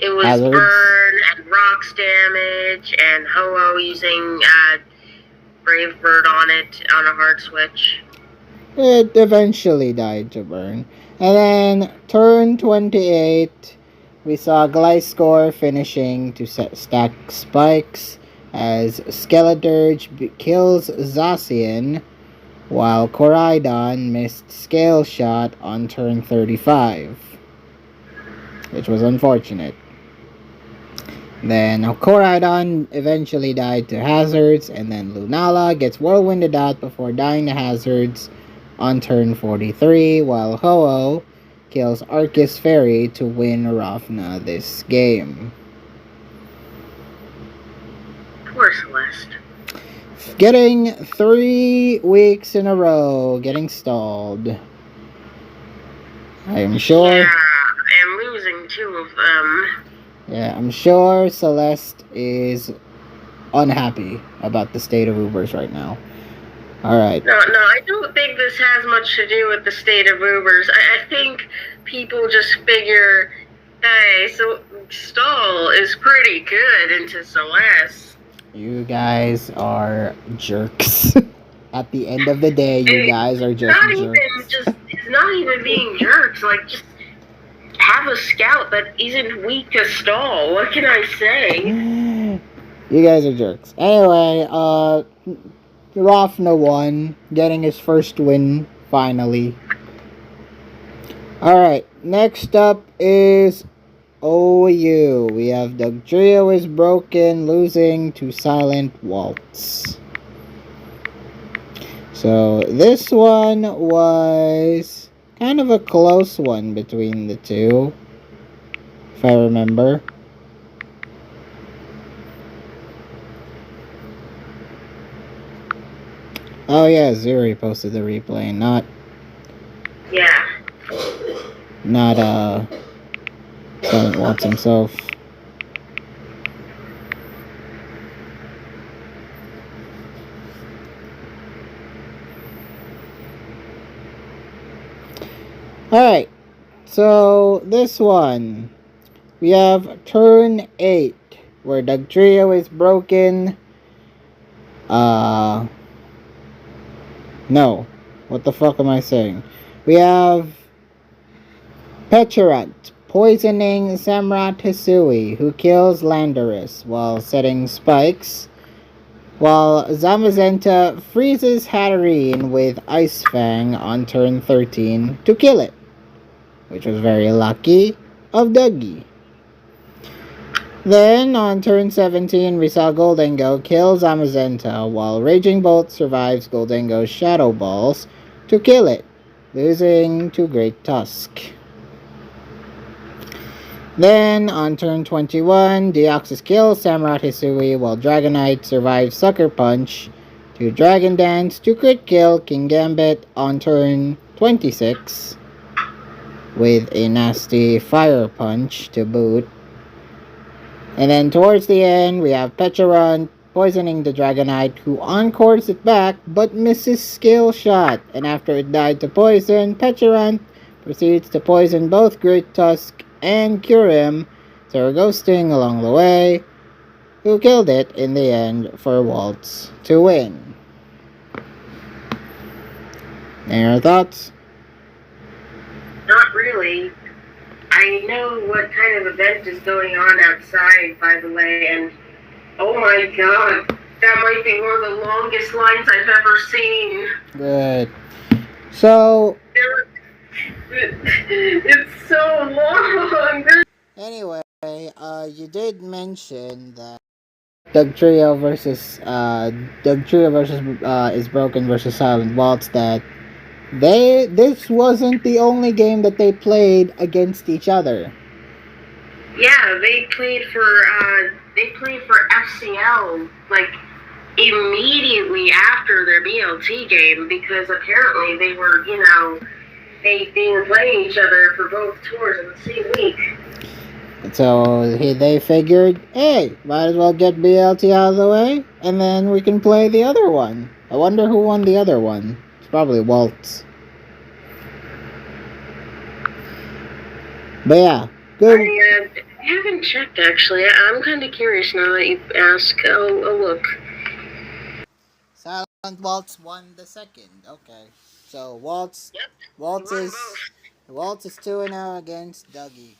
Hazards. Burn and rocks damage and Ho-Oh using Brave Bird on it on a hard switch. It eventually died to burn. And then turn 28, we saw Gliscor finishing to stack spikes as Skeledirge kills Zacian, while Koraidon missed Scale Shot on turn 35, which was unfortunate. Then Koraidon eventually died to Hazards, and then Lunala gets Whirlwinded out before dying to Hazards on turn 43, while Ho-Oh kills Arceus Fairy to win Rafna this game. Poor Celeste. Getting 3 weeks in a row, getting stalled. I am sure... Yeah, and losing 2 of them. Yeah, I'm sure Celeste is unhappy about the state of Ubers right now. Alright. No, I don't think this has much to do with the state of Ubers. I think people just figure, hey, so Stall is pretty good into Celeste. You guys are jerks. At the end of the day, you guys are just jerks. It's not even being jerks. Just have a scout that isn't weak to Stall. What can I say? You guys are jerks. Anyway, Rafna won, getting his first win, finally. Alright, next up is OU. We have Dugtrio is broken, losing to Silent Waltz. So, this one was kind of a close one between the two, if I remember. Oh yeah, Zuri posted the replay, not Silent Waltz himself. Alright, so this one, we have turn 8, where Dugtrio is broken. No, what the fuck am I saying? We have Pecharunt poisoning Samrat Hisui, who kills Landorus while setting spikes, while Zamazenta freezes Hatterene with Ice Fang on turn 13 to kill it, which was very lucky of Dougie. Then, on turn 17, we saw Goldengo kill Zamazenta, while Raging Bolt survives Goldengo's Shadow Balls to kill it, losing to Great Tusk. Then, on turn 21, Deoxys kills Samurott Hisui while Dragonite survives Sucker Punch to Dragon Dance to crit kill King Gambit on turn 26 with a nasty Fire Punch to boot. And then towards the end, we have Pecharunt poisoning the Dragonite, who encores it back but misses Skill Shot. And after it died to poison, Pecharunt proceeds to poison both Great Tusk and Kyurem, ghosting along the way, who killed it in the end for Waltz to win. Any other thoughts? Not really. I know what kind of event is going on outside, by the way, and oh my god, that might be one of the longest lines I've ever seen. Good. So, it's so long. anyway, you did mention that Dugtrio versus Is Broken versus Silent Waltz, that this wasn't the only game that they played against each other. Yeah, they played for FCL like immediately after their BLT game, because apparently they were, they were playing each other for both tours in the same week. So they figured, hey, might as well get BLT out of the way, and then we can play the other one. I wonder who won the other one. It's probably Waltz. But yeah, good. I haven't checked, actually. I'm kind of curious now that you ask. I'll look. Silent Waltz won the second. Okay, so Waltz is 2-0 against Dougie.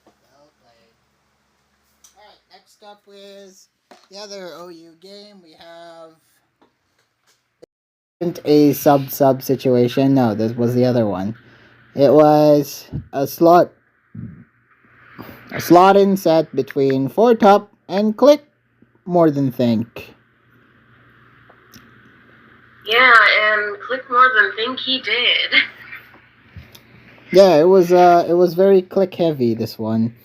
Well played. Alright, next up is the other OU game. We have a sub situation. No, this was the other one. It was a slot in set between Four Top and Click More Than Think. Yeah, and Click More Than Think he did. Yeah, it was very Click heavy, this one.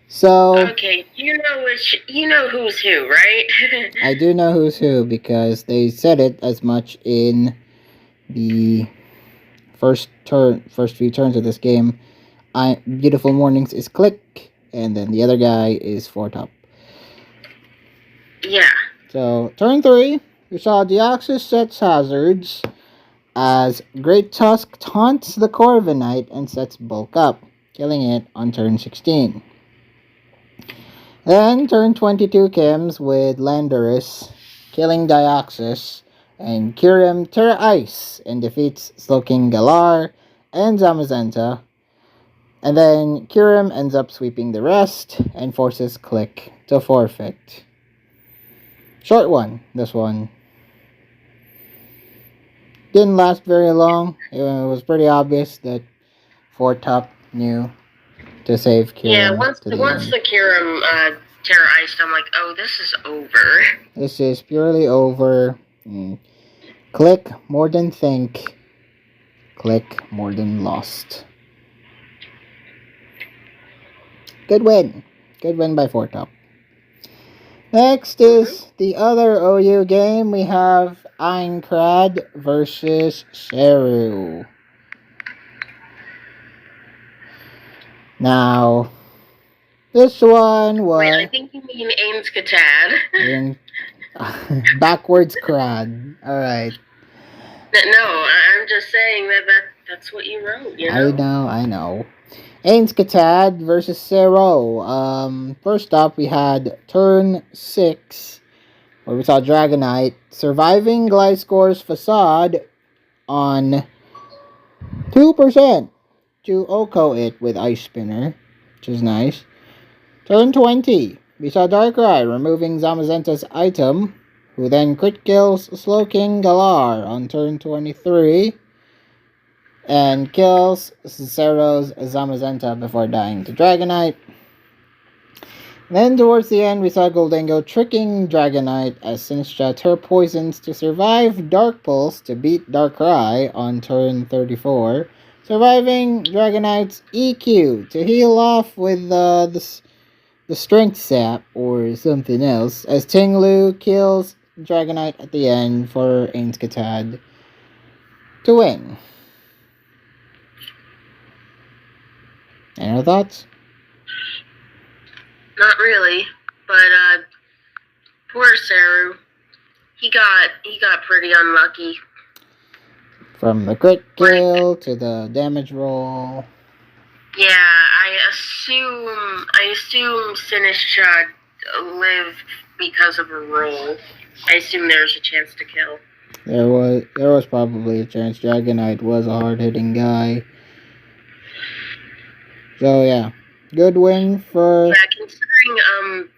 So okay, you know who's who, right? I do know who's who because they said it as much in the first few turns of this game. Beautiful Mornings is Click, and then the other guy is Four Top. Yeah. So turn 3, we saw Deoxys sets hazards as Great Tusk taunts the Corviknight and sets Bulk up, killing it on turn 16. Then turn 22 Kims with Landorus, killing Deoxys, and Kyurem Terra Ice and defeats Slowking Galar and Zamazenta. And then Kyurem ends up sweeping the rest and forces Click to forfeit. Short one, this one. Didn't last very long. It was pretty obvious that Four Top knew to save Kyurem. Yeah, once the Kyurem Terra Iced, I'm like, oh, this is over. This is purely over. Click more than think. Click more than lost. Good win. Good win by Four Top. Next is the other OU game. We have Aincrad versus Sheru. Now, this one was... Wait, I think you mean Ains Katad. Backwards crad. Alright. No, I'm just saying that's what you wrote, you know? I know. Ains Katad versus Zero. First up, we had turn 6, where we saw Dragonite surviving Gliscor's Facade on 2% to Oko it with Ice Spinner, which is nice. Turn 20, we saw Darkrai removing Zamazenta's item, who then crit kills Slowking Galar on turn 23. And kills Cero's Zamazenta before dying to Dragonite. Then towards the end, we saw Goldengo tricking Dragonite as Sinistcha her poisons to survive Dark Pulse to beat Darkrai on turn 34. surviving Dragonite's EQ to heal off with the Strength Sap or something else, as Tinglu kills Dragonite at the end for Ainskatad to win. Any other thoughts? Not really, but poor Saru. He got pretty unlucky. From the crit kill to the damage roll. Yeah, I assume Sinistcha lived because of a roll. I assume there's a chance to kill. There was probably a chance. Dragonite was a hard-hitting guy. So yeah, good win for. Yeah, considering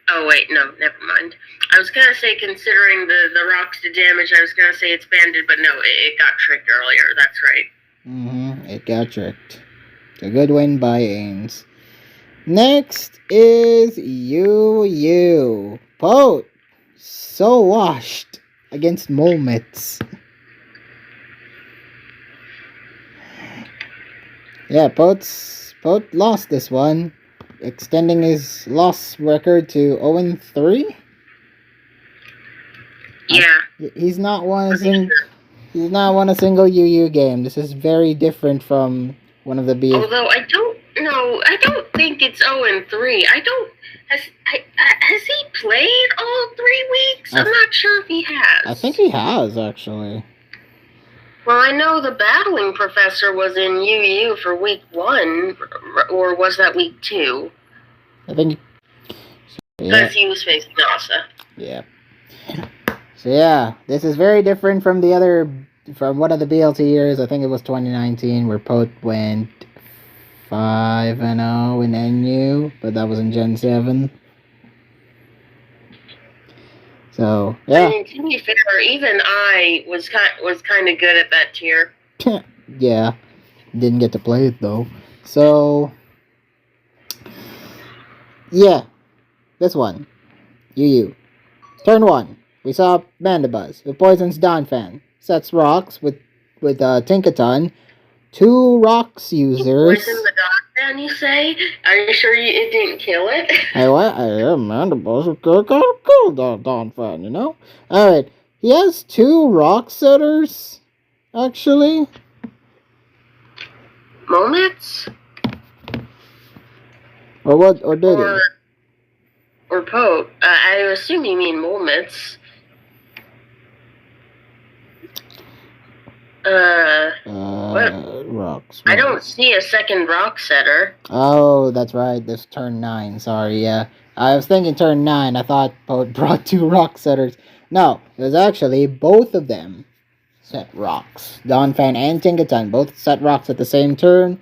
oh wait, no, never mind. I was gonna say considering the rocks to damage, I was gonna say it's banded, but no, it got tricked earlier. That's right. It got tricked. It's a good win by Ains. Next is Yu. Pote, so washed against Molmets. Yeah, Pote lost this one, extending his loss record to 0-3. Yeah. He's not won a single UU game. This is very different from one of the BF. Although I don't think it's 0-3. Has he played all 3 weeks? I'm not sure if he has. I think he has, actually. Well, I know the battling professor was in UU for week 1, or was that week 2? I think. Because he was facing Nasa. Yeah. So yeah, this is very different from from one of the BLT years. I think it was 2019 where Pote went 5-0 in NU, but that was in Gen 7. So yeah. I mean, to be fair, even I was kind of good at that tier. Yeah, didn't get to play it though. So yeah, this one, UU, turn 1. We saw Mandibuzz, who poisons Donphan, sets rocks with Tinkaton, 2 rocks users. Poison the Donphan, you say? Are you sure it didn't kill it? Hey, what? Mandibuzz gotta kill Donphan, you know? Alright, he has 2 rock setters, actually. Moments? Or what? Or did he? Or Pote. I assume you mean moments. What? Rocks. I don't see a second rock setter. Oh, that's right. This turn 9. Sorry, yeah. I was thinking turn 9. I thought Pote brought 2 rock setters. No, it was actually both of them set rocks. Donphan and Tinkaton both set rocks at the same turn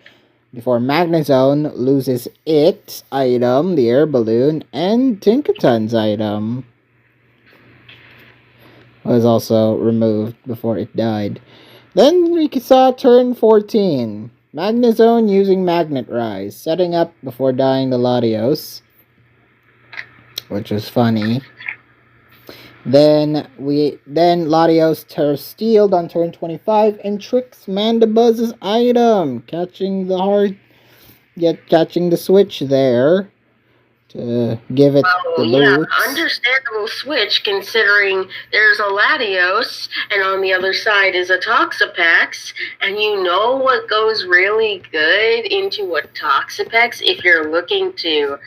before Magnezone loses its item, the air balloon, and Tinkaton's item was also removed before it died. Then we saw turn 14. Magnezone using Magnet Rise, setting up before dying to Latios, which was funny. Then Latios Terrestealed on turn 25 and tricks Mandibuzz's item, catching the switch there to give it the boots. Yeah, understandable switch considering there's a Latios and on the other side is a Toxapex, and you know what goes really good into a Toxapex if you're looking to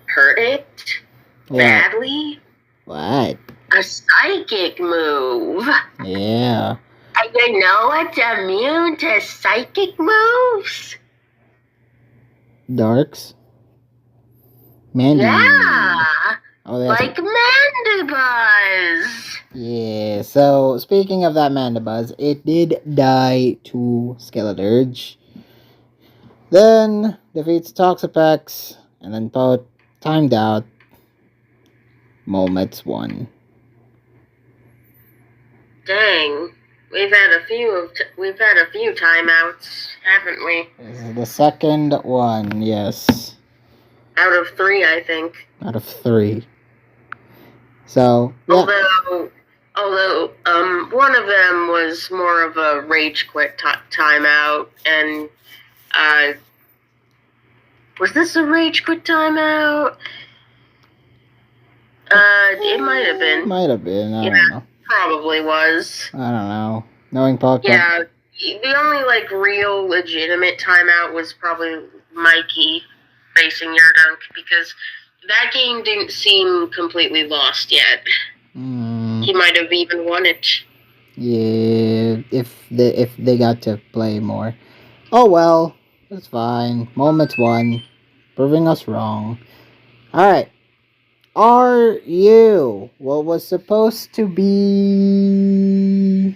hurt it badly? What? A psychic move. Yeah. And you know what's immune to psychic moves? Darks. Mandy. Yeah. Oh, like Mandibuzz. Yeah, so speaking of that Mandibuzz, it did die to Skeleturge. Then defeats Toxapex, and then Pote timed out. Molmets won. Dang, we've had a few timeouts, haven't we? This is the second one, yes. Out of 3, I think. Out of 3. So, yeah. Although, one of them was more of a rage quit timeout, and, was this a rage quit timeout? It might have been. Might have been. I don't know. Probably was. I don't know. Knowing Pokemon. Yeah, the only, like, real legitimate timeout was probably Mikey facing Yerdunk, because that game didn't seem completely lost yet. He might have even won it. Yeah, if they got to play more. Oh well, that's fine. Moments won, proving us wrong. Alright. Are you what was supposed to be...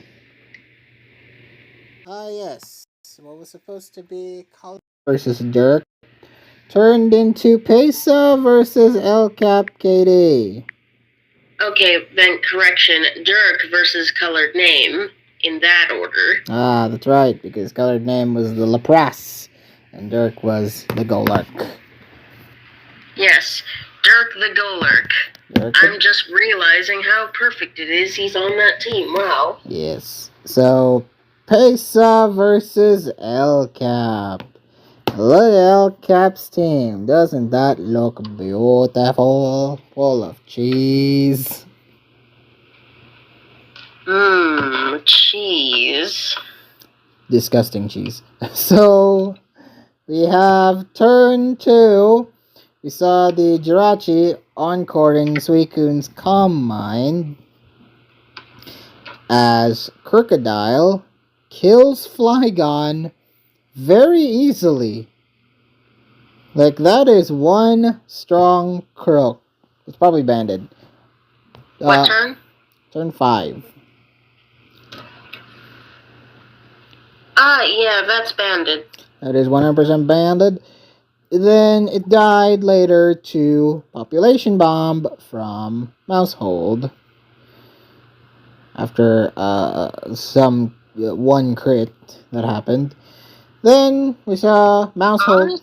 yes. What was supposed to be Colin versus Dirk turned into Pesa versus El Cap KD. Okay, then correction. Dirk versus Colored Name, in that order. Ah, that's right, because Colored Name was the Lapras, and Dirk was the Golurk. Yes, Dirk the Golurk. I'm just realizing how perfect it is he's on that team. Wow. Yes. So, Pesa versus El Cap. Look at El Cap's team. Doesn't that look beautiful? Full of cheese. Cheese. Disgusting cheese. So, we have turn 2. We saw the Jirachi encoring Suicune's Calm Mind as Crocodile kills Flygon very easily. Like, that is one strong Croak. It's probably banded. What turn? Turn 5. Yeah, that's banded. That is 100% banded. Then it died later to Population Bomb from Mousehold. After some one crit that happened. Then we saw Mousehold.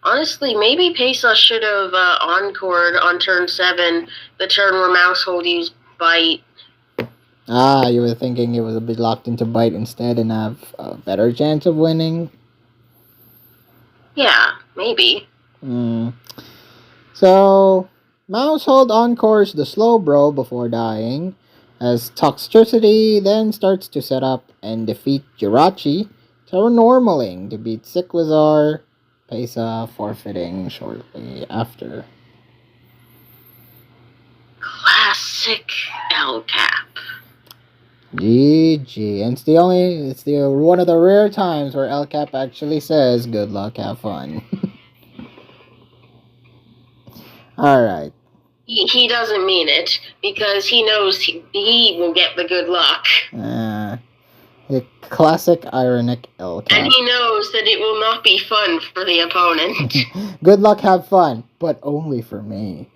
Honestly, maybe Pesa should have encored on turn 7, the turn where Mousehold used Bite. Ah, you were thinking it was a bit locked into Bite instead and have a better chance of winning? Yeah, maybe. So, Mousehold encores the Slowbro before dying, as Toxtricity then starts to set up and defeat Jirachi, Terranormaling to beat Cyclizar, Pesa forfeiting shortly after. Classic El Cap. GG. And it's the one of the rare times where El Cap actually says, good luck, have fun. Alright. He doesn't mean it, because he knows he will get the good luck. The classic ironic El Cap. And he knows that it will not be fun for the opponent. Good luck, have fun, but only for me.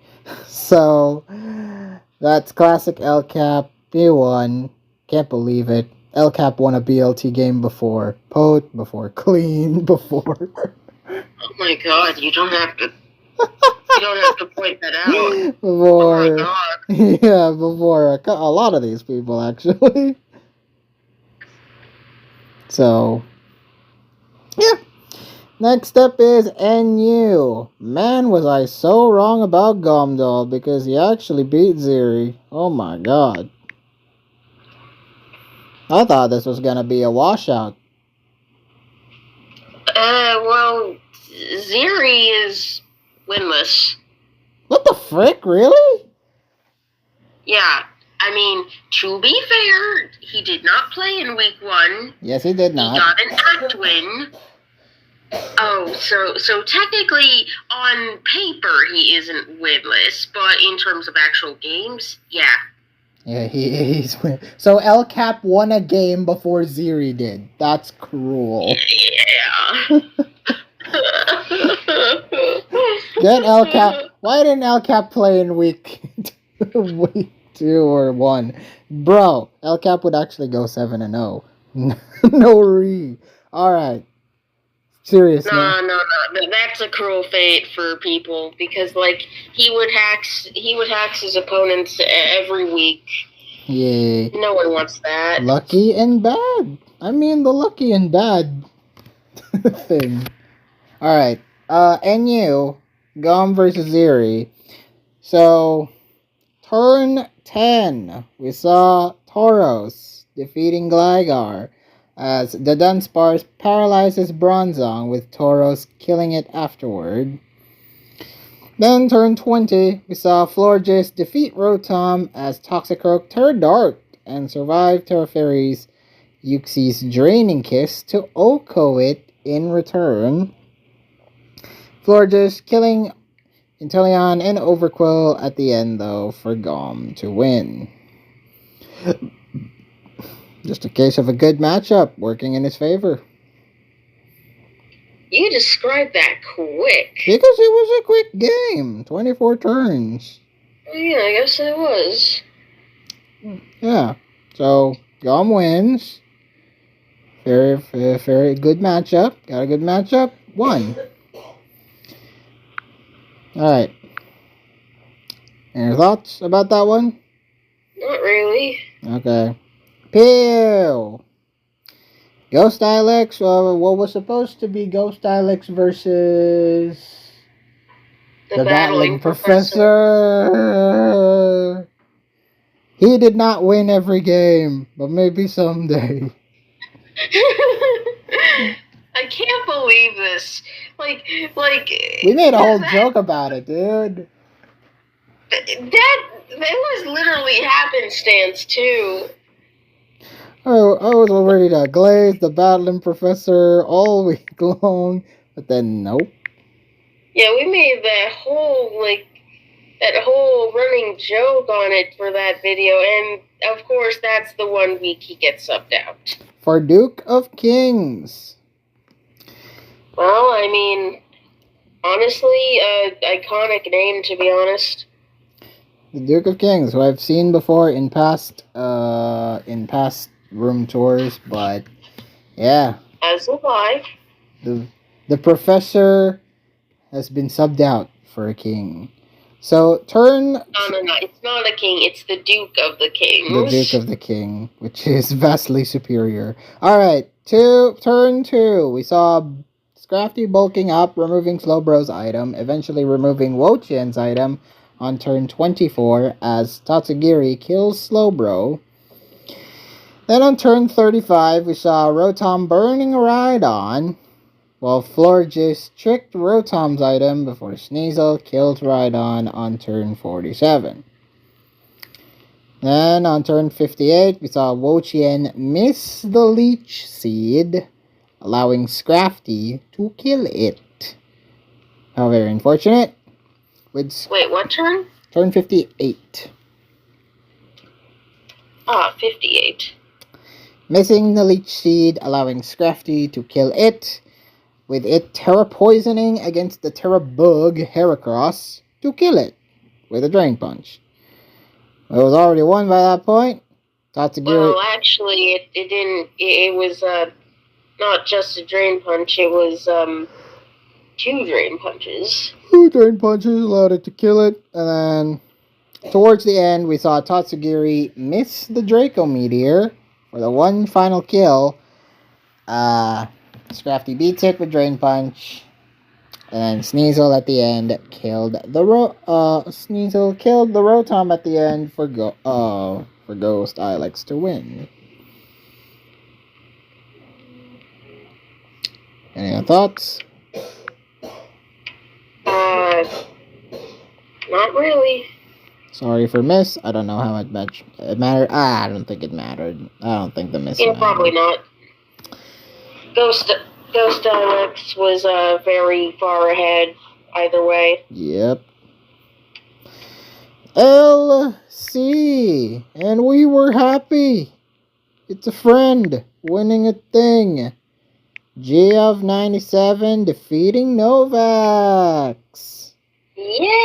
So, that's classic El Cap. He won. Can't believe it. El Cap won a BLT game before Pote, before Clean, before... Oh my god, you don't have to... You don't have to point that out. Before... Oh my god. Yeah, before a lot of these people, actually. So... Yeah. Next up is NU. Man, was I so wrong about Gomdol, because he actually beat Ziri. Oh my god. I thought this was gonna be a washout. Well, Ziri is winless. What the frick, really? Yeah, I mean, to be fair, he did not play in week 1. Yes, he did not. He got an act win. Oh, so technically, on paper, he isn't winless, but in terms of actual games, yeah. Yeah, he's win. So El Cap won a game before Ziri did. That's cruel. Yeah. Get El Cap. Why didn't El Cap play in week 2 or 1? Bro, El Cap would actually go 7-0. No re. Alright. Seriously. No. That's a cruel fate for people because, like, he would hacks his opponents every week. Yeah. No one wants that. Lucky and bad. I mean, the lucky and bad thing. Alright. NU, Gom versus Ziri. So, turn 10, we saw Tauros defeating Gligar as the Dunsparce paralyzes Bronzong with Tauros killing it afterward. Then turn 20, we saw Florges defeat Rotom as Toxicroak turned dark and survived Terra Fairy's Uxie's Draining Kiss to OHKO it in return. Florges killing Inteleon and Overquill at the end, though, for Gom to win. Just a case of a good matchup working in his favor. You described that quick. Because it was a quick game. 24 turns. Yeah, I guess it was. Yeah. So, Gom wins. Very good matchup. Got a good matchup. Won. Alright. Any thoughts about that one? Not really. Okay. Pew! Ghost Ilex, what was supposed to be Ghost Ilex versus The battling professor. He did not win every game, but maybe someday. I can't believe this. Like we made a whole joke about it, dude. That was literally happenstance too. Oh, I was ready to glaze the battling professor all week long, but then nope. Yeah, we made that whole running joke on it for that video, and of course that's the 1 week he gets subbed out. For Duke of Kings. Well, I mean, honestly, iconic name, to be honest. The Duke of Kings, who I've seen before in past room tours, but yeah. As have I. The professor has been subbed out for a king. So turn. No. It's not a king. It's the Duke of the Kings. The Duke of the King, which is vastly superior. All right, turn 2. We saw Scrafty bulking up, removing Slowbro's item, eventually removing Wo-Chien's item on turn 24 as Tatsugiri kills Slowbro. Then on turn 35, we saw Rotom burning Rhydon, while Florges tricked Rotom's item before Sneasel killed Rhydon on turn 47. Then on turn 58, we saw Wo-Chien miss the Leech Seed, allowing Scrafty to kill it. How very unfortunate. Wait, what turn? Turn 58. 58. Missing the Leech Seed, allowing Scrafty to kill it, with it Terra poisoning against the Terra Bug Heracross to kill it with a Drain Punch. It was already won by that point. Tatsugiri. Well, actually, it didn't. It was not just a Drain Punch. It was 2 Drain Punches. 2 Drain Punches allowed it to kill it, and then towards the end, we saw Tatsugiri miss the Draco Meteor for the one final kill. Scrafty beats it with Drain Punch, and Sneasel at the end killed the Sneasel killed the Rotom at the end for Ghost Ilex to win. Any other thoughts? Not really. Sorry for miss. I don't know how much it mattered. I don't think it mattered. I don't think the miss mattered. Probably not. Ghost Ilex was very far ahead either way. Yep. LC. And we were happy. It's a friend winning a thing. Geoff 97 defeating Novax. Yeah!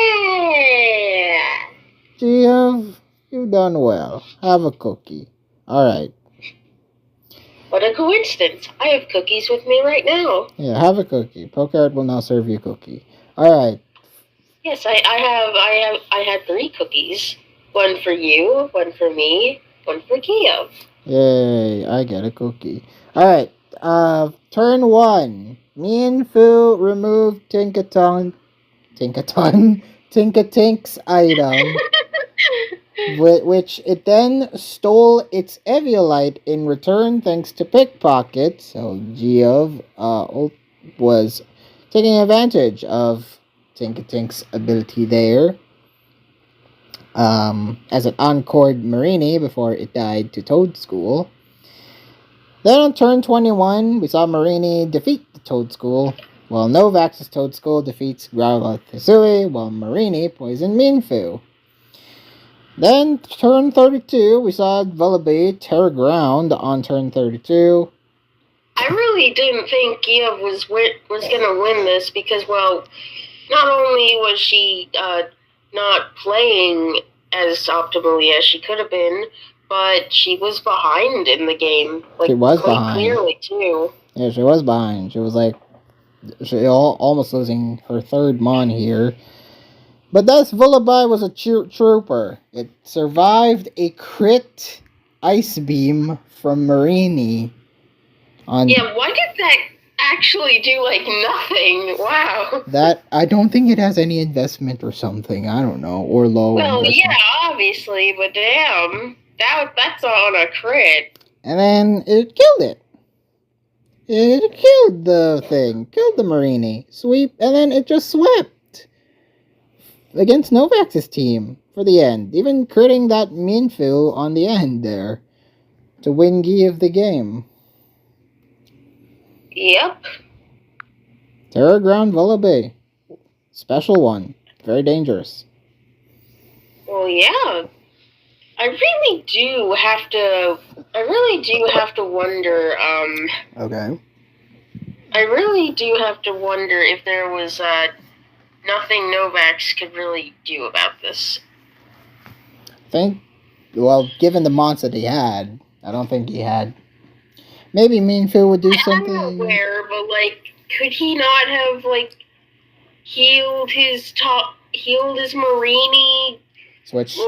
Geoff, you've done well. Have a cookie. Alright. What a coincidence. I have cookies with me right now. Yeah, have a cookie. Pokard will now serve you a cookie. Alright. Yes, I had 3 cookies. One for you, one for me, one for Kiev. Yay, I get a cookie. Alright, turn 1. Me and Fu remove Tinkatink's item, which it then stole its Eviolite in return thanks to Pickpocket. So Geov was taking advantage of Tinkatink's ability there. As it encored Marini before it died to Toad School. Then on turn 21, we saw Marini defeat the Toad School, while Novax's Toad School defeats Growlithe Hisui, while Marini poisoned Minfu. Then turn 32, we saw Vullaby Terra Ground on turn 32. I really didn't think Gia was gonna win this because, well, not only was she not playing as optimally as she could have been, but she was behind in the game. Like, she was quite behind. Clearly, too. Yeah, she was behind. She was almost losing her third Mon here. But this Vullaby was a trooper. It survived a crit Ice Beam from Marini. Yeah, why did that actually do, nothing? Wow. That, I don't think it has any investment or something. I don't know. Or low investment. Yeah, obviously, but damn. That's on a crit. And then it killed it. It killed the thing. Killed the Marini. Sweep. And then it just swept. Against Novax's team. For the end. Even critting that Minfu on the end there. To win Give the game. Yep. Terra Ground Vullaby. Special one. Very dangerous. Well, yeah. I really do have to wonder, Okay. I really do have to wonder if there was, nothing Novax could really do about this. Given the monster that he had, I don't think he had. Maybe Minfu would do something. I'm aware, but, could he not have, healed his Marini? Switch a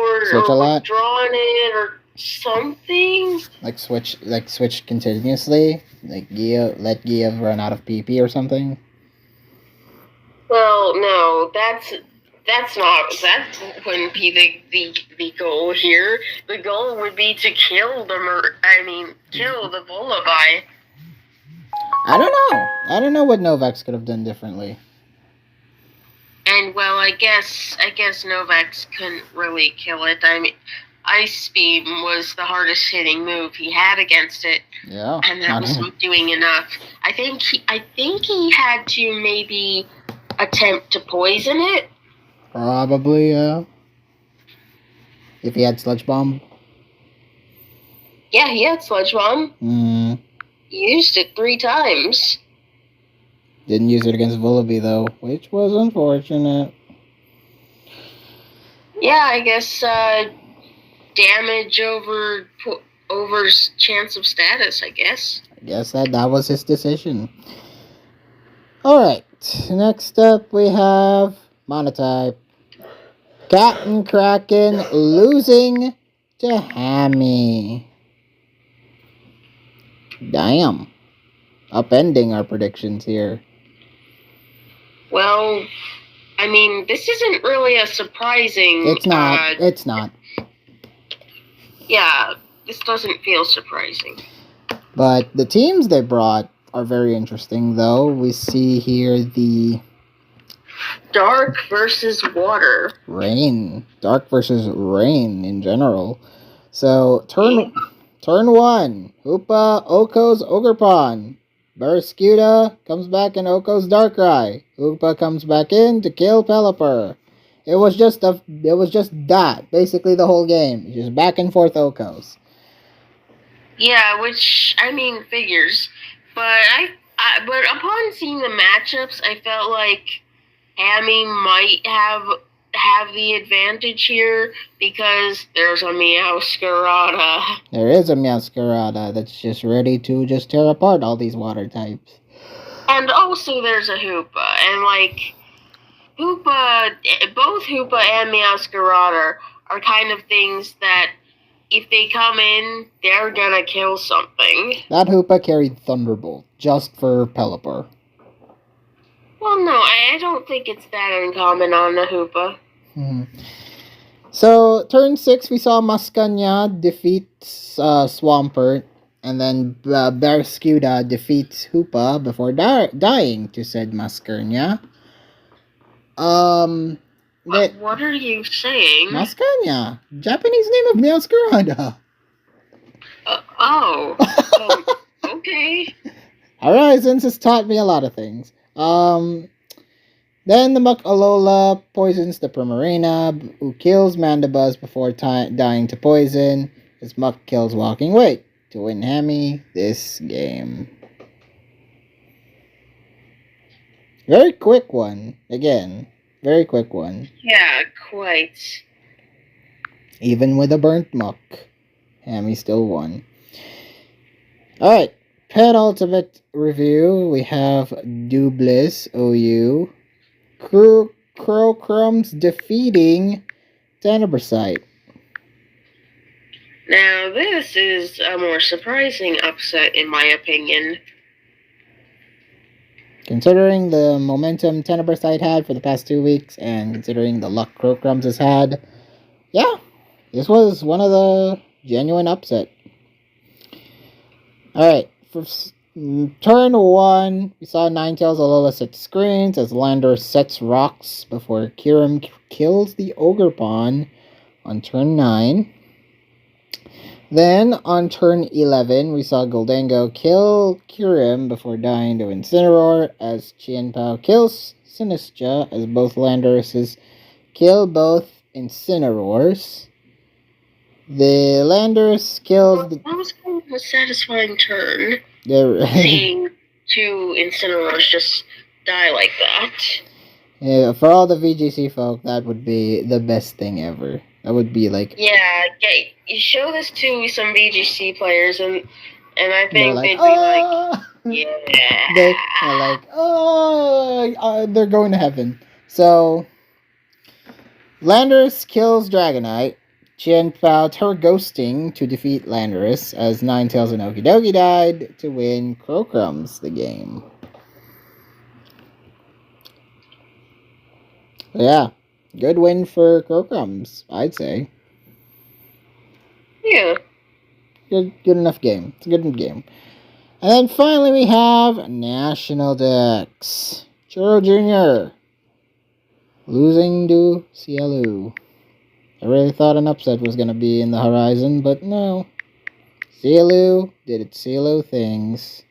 lot? Drawn it or something? Switch continuously? Let Gia run out of PP or something? Well, no, that wouldn't be the goal here. The goal would be to kill the Vullaby. I don't know what Novax could have done differently. And, well, I guess Novax couldn't really kill it. I mean, Ice Beam was the hardest hitting move he had against it. Yeah. And that wasn't doing enough. I think he had to maybe attempt to poison it. Probably, yeah. If he had Sludge Bomb. Yeah, he had Sludge Bomb. He used it 3 times. Didn't use it against Vullaby, though, which was unfortunate. Yeah, I guess damage over chance of status, I guess. I guess that was his decision. Alright, next up we have Monotype. Captain Kraken losing to Hammy. Damn. Upending our predictions here. Well, I mean, this isn't really a surprising... It's not. Yeah, this doesn't feel surprising. But the teams they brought are very interesting, though. We see here the... Dark versus water. Rain. Dark versus rain in general. So, turn 1. Hoopa, Oko's Ogerpon. Barraskewda comes back in Oko's Darkrai. Hoopa comes back in to kill Pelipper. It was just that. Basically the whole game. Just back and forth Okos. Yeah, which, I mean, figures. But but upon seeing the matchups, I felt like Hammy might have have the advantage here because there's a Meowscarada. There is a Meowscarada that's just ready to just tear apart all these water types. And also there's a Hoopa, and like Hoopa, both Hoopa and Meowscarada are kind of things that if they come in, they're gonna kill something. That Hoopa carried Thunderbolt just for Pelipper. Well, no, I don't think it's that uncommon on the Hoopa. So, turn 6, we saw Mascanya defeat Swampert, and then Barraskewda defeats Hoopa before dying to said Mascanya. What are you saying? Mascanya, Japanese name of Meowscarada. Okay. Horizons has taught me a lot of things. Then the Muck-Alola poisons the Primarina, who kills Mandibuzz before dying to poison, as Muck kills Walking Wake to win Hammy this game. Very quick one. Again, very quick one. Yeah, quite. Even with a burnt Muck, Hammy still won. Alright, Pet Ultimate Review. We have Dublis OU. Crowcrumbs defeating Tenebricite. Now, this is a more surprising upset, in my opinion. Considering the momentum Tenebricite had for the past 2 weeks, and considering the luck Crowcrumbs has had, yeah, this was one of the genuine upset. Alright, for turn 1, we saw Ninetales Alola set screens as Landorus sets rocks before Kyurem kills the Ogerpon on turn 9. Then, on turn 11, we saw Goldango kill Kyurem before dying to Incineroar as Qianpao kills Sinistcha as both Landoruses kill both Incineroars. The Landorus kills... That was kind of a satisfying turn. Seeing two Incineroars just die like that. Yeah, for all the VGC folk, that would be the best thing ever. That would be like... Yeah, you show this to some VGC players, and I think like, they'd be like, yeah. They're like, they're going to heaven. So, Landorus kills Dragonite. Qianpao Terraghosting to defeat Landorus as Ninetales and Okidogi died to win Crowcrumbs the game. Yeah, good win for Crowcrumbs, I'd say. Yeah. Good enough game. It's a good enough game. And then finally we have National Dex. Churro Jr. losing to CLU. I really thought an upset was going to be in the horizon, but no. CLU did its CLU things.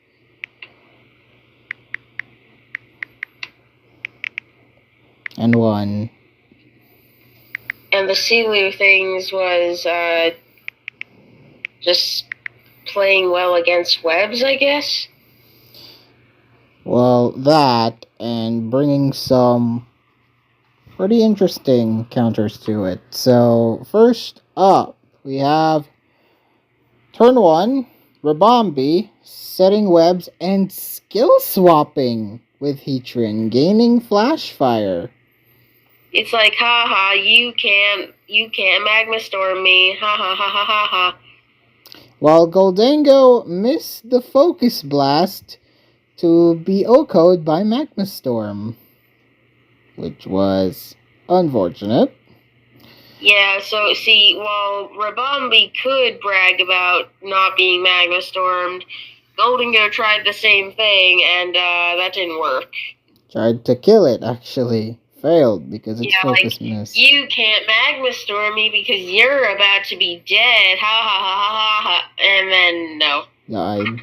And won. And the CLU things was just playing well against webs, I guess? Well, that, and bringing some pretty interesting counters to it. So, first up, we have turn 1, Rabombi setting webs and skill swapping with Heatran, gaining Flash Fire. It's like, haha, you can't Magma Storm me, ha ha ha ha ha ha. While Goldango missed the Focus Blast to be OHKO'd by Magma Storm, which was unfortunate. Yeah, so see, while Rabombi could brag about not being Magma Stormed, Goldango tried the same thing, and that didn't work. Tried to kill it, actually. Failed because its focus missed. You can't Magma Storm me because you're about to be dead, ha ha ha ha ha, and then no. Died.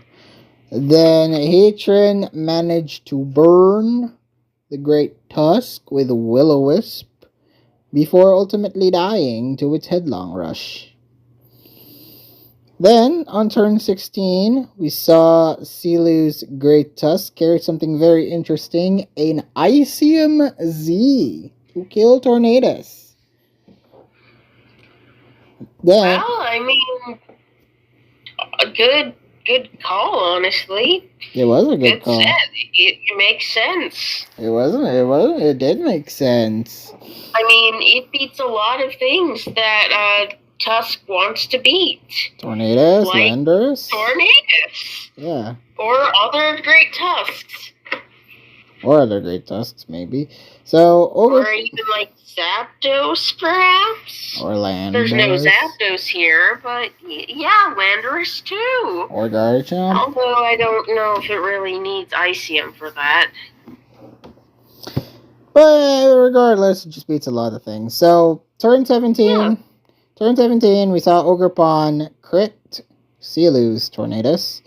Then Heatran managed to burn the Great Tusk with Will-O-Wisp before ultimately dying to its Headlong Rush. Then, on turn 16, we saw Silu's Great Tusk carry something very interesting, an Icium Z. to kill Tornadus. Then, Well, I mean, a good call, honestly. it was a good call. Said. It makes sense. It did make sense. I mean, it beats a lot of things that Tusk wants to beat. Tornadus, like Landorus. Tornadus. Yeah. Or other great Tusks. Or other great Tusks, maybe. So, or even like Zapdos, perhaps? Or Landorus. There's no Zapdos here, but yeah, Landorus too. Or Garchomp. Although I don't know if it really needs Icium for that. But regardless, it just beats a lot of things. So, turn 17. Yeah. Turn 17, we saw Ogerpon crit Sealu's Tornadus.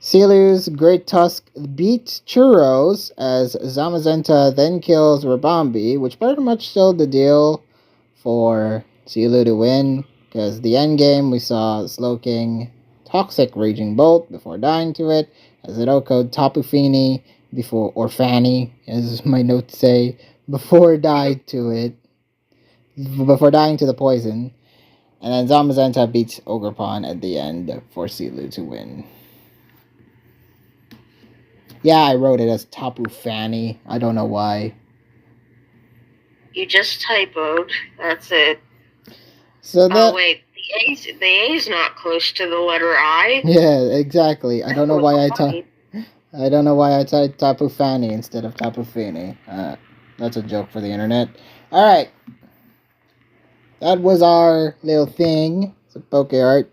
Sealu's Great Tusk beats Churros as Zamazenta then kills Rabambi, which pretty much sealed the deal for Sealu to win, because the end game we saw Slowking Toxic Raging Bolt before dying to it, as it echoed Tapu Fini before, or Fanny, as my notes say, before dying to the poison. And then Zamazenta beats Ogerpon at the end for Sealu to win. Yeah, I wrote it as Tapu Fanny. I don't know why. You just typoed. That's it. So that. Oh wait, the A's not close to the letter I. Yeah, exactly. I don't know why I typed Tapu Fanny instead of Tapu Fini. That's a joke for the internet. All right. That was our little thing. It's a Poke Art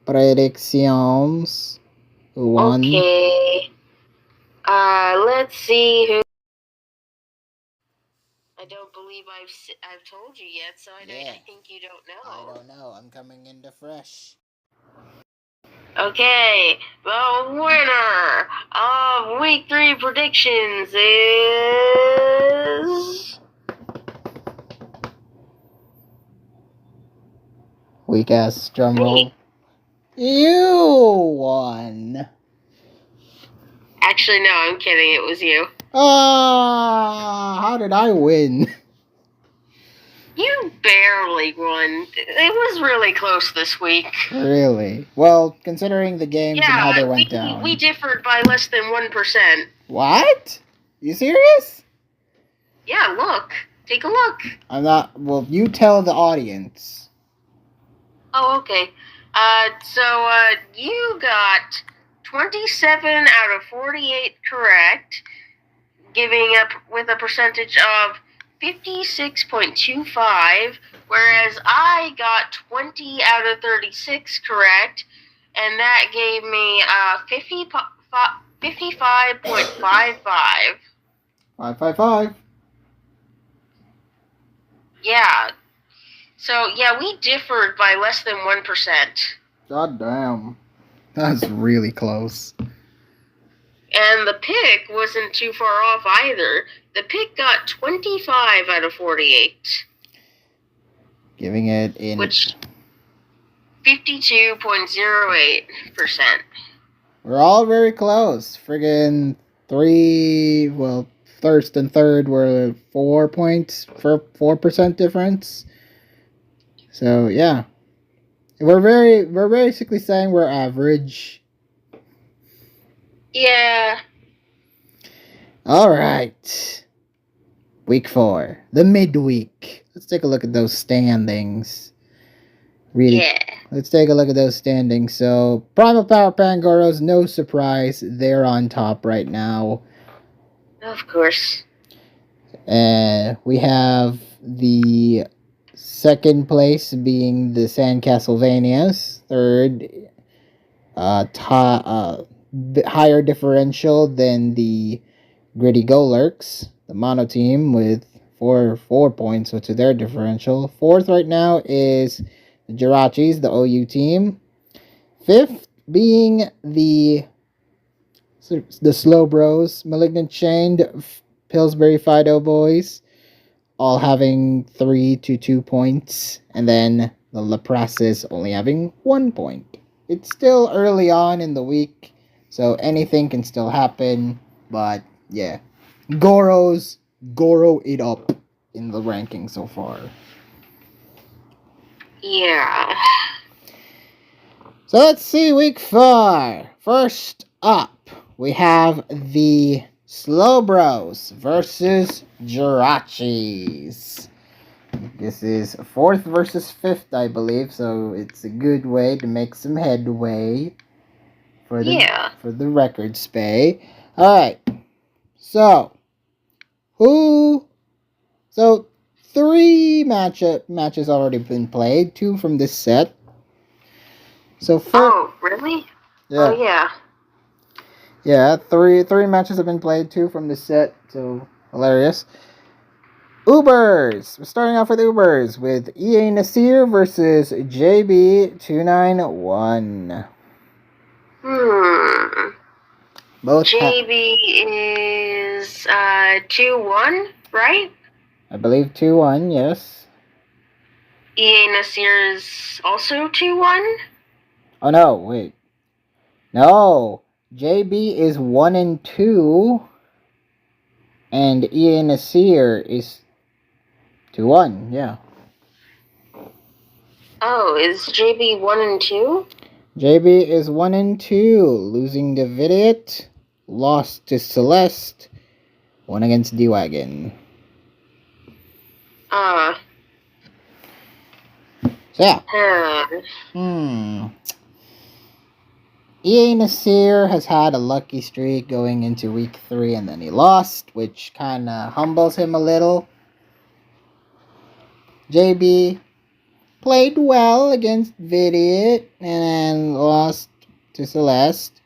predictions. Who won? Okay. Let's see who. I don't believe I've told you yet, so I think you don't know. I don't know. I'm coming into fresh. Okay, the winner of Week 3 predictions is... Weak ass drum roll. You won. Actually, no, I'm kidding. It was you. How did I win? You barely won. It was really close this week. Really? Well, considering the games and how they went down. We differed by less than 1%. What? You serious? Yeah, look. Take a look. I'm not... Well, you tell the audience. Oh, okay. So, you got 27 out of 48 correct, giving up with a percentage of 56.25, whereas I got 20 out of 36 correct, and that gave me 55.55. 555. Yeah. So, yeah, we differed by less than 1%. God damn. That's really close. And the pick wasn't too far off either. The pick got 25 out of 48. Giving it in... Which, 52.08%. We're all very close. Friggin' first and third were 4 points for 4% difference. So, yeah. We're basically saying we're average. Yeah. Alright. Week 4. The midweek. Let's take a look at those standings. Let's take a look at those standings. So, Primal Power Pangoros, no surprise. They're on top right now. Of course. We have the second place being the Sandcastlevanias. Third, higher differential than the Gritty Golurks, the mono team, with 4 points to their differential. Fourth right now is the Jirachis, the OU team. Fifth being the Slow Bros, Malignant Chained, Pillsbury Fido Boys, all having 3 to 2 points, and then the Leprasis only having 1 point. It's still early on in the week, so anything can still happen, but yeah. Goros Goro it up in the ranking so far. Yeah. So let's see week 4. First up, we have the Slow Bros versus Jirachis. This is 4th versus 5th, I believe, so it's a good way to make some headway for the record spay. Alright, so 3 matches already been played, 2 from this set. So oh, really? Yeah. Oh, yeah. Yeah, three matches have been played, 2 from this set, so hilarious. Ubers! We're starting off with Ubers with EA Nasir versus JB291. Both JB is 2-1, right? I believe 2-1, yes. EA Nasir is also 2-1? Oh no, wait. No, JB is 1-2, and EA Nasir is 2-1, yeah. Oh, is JB 1-2? JB is 1-2, losing to Vidiot, lost to Celeste, won against D-Wagon. So yeah. EA Nasir has had a lucky streak going into week 3, and then he lost, which kind of humbles him a little. JB played well against Vidiot and then lost to Celeste.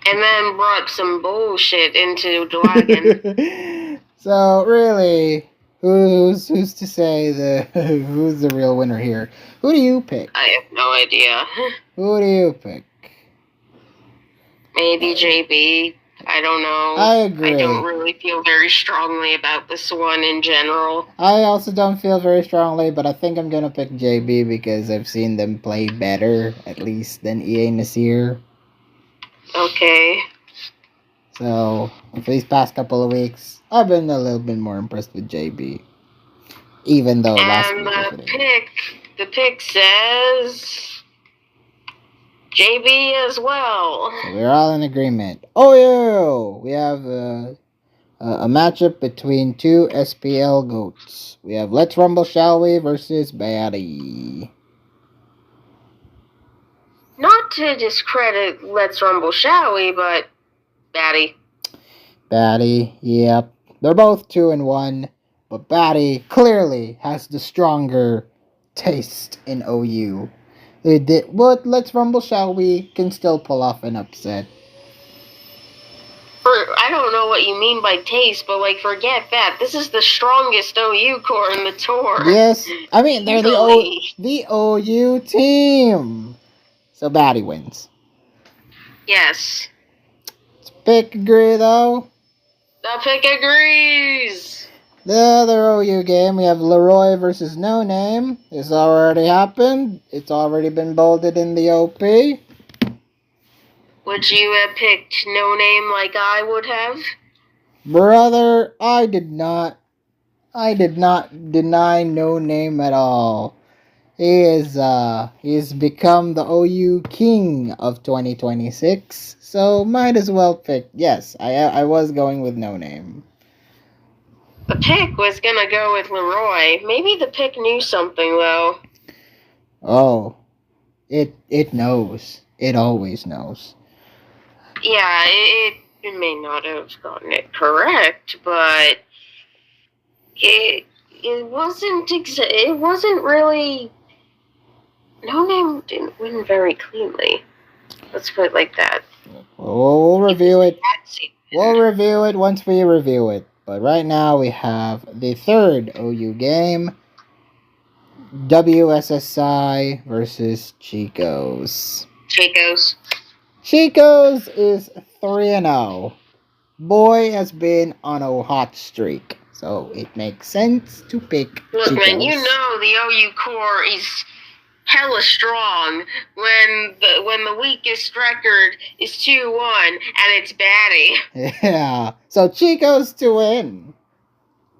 And then brought some bullshit into Dragon. So really, who's to say who's the real winner here? Who do you pick? I have no idea. Who do you pick? Maybe JB. I don't know. I agree. I don't really feel very strongly about this one in general. I also don't feel very strongly, but I think I'm gonna pick JB because I've seen them play better, at least, than EA Nasir. Okay. So, for these past couple of weeks, I've been a little bit more impressed with JB. Even though last week the pick says JB as well. So we're all in agreement. Oh yeah! We have a matchup between 2 SPL goats. We have Let's Rumble Shall We versus Batty. Not to discredit Let's Rumble Shall We, but Batty. Batty, yep. They're both 2-1, but Batty clearly has the stronger taste in OU. But Let's Rumble Shall We can still pull off an upset. I don't know what you mean by taste, but forget that. This is the strongest OU core in the tour. Yes, I mean they're the OU team. So Batty wins. Yes. Pick agree though. The pick agrees. The other OU game, we have Leroy versus No Name. This already happened. It's already been bolded in the OP. Would you have picked No Name like I would have? Brother, I did not deny No Name at all. He's become the OU king of 2026. So might as well pick. Yes, I was going with No Name. The pick was gonna go with Leroy. Maybe the pick knew something though. Oh, it knows. It always knows. Yeah, it may not have gotten it correct, but it wasn't really. No Name didn't win very cleanly. Let's put it like that. We'll review it. We'll review it once we review it. But right now we have the third OU game. WSSI versus Chico's. Chico's is 3-0. Boy has been on a hot streak. So it makes sense to pick Look, Chico's. man, you know the OU core is hella strong when the weakest record is 2-1 and it's Batty. Yeah. So Chico's to win.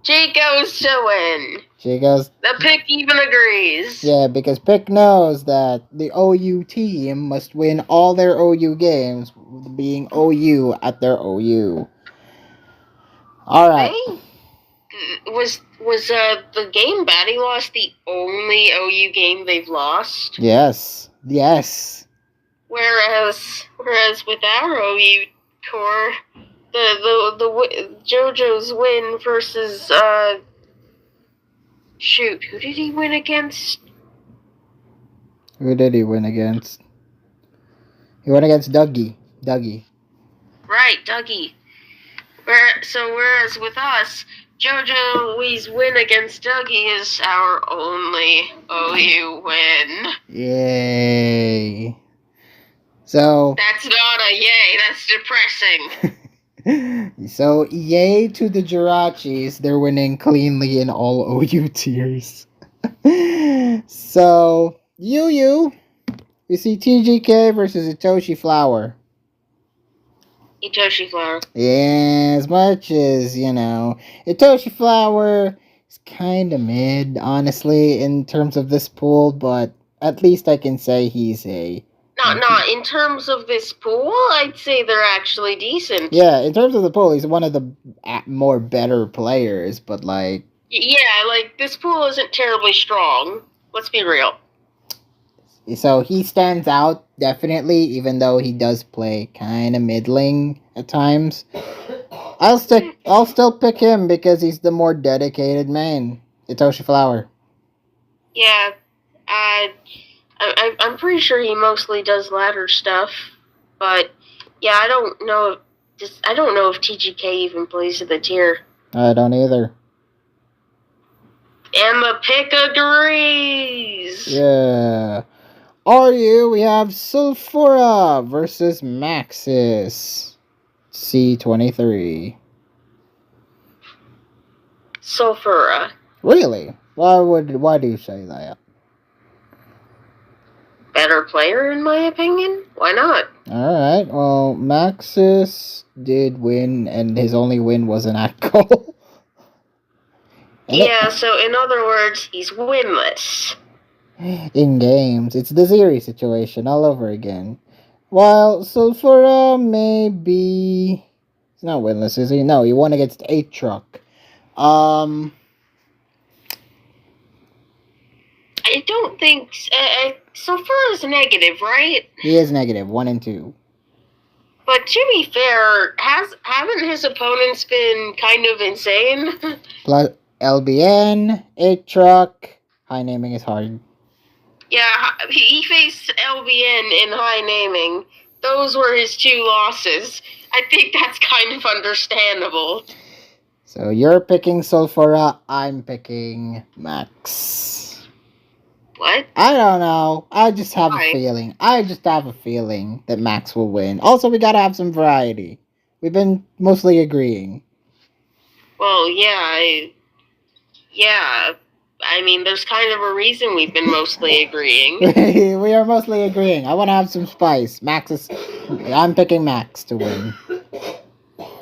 Chico's to win. Chico's. The pick even agrees. Yeah, because Pick knows that the OU team must win all their OU games, being OU at their OU. All right. Was the game Batty lost the only OU game they've lost? Yes. Yes. Whereas with our OU core, the JoJo's win versus shoot, who did he win against? Who did he win against? He went against Dougie. Right, Dougie. Whereas with us, JoJo's win against Dougie is our only OU win. Yay. So. That's not a yay, that's depressing. So, yay to the Jirachis. They're winning cleanly in all OU tiers. So, you see TGK versus Itoshi Flower. Itoshi Flower. Yeah, as much as, Itoshi Flower is kind of mid, honestly, in terms of this pool, but at least I can say he's a... Not in terms of this pool, I'd say they're actually decent. Yeah, in terms of the pool, he's one of the more better players, but like... Yeah, like, this pool isn't terribly strong. Let's be real. So he stands out, definitely, even though he does play kind of middling at times. I'll still pick him because he's the more dedicated main. Itoshi Flower. Yeah, I'm pretty sure he mostly does ladder stuff, but yeah, I don't know if TGK even plays at the tier. I don't either. And the pick agrees. Yeah. We have Sulfura versus Maxis. C23. Sulfura. Really? Why do you say that? Better player, in my opinion. Why not? Alright, well, Maxis did win, and his only win was an act goal. Yeah, so in other words, he's winless. In games, it's the Ziri situation all over again. While Sulfura may be... He's not winless, is he? No, he won against 8 Truck. I don't think... Sulfura's negative, right? He is negative, 1 and 2. But to be fair, haven't his opponents been kind of insane? Plus LBN, 8 Truck. High naming is hard. Yeah, he faced LBN in high naming. Those were his 2 losses. I think that's kind of understandable. So you're picking Sulfura, I'm picking Max. What? I don't know. I just have a feeling. That Max will win. Also, we gotta have some variety. We've been mostly agreeing. Well, yeah. I mean, there's kind of a reason we've been mostly agreeing. We are mostly agreeing. I want to have some spice. I'm picking Max to win.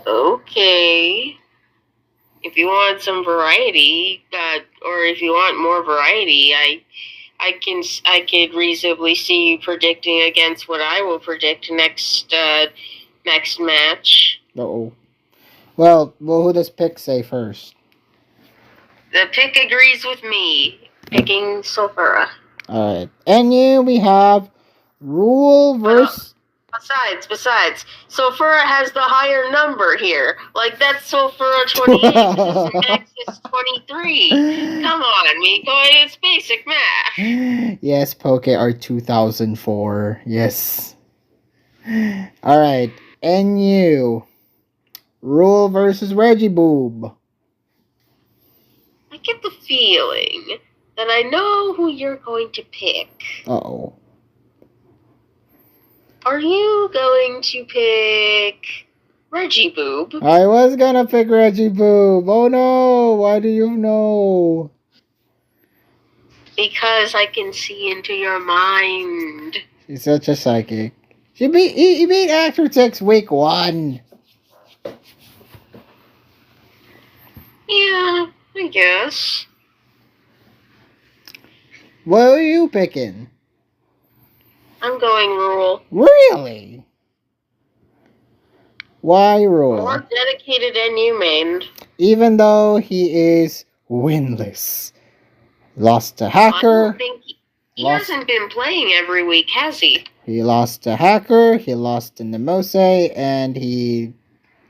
Okay. If you want some variety, or if you want more variety, I could reasonably see you predicting against what I will predict next match. Uh-oh. Well, who does pick say first? The pick agrees with me, picking Sulfura. Alright. And we have Rule versus... Besides, Sulfura has the higher number here. Like, that's Sulfura 28 versus Maxis 23. Come on, Miko, it's basic math. Yes, PokeR 2004. Yes. Alright. NU. Rule versus Regiboob. I get the feeling that I know who you're going to pick. Uh-oh. Are you going to pick Regiboob? I was gonna pick Regiboob. Oh no! Why do you know? Because I can see into your mind. She's such a psychic. He beat Actor 6 week 1. Yeah, I guess. What are you picking? I'm going Rule. Really? Why Rule? More dedicated and humane. Even though he is winless. Lost to I Hacker. don't think he hasn't been playing every week, has he? He lost to Hacker, he lost to Nemose, and he,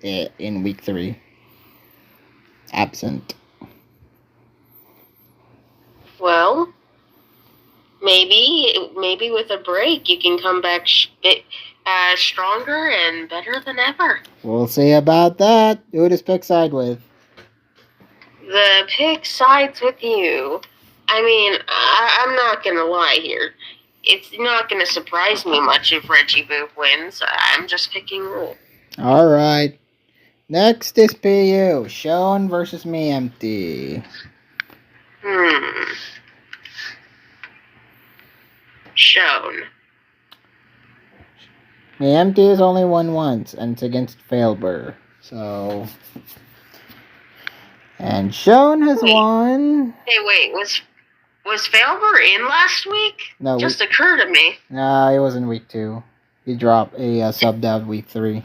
in week 3, absent. Well, maybe with a break you can come back stronger and better than ever. We'll see about that. Who does pick side with? The pick sides with you. I mean, I'm not gonna lie here. It's not gonna surprise me much if Reggie Boop wins. I'm just picking Rule. Alright. Next is PU. Sean versus Me Empty. Shown. Me Empty has only won once, and it's against Failbur. So. And Sean has won. Hey, wait, was Failbur in last week? No. Just occurred to me. No, it was in week 2. He dropped a subbed out week 3.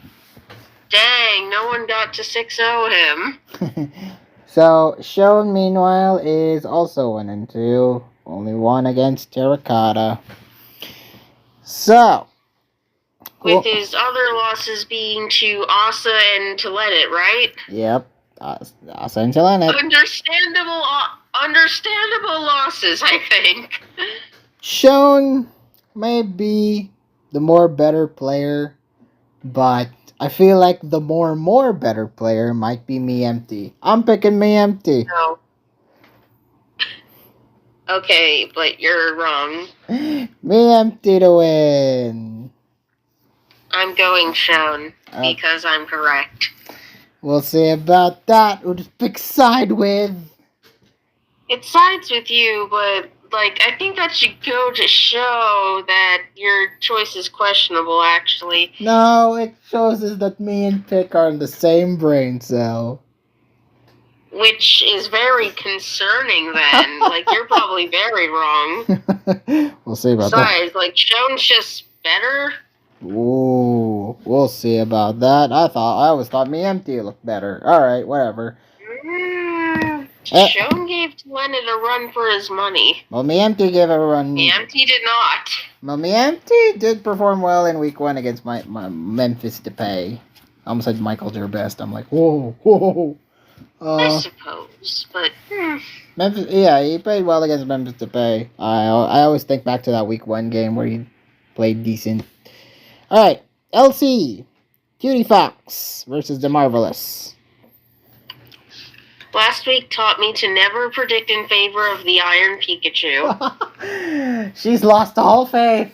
Dang, no one got to 6-0 him. So, Sean, meanwhile, is also 1-2. Only one against Terracotta. So. With his other losses being to Asa and Telenet, right? Yep. Asa and Telenet. Understandable losses, I think. Sean may be the more better player, but I feel like the more better player might be Me Empty. I'm picking Me Empty. No. Okay, but you're wrong. Me Empty to win. I'm going Sean because I'm correct. We'll see about that. Who does pick side with? It sides with you, but I think that should go to show that your choice is questionable, actually. No, it shows us that me and Pick are in the same brain cell. Which is very concerning, then. You're probably very wrong. We'll see about that. Besides, Sean's just better. Ooh, we'll see about that. I always thought Me Empty looked better. Alright, whatever. Sean gave Leonard a run for his money. Well, Me Empty gave it a run. Me Empty did not. Well, Me Empty did perform well in week 1 against my Memphis Depay. I almost said Michael Gerbest. I'm like, whoa. I suppose, but... Memphis, yeah, he played well against Memphis Depay. I always think back to that week 1 game where he played decent. Alright, LC. Cutie Fox versus The Marvelous. Last week taught me to never predict in favor of the Iron Pikachu. She's lost all faith.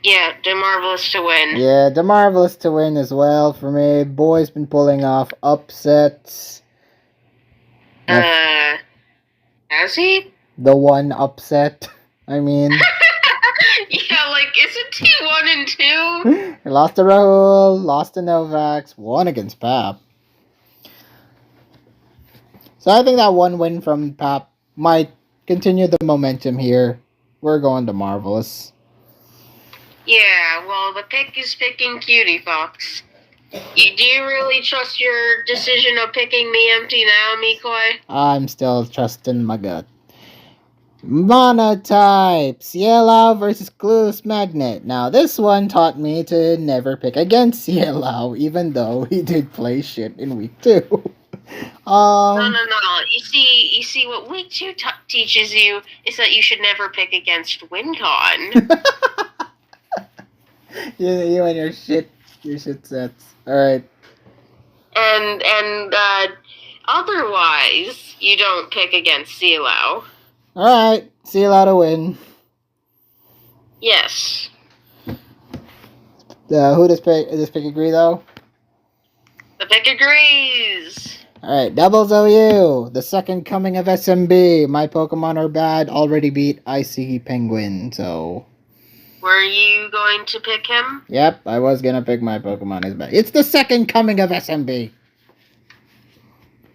Yeah, The Marvelous to win. Yeah, The Marvelous to win as well for me. Boy's been pulling off upsets. Has he? The one upset, I mean. Yeah, isn't he 1-2? He lost to Rahul, lost to Novax, won against Pap. So I think that one win from Pap might continue the momentum here. We're going to Marvelous. Yeah, well, the pick is picking Cutie Fox. Do you really trust your decision of picking Me Empty now, Mikoi? I'm still trusting my gut. Monotypes. Yellow versus Clueless Magnet. Now, this one taught me to never pick against Yellow, even though he did play shit in week 2. No. You see, what week 2 teaches you is that you should never pick against WinCon. you and your shit sets. Alright. And otherwise, you don't pick against CeeLo. Alright, CeeLo to win. Yes. Who does pick agree, though? The pick agrees. Alright, Doubles OU, the second coming of SMB. My Pokemon are bad, already beat Icy Penguin, so... Were you going to pick him? Yep, I was gonna pick my Pokemon is bad. It's the second coming of SMB.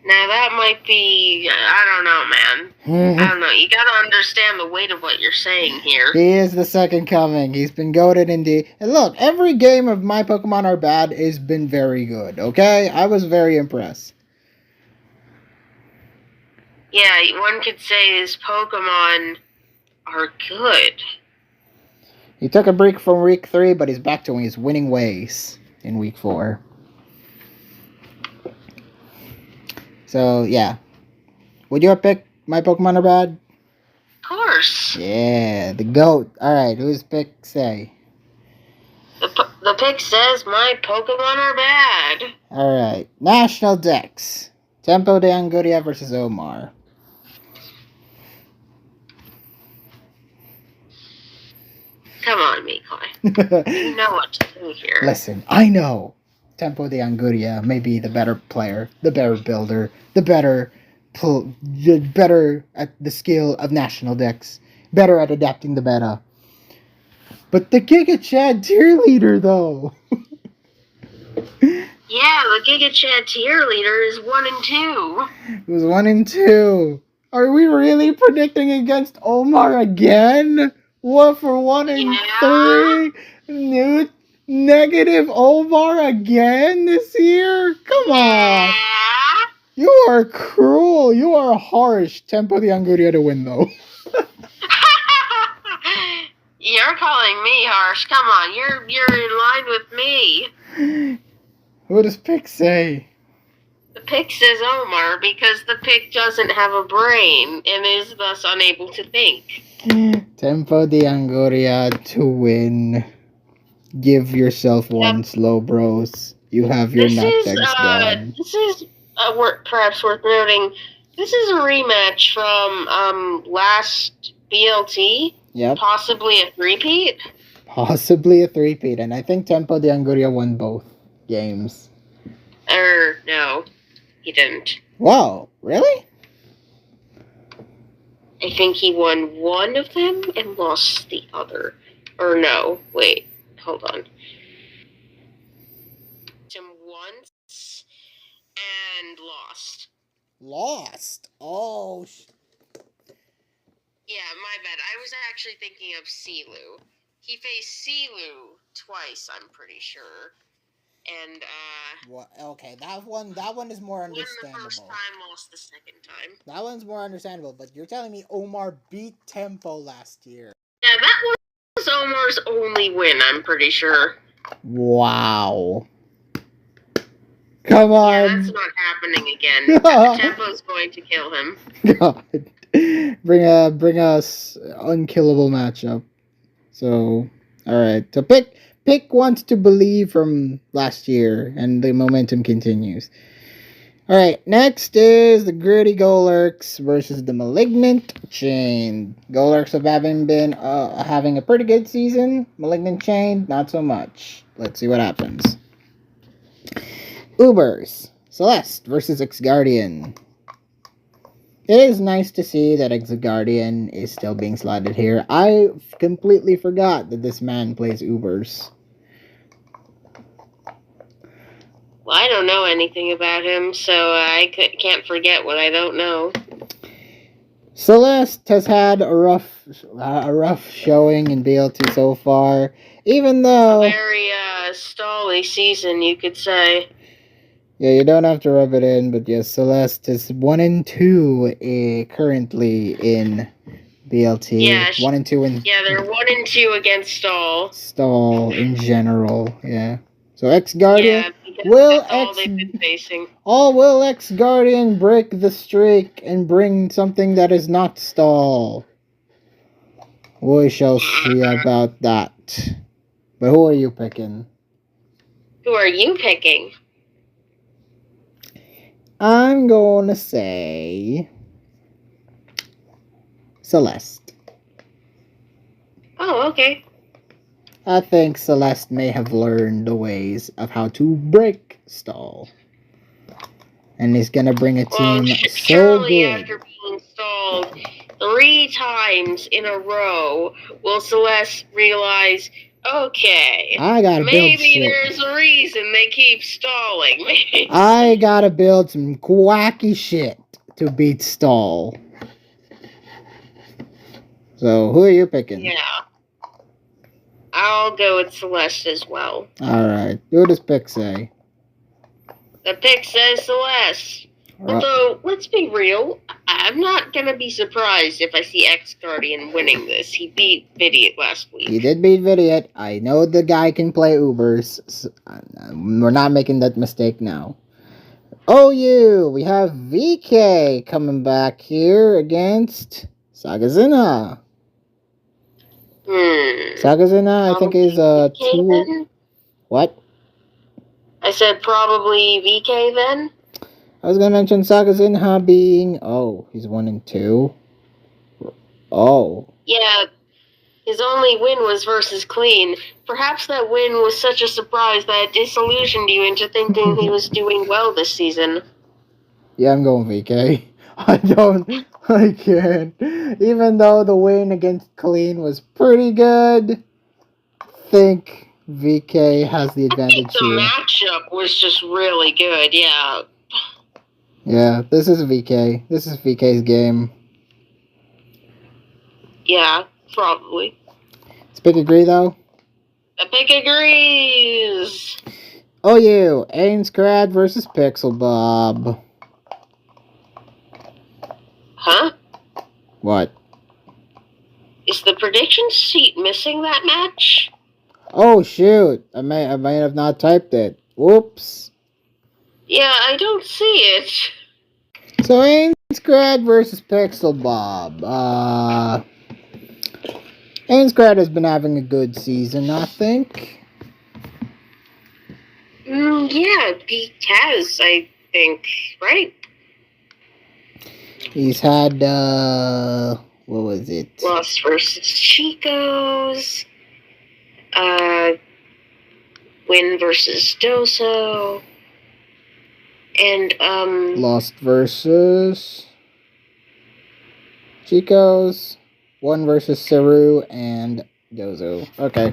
Now that might be, I don't know, man. I don't know. You gotta understand the weight of what you're saying here. He is the second coming. He's been goated indeed. And look, every game of My Pokemon Are Bad has been very good, okay? I was very impressed. Yeah, one could say his Pokemon are good. He took a break from week 3, but he's back to his winning ways in week 4. So, yeah. Would you have picked My Pokemon Are Bad? Of course. Yeah, the GOAT. Alright, whose pick say? The pick says my Pokemon are bad. Alright, National Dex. Tempo de Anguria versus Omar. Come on, Mikoi. You know what to do here. Listen, I know Tempo de Anguria may be the better player, the better builder, the better at the skill of National Dex, better at adapting the meta. But the Giga Chad tier leader, though. Yeah, the Giga Chad tier leader is 1 and 2. It was 1 and 2. Are we really predicting against Omar again? What for 1 and 3? New negative Omar again this year? Come on. You are cruel. You are harsh. Tempo de Anguria to win, though. You're calling me harsh. Come on, you're in line with me. What does Pick say? The pick says Omar because the pick doesn't have a brain and is thus unable to think. Tempo de Anguria to win. Give yourself one slow, bros. You have your Noctex god. This is perhaps worth noting. This is a rematch from last BLT. Yep. Possibly a three-peat. Possibly a three-peat, and I think Tempo de Anguria won both games. No, he didn't. Wow, really? I think he won one of them and lost the other. Or no, wait, hold on. Him once and lost. Lost? Oh, yeah, my bad. I was actually thinking of Silu. He faced Silu twice, I'm pretty sure. And, what? Okay, that one is more understandable. Won the first time, lost the second time. That one's more understandable, but you're telling me Omar beat Tempo last year. Yeah, that was Omar's only win, I'm pretty sure. Wow. Come on. Yeah, that's not happening again. Tempo's going to kill him. God. Bring us unkillable matchup. So, alright. So Pick wants to believe from last year, and the momentum continues. Alright, next is the Gritty Golurks versus the Malignant Chain. Golurks have been having a pretty good season. Malignant Chain, not so much. Let's see what happens. Ubers. Celeste versus X-Guardian. It is nice to see that X-Guardian is still being slotted here. I completely forgot that this man plays Ubers. Well, I don't know anything about him, so I can't forget what I don't know. Celeste has had a rough showing in BLT so far, even though... A very stally season, you could say. Yeah, you don't have to rub it in, but yes, Celeste is 1 and 2 currently in BLT. Yeah, 1 and 2 in... Yeah, they're 1 and 2 against Stall. Stall in general, yeah. So X-Guardian... Yeah, will that's all they've been facing. Will X-Guardian break the streak and bring something that is not Stall? We shall see about that. But who are you picking? Who are you picking? I'm gonna say Celeste. Oh, okay. I think Celeste may have learned the ways of how to break Stall. And he's gonna bring a team so surely good. after being stalled 3 times in a row, will Celeste realize, okay, I gotta maybe build there's a reason they keep stalling me. I gotta build some quacky shit to beat Stall. So, who are you picking? Yeah. I'll go with Celeste as well. Alright, who does pick say? The pick says Celeste. Although, let's be real, I'm not gonna be surprised if I see X-Guardian winning this. He beat Vidiot last week. He did beat Vidiot. I know the guy can play Ubers. So we're not making that mistake now. OU, we have VK coming back here against Sagazina. Sagazina, I think, is a 2. Then? What? I said probably VK then? I was gonna mention Sagazina being. Oh, he's 1-2. Oh. Yeah, his only win was versus Clean. Perhaps that win was such a surprise that it disillusioned you into thinking he was doing well this season. Yeah, I'm going VK. I can't. Even though the win against Clean was pretty good, I think VK has the advantage I think the here. matchup was just really good, yeah. Yeah, this is VK. This is VK's game. Yeah, probably. Does Pick agree, though? The pick agrees! OU, Ainscrad versus Pixel Bob. Huh? What? Is the prediction sheet missing that match? Oh, shoot. I may have not typed it. Whoops. Yeah, I don't see it. So, Ainscrad versus Pixel Bob. Ainscrad has been having a good season, I think. Yeah, he has, I think, right? He's had, what was it? Lost versus Chico's. Win versus Doso. And, Lost versus Chico's. 1 versus Saru and Gozo. Okay.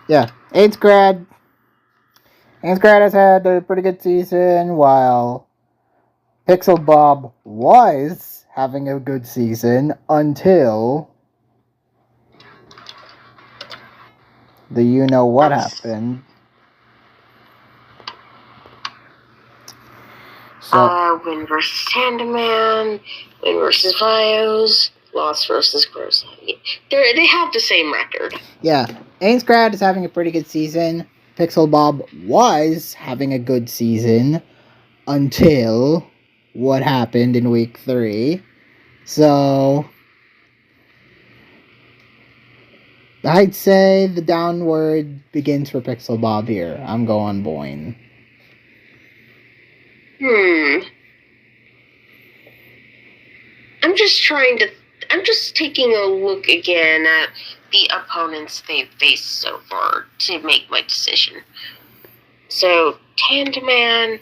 Yeah, Ainscrad. Ainscrad has had a pretty good season, while Pixel Bob was having a good season until the you-know-what happened. So, win versus Handyman, win versus Vios, loss versus Gross. They have the same record. Yeah, Ainscrad is having a pretty good season. Pixel Bob was having a good season until what happened in week 3. So, I'd say the downward begins for Pixel Bob here. I'm going Boyne. I'm just taking a look again at the opponents they've faced so far to make my decision. So, Tandaman,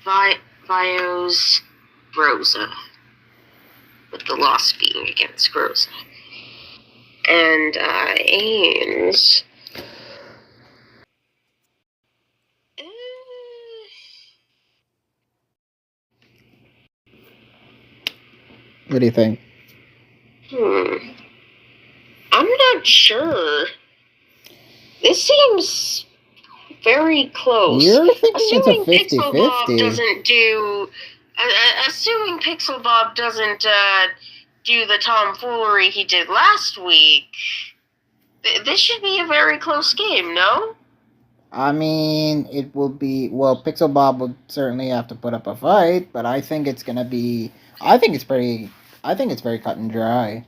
Vios, Rosa. With the loss being against Rosa. And, Ains. What do you think? I'm not sure. This seems very close. You're thinking Assuming it's a 50-50. Pixel Bob doesn't do... assuming Pixel Bob doesn't do the tomfoolery he did last week, this should be a very close game, no? I mean, it will be... Well, Pixel Bob will certainly have to put up a fight, but I think it's gonna be... I think it's very cut and dry.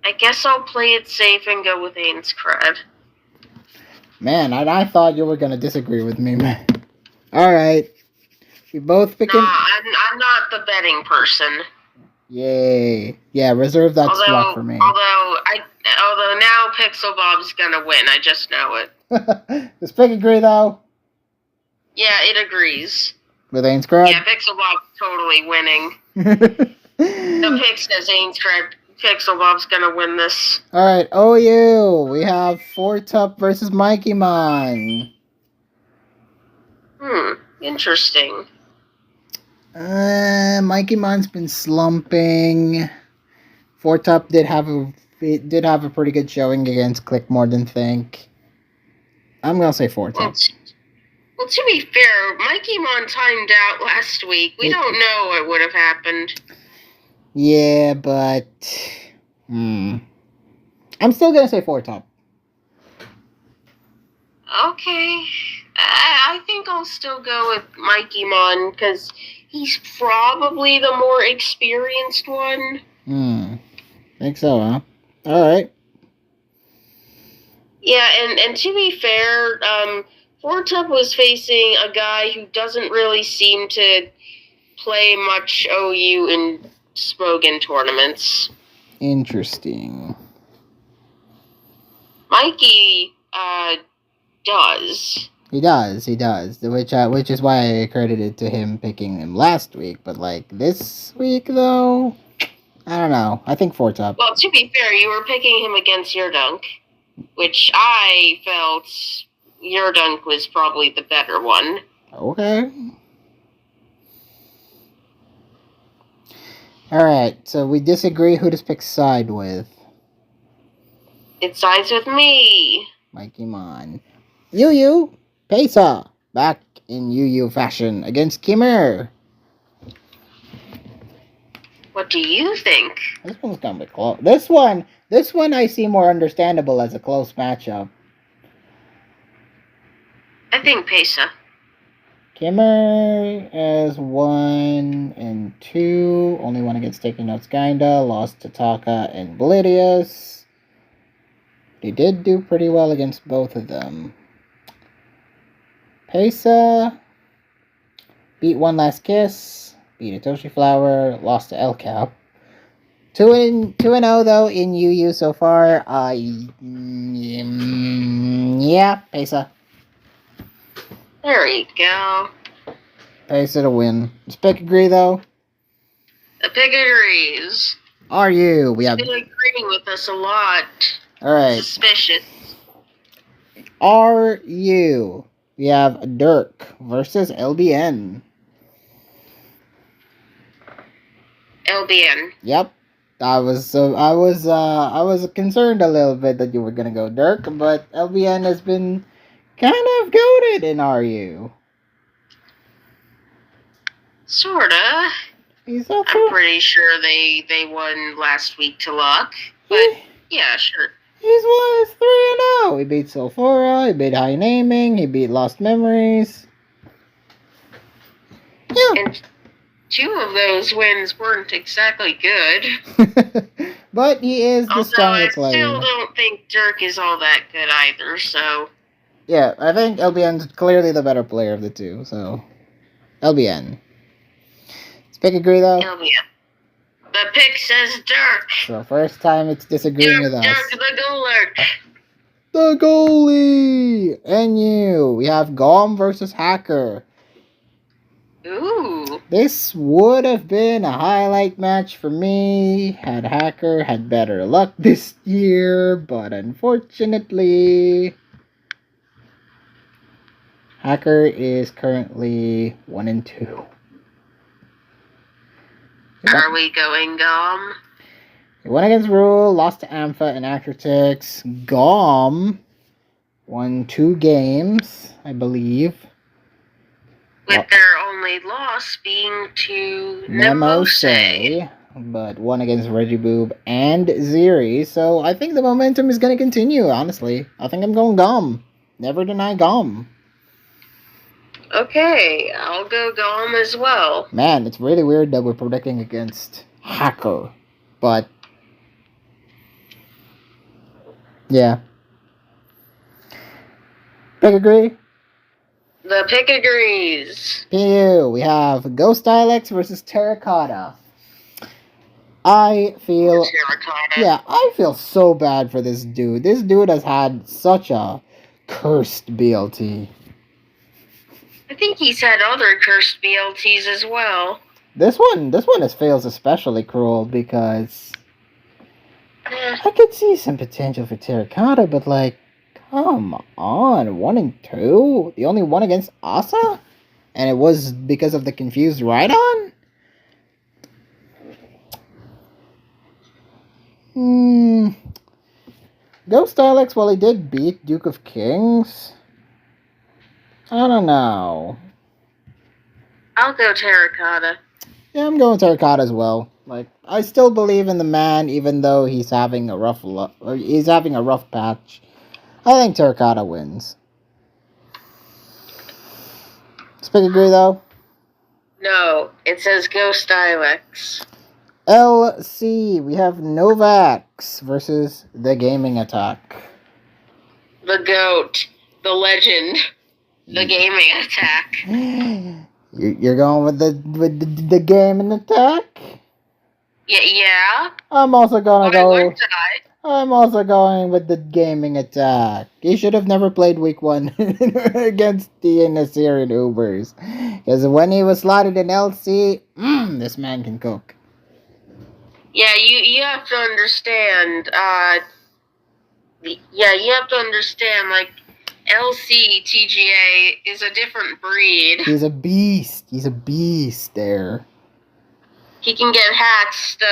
I guess I'll play it safe and go with Ainscrad. Man, I thought you were gonna disagree with me, man. Alright. We both picking... Nah, I'm not the betting person. Yay. Yeah, reserve that slot for me. Although, Although now Pixel Bob's gonna win, I just know it. Does Pick agree, though? Yeah, it agrees. With Ain't correct? Yeah, Pixel Bob's totally winning. The pick says Ain't correct. Pixel Bob's gonna win this. Alright, OU. We have Fortup versus Mikey Mon. Interesting. Mikey Mon's been slumping. Fortup did have a pretty good showing against Click More Than Think. I'm gonna say Fortup. Well, to be fair, Mikey Mon timed out last week. We don't know what would have happened. Yeah, but I'm still gonna say Fortup. Okay. I think I'll still go with Mikey Mon because he's probably the more experienced one. Think so, huh? Alright. Yeah, and to be fair, Fortup was facing a guy who doesn't really seem to play much OU in Smogan tournaments. Interesting. Mikey, does. He does, which is why I credited to him picking him last week, but like this week though, I don't know. I think Fortup. Well, to be fair, you were picking him against your dunk, which I felt your dunk was probably the better one. Okay. Alright, so we disagree who to pick side with. It sides with me. Mikey Mon. Yu Pesa, back in Yu fashion against Kimmer. What do you think? This one's gonna be close. This one I see more understandable as a close matchup. I think Pesa. Kimmer is 1 and 2. Only one against Taking Notes Kinda. Lost to Taka and Blidius. They did do pretty well against both of them. Pesa beat One Last Kiss. Beat Atoshi Flower. Lost to El Cap. 2-0 though in UU so far. Yeah, Pesa. There you go. Pesa to win. Does Pick agree though? The pick agrees. Are you? We have. He's been agreeing with us a lot. Alright. Suspicious. Are you? We have Dirk versus LBN. LBN. Yep. I was concerned a little bit that you were gonna go Dirk, but LBN has been kind of goated in RU. Sorta. I'm pretty sure they won last week to luck. But yeah, sure. He's 3-0. He beat Sulfura, he beat High Naming, he beat Lost Memories. Yeah. And 2 of those wins weren't exactly good. But he is the stronger player. I still don't think Dirk is all that good either, so... Yeah, I think LBN's clearly the better player of the two, so... LBN. Does Pick agree, though? LBN. The pick says Dirk. So first time it's disagreeing with us. Dirk the goaler. The goalie! And you. We have Gom versus Hacker. Ooh. This would have been a highlight match for me had Hacker had better luck this year, but unfortunately, Hacker is currently 1 and 2. Are we going Gom? He won against Rule, lost to Ampha and Acrotix. Gom won 2 games, I believe. With their only loss being to Nemose, but one against Regiboob and Ziri. So I think the momentum is going to continue, honestly. I think I'm going Gom. Never deny Gom. Okay, I'll go Gom as well. Man, it's really weird that we're predicting against Hacker. But, yeah. Pick agree? The pick agrees. PU, we have Ghost Dialects versus Terracotta. I feel Terracotta. Yeah, I feel so bad for this dude. This dude has had such a cursed BLT. I think he's had other cursed BLTs as well. This one feels especially cruel because Eh, I could see some potential for Terracotta, but like, come on, 1 and 2, the only one against Asa, and it was because of the confused ride-on. Ghost Alex, while he did beat Duke of Kings, I don't know. I'll go Terracotta. Yeah, I'm going Terracotta as well. Like, I still believe in the man, even though he's having a rough patch. I think Terracotta wins. Speak agree though. No, it says go Stylex. LC, we have Novax versus the Gaming Attack. The GOAT. The legend. The gaming attack. You're going with the Gaming Attack? Yeah? I'm also gonna Why go. wouldn't I? I'm also going with the Gaming Attack. He should have never played week 1 against the Assyrian Ubers. Because when he was slotted in LC, this man can cook. Yeah, you have to understand, you have to understand, like, LC TGA is a different breed. He's a beast. He's a beast there. He can get hacked,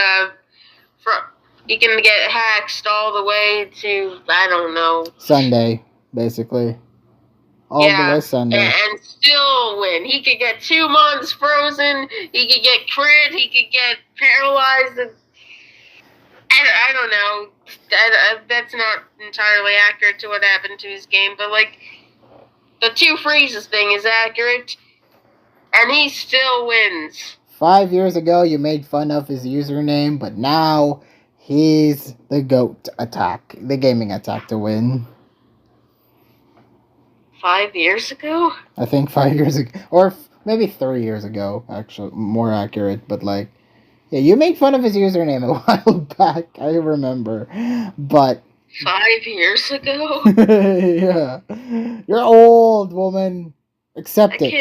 he can get hacked all the way to, I don't know. Sunday, basically. All the way Sunday. And still win. He could get 2 months frozen, he could get crit, he could get paralyzed, and I don't know. That's not entirely accurate to what happened to his game, but, like, the 2 freezes thing is accurate, and he still wins. 5 years ago, you made fun of his username, but now he's the GOAT attack, the Gaming Attack to win. 5 years ago? I think 5 years ago, or maybe 3 years ago, actually, more accurate, but like, yeah, you made fun of his username a while back, I remember, but... 5 years ago? Yeah. You're old, woman. Accept it.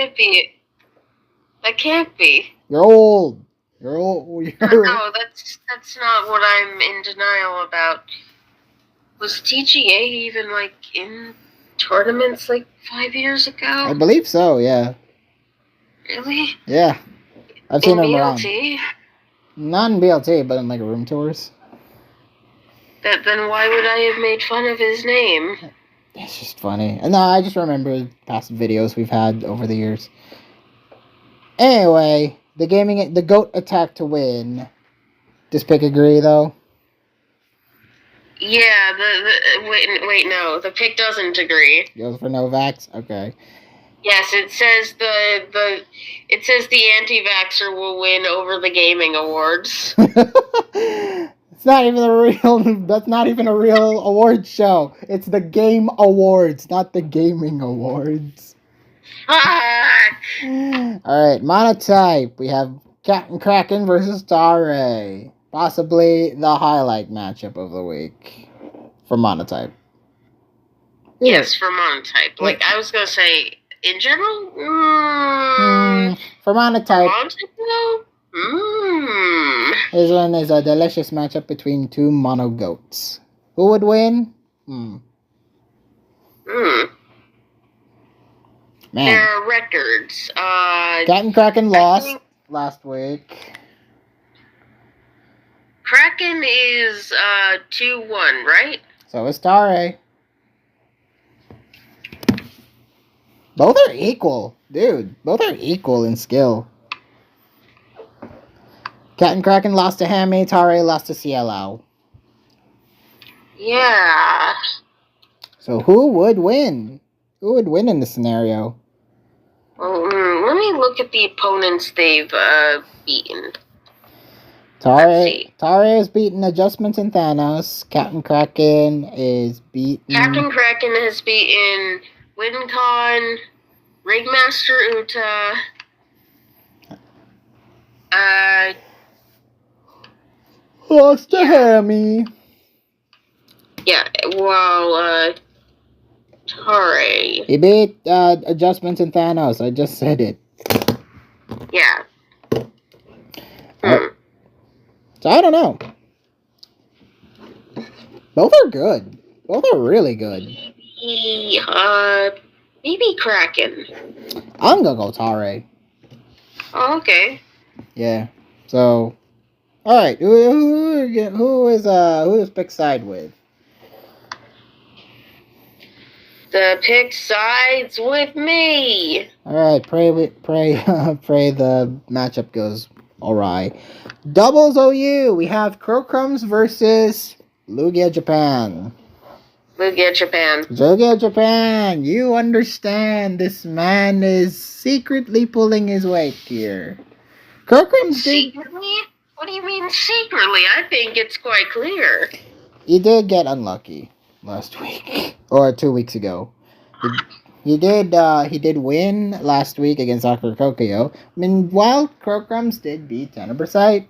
That can't be. You're old. You're old. No, that's not what I'm in denial about. Was TGA even, like, in tournaments, like, 5 years ago? I believe so, yeah. Really? Yeah. I've seen in him BLT? around. Not in BLT, but in, like, room tours. Then why would I have made fun of his name? It's just funny. No, I just remember past videos we've had over the years. Anyway, the GOAT attack to win. Does Pick agree, though? Yeah, wait, no, the pick doesn't agree. Goes for Novax? Okay. Yes, it says the anti-vaxxer will win over the gaming awards. It's not even that's not even a real award show. It's the Game Awards, not the Gaming Awards. Fuck! Alright, Monotype. We have Captain Kraken versus Tare. Possibly the highlight matchup of the week for Monotype. Yes, for Monotype. Like, I was gonna say, in general? For Monotype. Monotype, though? This one is a delicious matchup between 2 mono goats. Who would win? Man. There are records. Captain Kraken lost last week. Kraken is 2-1, right? So is Tare. Both are equal, dude. Both are equal in skill. Captain Kraken lost to Hammy, Tare lost to CLO. Yeah. So who would win? Who would win in this scenario? Well, let me look at the opponents they've beaten. Tare is beaten Adjustments in Thanos. Captain Kraken is beaten... Captain Kraken has beaten WinCon, Ringmaster Uta, Lost to Hammy. Yeah, well, Tare. He beat Adjustments and Thanos. I just said it. Yeah. So I don't know. Both are good. Both are really good. Maybe Kraken. I'm gonna go Tare. Oh, okay. Yeah. So, all right. Who is picked side with? The pick sides with me. All right. Pray the matchup goes all right. Doubles OU. We have Krocrums versus Lugia Japan. Lugia Japan. Lugia Japan. You understand this man is secretly pulling his weight here. Krocrums secretly? What do you mean secretly? I think it's quite clear. He did get unlucky last week or 2 weeks ago. He did win last week against Sakura Kokyo. I mean, while Krocrums did beat Tenebrisite,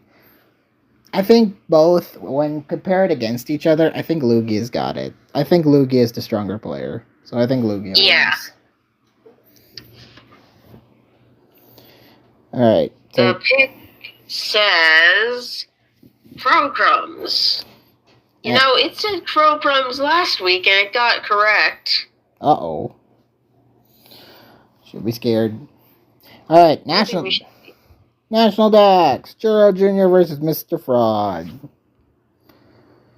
I think both, when compared against each other, I think Lugia's got it. I think Lugia is the stronger player. So I think Lugia wins. Alright. So the pick says Krocrums. You know, it said Krocrums last week and it got correct. Uh-oh. Should be scared. Alright, National Dex. Churro Jr. versus Mr. Fraud.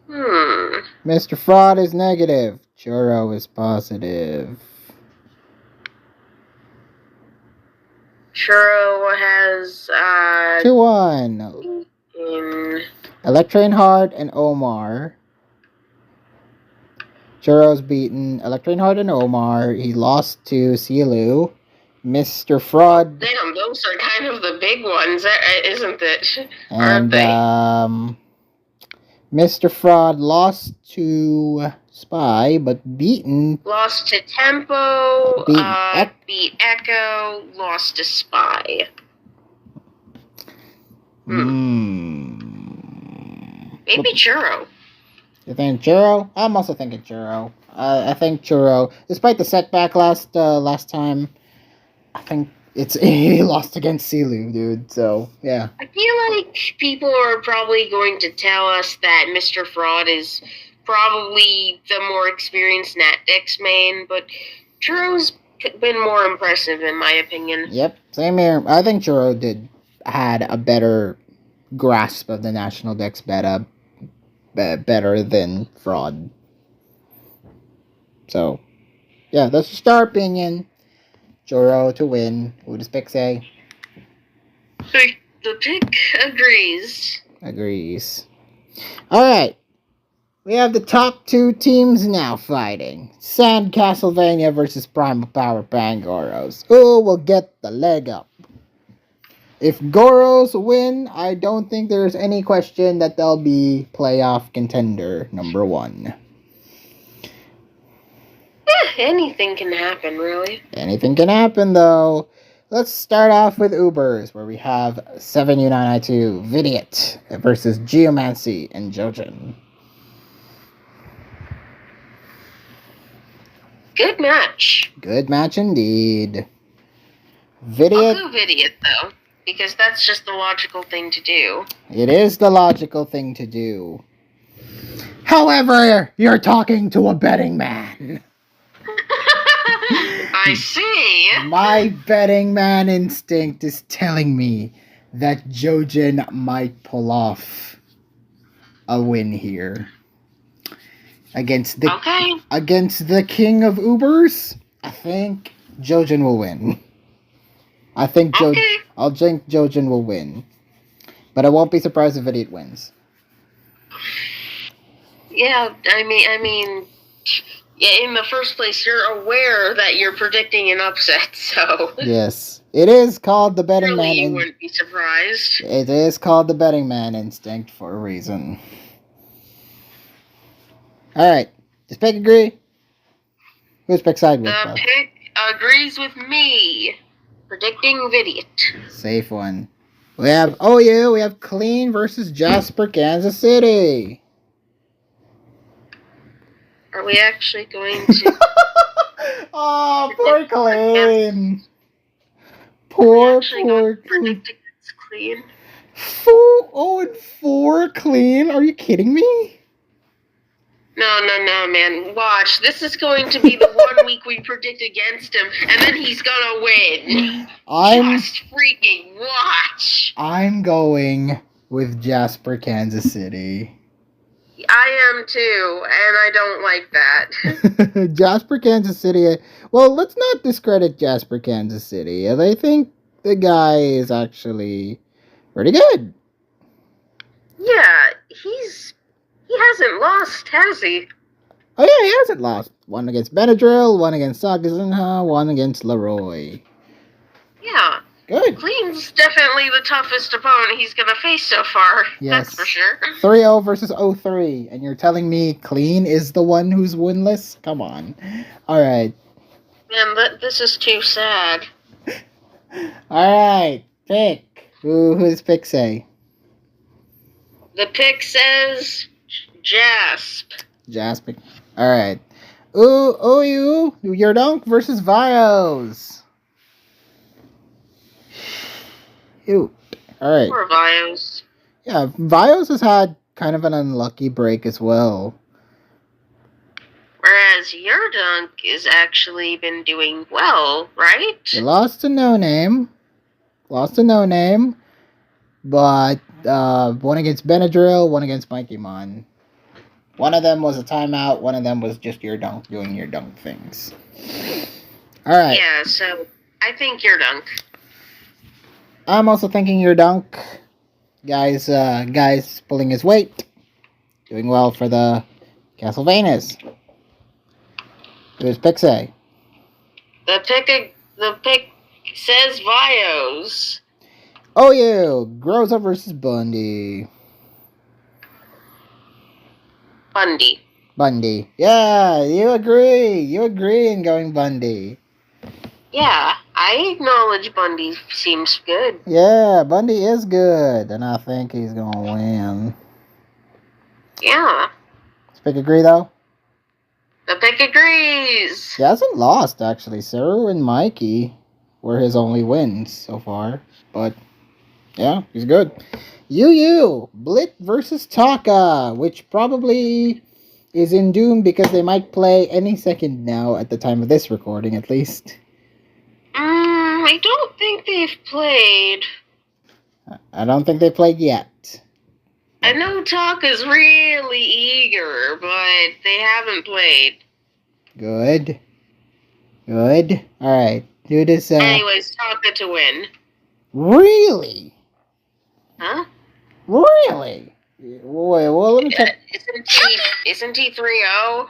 Mr. Fraud is negative. Churro is positive. Churro has 2-1. Electrain Heart and Omar. Churro's beaten Electrain Heart and Omar. He lost to Silu. Mr. Fraud. Damn, those are kind of the big ones, isn't it? And Mr. Fraud lost to Spy, but beaten. Lost to Tempo. Beat Echo. Lost to Spy. Maybe Churro. You think Churro? I'm also thinking Churro. I think Churro, despite the setback last time, I think he lost against Silu, dude. So yeah. I feel like people are probably going to tell us that Mr. Fraud is probably the more experienced Natdex main, but Churro's been more impressive in my opinion. Yep, same here. I think Churro had a better grasp of the National Dex better than Fraud. So, yeah, that's just our opinion. Churro to win. Who does pick say? The pick agrees. Agrees. Alright. We have the top 2 teams now fighting. Sand Castlevania versus Primal Power Pangoros. Who will get the leg up? If Goros win, I don't think there's any question that they'll be playoff contender number 1. Anything can happen, really. Anything can happen, though. Let's start off with Ubers, where we have 7U9I2 Vidiot versus Geomancy and Jojin. Good match. Good match indeed. Vidiot. I'll go Vidiot, though, because that's just the logical thing to do. It is the logical thing to do. However, you're talking to a betting man. I see. My betting man instinct is telling me that Jojin might pull off a win here. Against the king of Ubers, I think Jojin will win. I'll think Jojin will win. But I won't be surprised if Idiot wins. Yeah, I mean, in the first place, you're aware that you're predicting an upset, so... Yes. It is called the betting really, man... you wouldn't be surprised. It is called the betting man instinct for a reason. Alright. Does Pick agree? Who's Pick side with? The Pick agrees with me. Predicting Vidiot. Safe one. We have OU. We have Clean versus Jasper, Kansas City. Are we actually going to? Oh, poor Clean. Are we Poor actually going to Clean. predict against Clean? 4-4 Clean. Are you kidding me? No, man. Watch. This is going to be the 1 week we predict against him, and then he's gonna win. Just freaking watch. I'm going with Jasper, Kansas City. I am too, and I don't like that. Jasper, Kansas City. Well, let's not discredit Jasper, Kansas City. I think the guy is actually pretty good. Yeah, he hasn't lost, has he? Oh yeah, he hasn't lost. One against Benadryl, one against Sagazinha, one against Leroy. Yeah. Good. Clean's definitely the toughest opponent he's gonna face so far. Yes. That's for sure. 3-0 versus 0-3, and you're telling me Clean is the one who's winless? Come on. All right. Man, this is too sad. All right. Pick. Who's pick say? The pick says Jasper. All right. OU, your dunk versus Vios. Ew. All right. Poor Vios. Yeah, Vios has had kind of an unlucky break as well. Whereas your dunk has actually been doing well, right? He lost to No Name. But one against Benadryl, one against Mikey Mon. One of them was a timeout, one of them was just your dunk, doing your dunk things. All right. Yeah, so I think your dunk. I'm also thinking your dunk. Guys pulling his weight. Doing well for the Castlevanias. Who's pick say? The pick says Vios. OU, Groza versus Bundy. Bundy. Yeah, you agree in going Bundy. Yeah, I acknowledge Bundy seems good. Yeah, Bundy is good, and I think he's gonna win. Yeah. Does Pick agree though? The pick agrees. He hasn't lost actually. Saru and Mikey were his only wins so far, but yeah, he's good. UU Blit versus Taka, which probably is in doom because they might play any second now at the time of this recording, at least. I don't think they've played. I don't think they played yet. I know Taka's really eager, but they haven't played. Good. Alright. Do this, Anyways, Taka to win. Really? Huh? Really? Wait, well, let me check. Isn't he 3-0?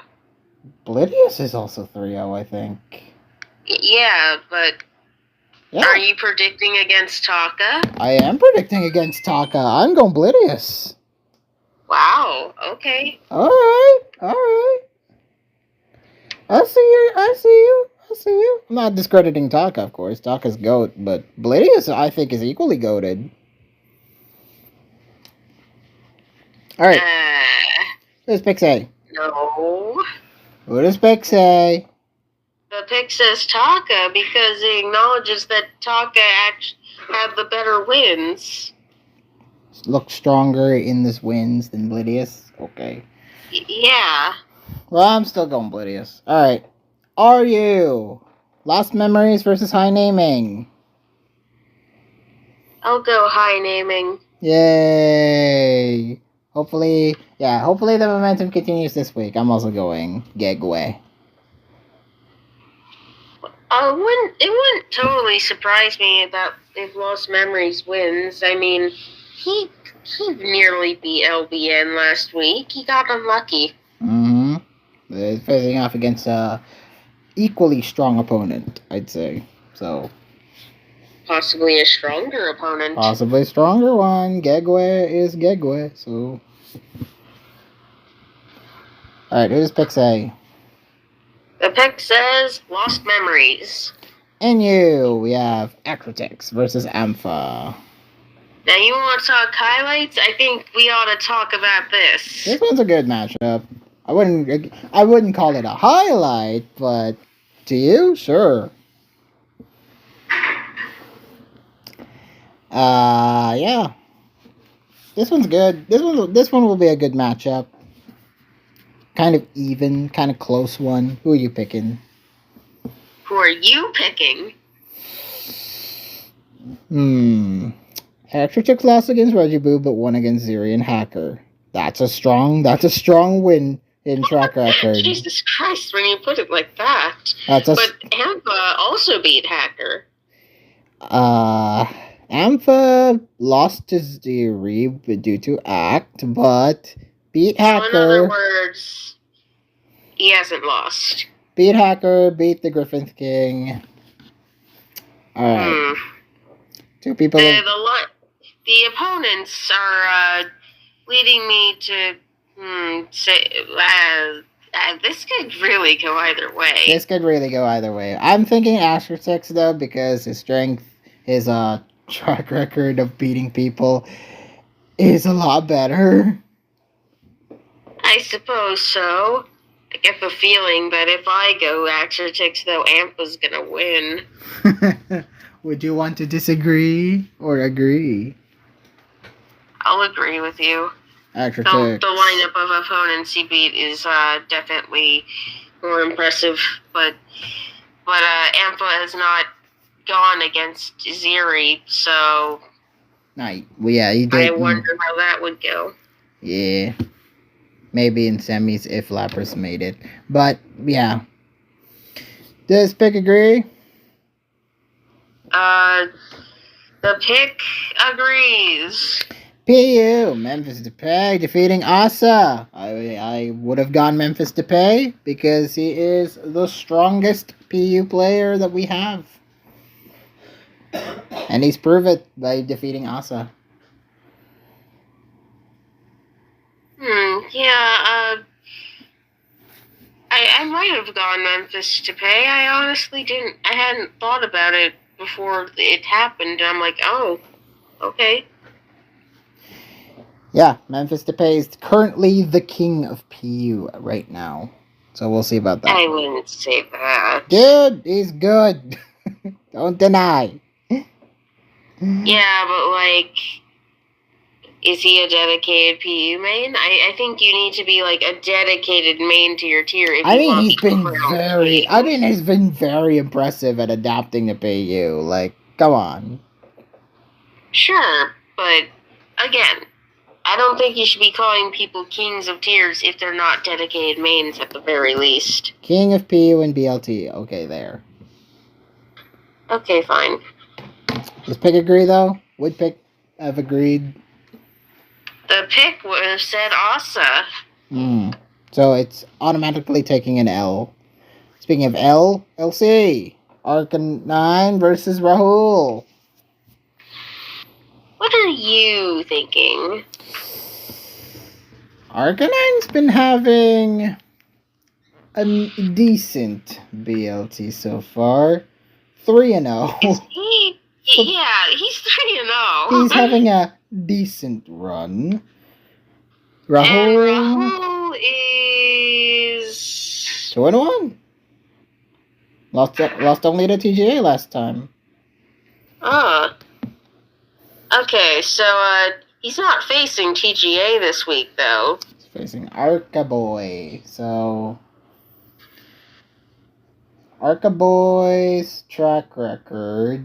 Oblivious is also 3-0, I think. Yeah, but Yeah. are you predicting against Taka? I am predicting against Taka. I'm going Oblivious. Wow, okay. Alright. I see you. I'm not discrediting Taka, of course. Taka's GOAT, but Oblivious, I think, is equally goated. Alright. What does Pick say? No. What does Pick say? The pick says Taka because it acknowledges that Taka have the better wins. Look stronger in this wins than Oblivious? Okay. Yeah. Well, I'm still going Oblivious. Alright. Are you? Lost Memories versus High Naming. I'll go high naming. Yay! Hopefully the momentum continues this week. I'm also going Gegwe. It wouldn't totally surprise me that if Lost Memories wins. I mean, he nearly beat LBN last week. He got unlucky. Mm-hmm. They're facing off against a equally strong opponent, I'd say. So Possibly a stronger opponent. possibly a stronger one. Gegwe is Gegwe, so. Alright, who does Pick say? The pick says Lost Memories. And we have Acrotix versus Ampha. Now, you want to talk highlights? I think we ought to talk about this. This one's a good matchup. I wouldn't call it a highlight, but to you, sure. Yeah. This one's good. This one will be a good matchup. Kind of even, kind of close one. Who are you picking? Who are you picking? Hector took loss against Regiboo, but won against Ziri and Hacker. That's a strong win in track record. Jesus Christ, when you put it like that. But Ampa also beat Hacker. Ampha lost to Ziri due to Act, but beat Hacker. So in other words, he hasn't lost. Beat Hacker, beat the Griffith King. Alright. Two people. The opponents are leading me to say this could really go either way. I'm thinking Asher 6 though, because his strength, his track record of beating people is a lot better. I suppose so. I get the feeling that if I go Asher 6 though, Ampa's gonna win. Would you want to disagree or agree? I'll agree with you. The lineup of opponents he beat is definitely more impressive, but Ampa has not gone against Ziri, so he did. I wonder how that would go. Yeah, maybe in semis if Lapras made it, but yeah. Does Pick agree? The pick agrees. PU, Memphis Depay defeating Asa. I would have gone Memphis Depay because he is the strongest PU player that we have. And he's proved it by defeating Asa. Yeah, I might have gone Memphis Depay. I honestly didn't. I hadn't thought about it before it happened. I'm like, oh, okay. Yeah, Memphis Depay is currently the king of PU right now. So we'll see about that. I wouldn't say that. Dude, he's good. Don't deny. Yeah, but is he a dedicated PU main? I think you need to be a dedicated main to your tier. He's been very impressive at adapting to PU. Come on. Sure, but again, I don't think you should be calling people kings of tiers if they're not dedicated mains at the very least. King of PU and BLT. Okay, there. Okay, fine. Does Pick agree, though? Would Pick have agreed? The pick would have said Asa. So it's automatically taking an L. Speaking of L, LC. Arcanine versus Rahul. What are you thinking? Arcanine's been having a decent BLT so far. 3-0. Is he? Yeah, he's 3-0. He's having a decent run. Rahul is 2-1. Lost only to TGA last time. Okay, so he's not facing TGA this week though. He's facing Arcaboy. So Arcaboy's track record.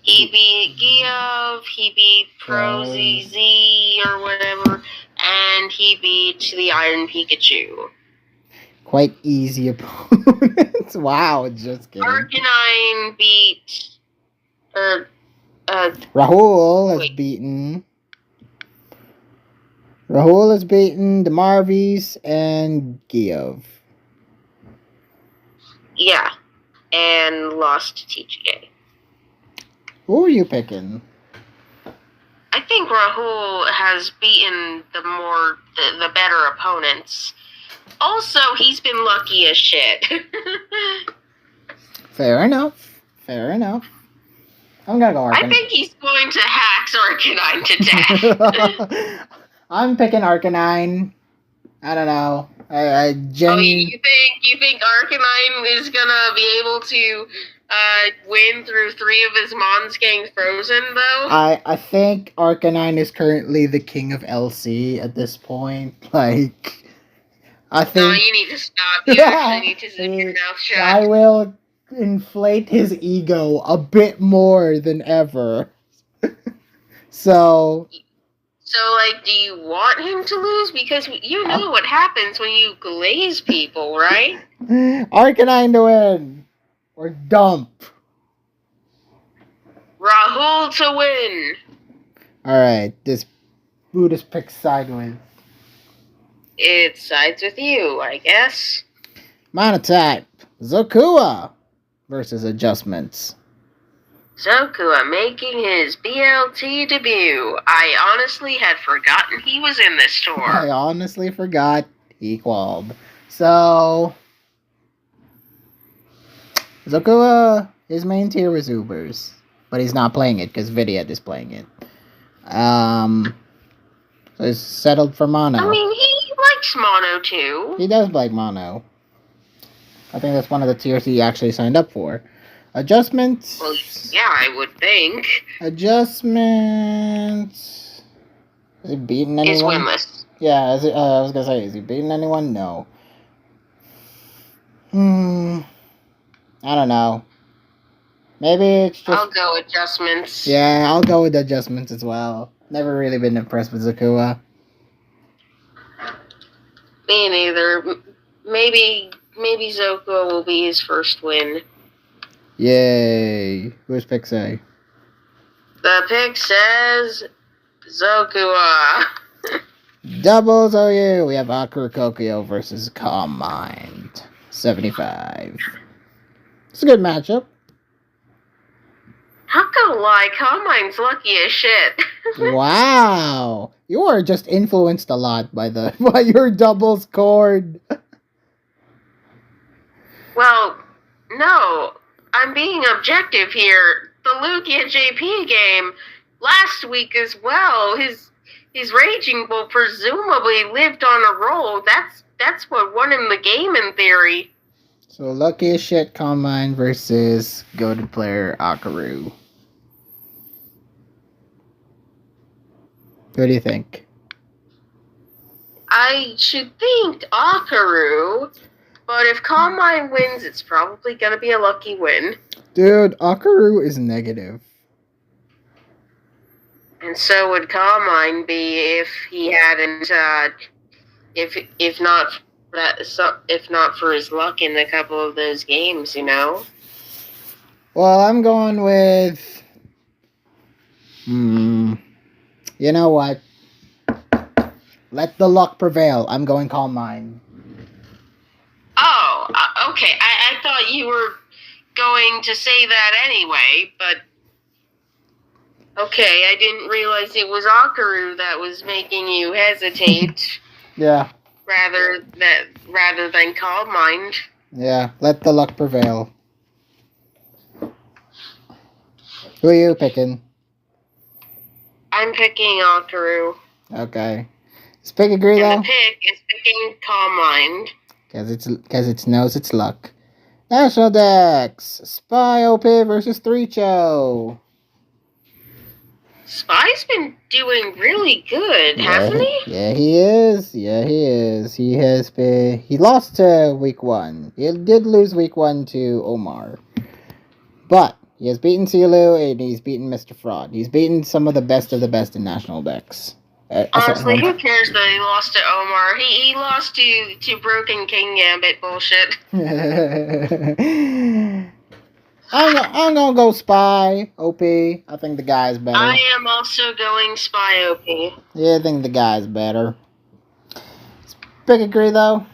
He beat Geov, he beat ProZZ or whatever, and he beat the Iron Pikachu. Quite easy opponents. Wow, just kidding. Arcanine beat Rahul has beaten. Rahul has beaten Demarvis and Geov. Yeah, and lost to TGA. Who are you picking? I think Rahul has beaten the better opponents. Also, he's been lucky as shit. Fair enough. I'm gonna go I Arcanine. think he's going to hack Arcanine to death. I'm picking Arcanine. I don't know. Oh, you think Arcanine is gonna be able to win through 3 of his Mons getting frozen, though? I think Arcanine is currently the king of LC at this point. Like, I think. No, you need to stop. You actually need to zip your mouth shut. I will inflate his ego a bit more than ever. So, like, do you want him to lose? Because you know what happens when you glaze people, right? Arcanine to win. Or dump. Rahul to win. Alright, this Buddhist picks sideways. It sides with you, I guess. Monotype. Zokua versus Adjustments. Zokua making his BLT debut. I honestly had forgotten he was in this tour. I honestly forgot he qualled. So, Zokua, his main tier was Ubers, but he's not playing it because Vidiot is playing it. So he's settled for Mono. I mean, he likes Mono too. He does like Mono. I think that's one of the tiers he actually signed up for. Adjustments. Well, yeah, I would think. Adjustments. Has he beaten anyone? He's winless. Yeah, I was gonna say, has he beaten anyone? No. I don't know. Maybe it's just. I'll go Adjustments. Yeah, I'll go with Adjustments as well. Never really been impressed with Zokua. Me neither. Maybe Zokua will be his first win. Yay. Who's pick say? The pick says Zokua. Doubles OU. We have Akira Kokio versus Calm Mind. 75. It's a good matchup. Not gonna lie, Calm Mind's lucky as shit. Wow. You are just influenced a lot by your doubles cord. Well, no. I'm being objective here. The Lugia JP game last week as well. His Raging Bull presumably lived on a roll. That's what won him the game in theory. So lucky as shit Calm Mind versus goated player Akaru. What do you think? I should think Akaru, but if Calm Mind wins, it's probably gonna be a lucky win. Dude, Akaru is negative. And so would Calm Mind be if he hadn't, if not for his luck in a couple of those games, you know. Well, I'm going with. You know what? Let the luck prevail. I'm going Calm Mind. Oh, okay. I thought you were going to say that anyway, but okay, I didn't realize it was Akaru that was making you hesitate. Yeah. Rather than Calm Mind. Yeah, let the luck prevail. Who are you picking? I'm picking Akaru. Okay. Does Pick agree though? And the pick is picking Calm Mind. Cause it knows its luck. National Dex. Spy OP versus Threecho. Spy's been doing really good, hasn't he? Yeah, he is. He lost to week 1. He did lose week 1 to Omar. But he has beaten Silu and he's beaten Mr. Fraud. He's beaten some of the best in National Dex. Honestly, who cares that he lost to Omar? He lost to Broken King Gambit bullshit. I'm gonna go Spy OP. I think the guy's better. I am also going Spy OP. Yeah, I think the guy's better. Pick agree though?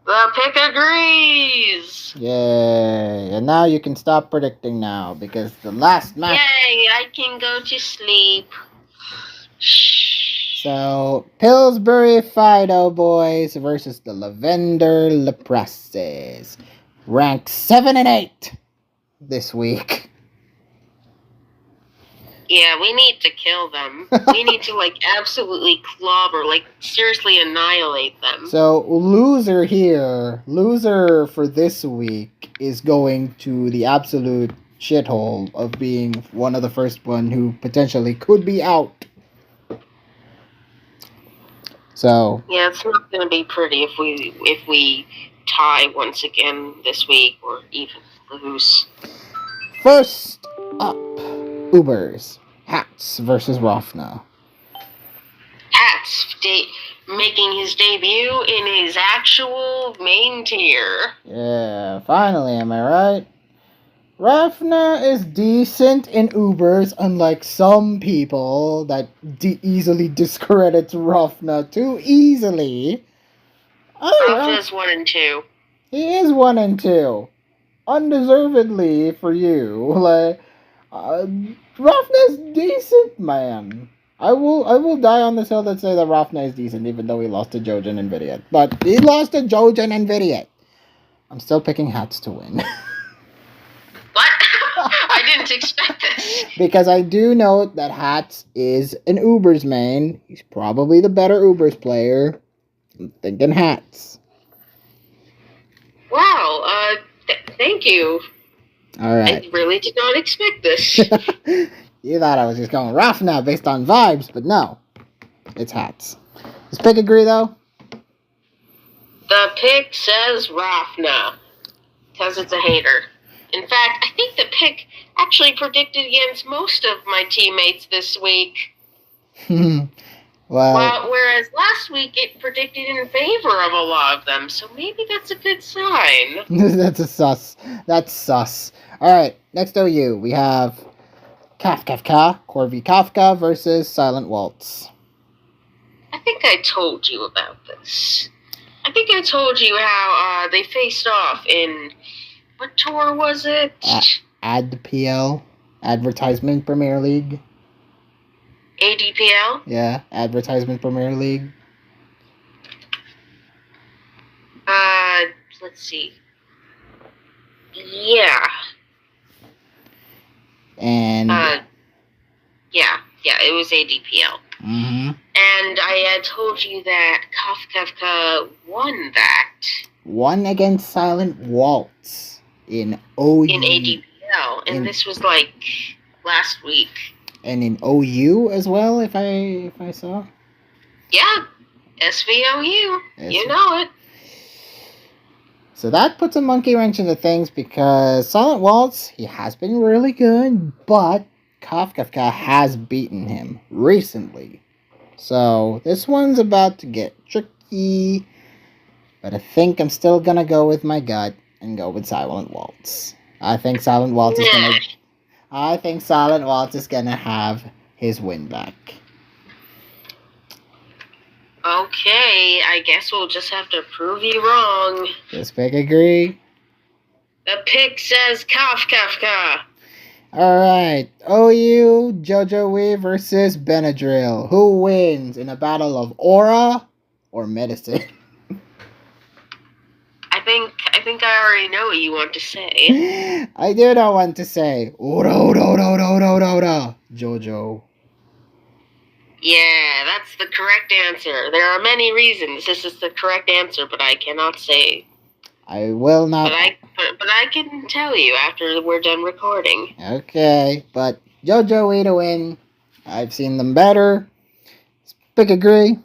The pick agrees! Yay. And now you can stop predicting now because the last match. Yay, I can go to sleep. So, Pillsbury Fido Boys versus the Lavender Lepresses. Ranked 7 and 8 this week. Yeah, we need to kill them. We need to, like, absolutely clobber, like, seriously annihilate them. So, loser for this week is going to the absolute shithole of being one of the first one who potentially could be out. So yeah, it's not going to be pretty if we tie once again this week or even lose. first up, Ubers, Hats versus Rofna. Hats making his debut in his actual main tier. Yeah, finally, am I right? Rofna is decent in Ubers, unlike some people that easily discredits Rofna too easily. Rofna's 1 and 2. He is 1 and 2. Undeservedly for you. Like, Rofna's decent, man. I will die on this hill that say that Rofna is decent, even though he lost to Jojen and Vidiot. But he lost to Jojen and Vidiot. I'm still picking Hats to win. What? I didn't expect this. Because I do note that Hats is an Ubers main. He's probably the better Ubers player. I'm thinking Hats. Wow, thank you. Alright. I really did not expect this. You thought I was just going rough now based on vibes, but no. It's Hats. Does Pick agree, though? The pick says Rafna. Because it's a hater. In fact, I think the pick actually predicted against most of my teammates this week. Well, whereas last week it predicted in favor of a lot of them, so maybe that's a good sign. That's a sus. That's sus. Alright, next OU, we have Kafka, Corby Kafka versus Silent Waltz. I think I told you about this. I think I told you how they faced off in... What tour was it? ADPL, Advertisement Premier League. ADPL? Yeah, Advertisement Premier League. Let's see. Yeah. And... yeah, it was ADPL. Mm-hmm. And I had told you that Kafka won that. Won against Silent Waltz in OU. In ADPL, and this was like last week. And in OU as well, if I saw. Yeah, SVOU. You know it. So that puts a monkey wrench into things because Silent Waltz, he has been really good, but Kafka has beaten him recently. So this one's about to get tricky, but I think I'm still gonna go with my gut and go with Silent Waltz. I think Silent Waltz is gonna have his win back. Okay, I guess we'll just have to prove you wrong. Does Pick agree? The pick says Kafka. Alright, OU, Jojo Wee versus Benadryl. Who wins in a battle of aura or medicine? I think I already know what you want to say. I do not want to say ora. Jojo. Yeah, that's the correct answer. There are many reasons this is the correct answer, but I cannot say. I will not. But I can tell you after we're done recording. Okay, but Jojo Wee to win. I've seen them better. Pick agree?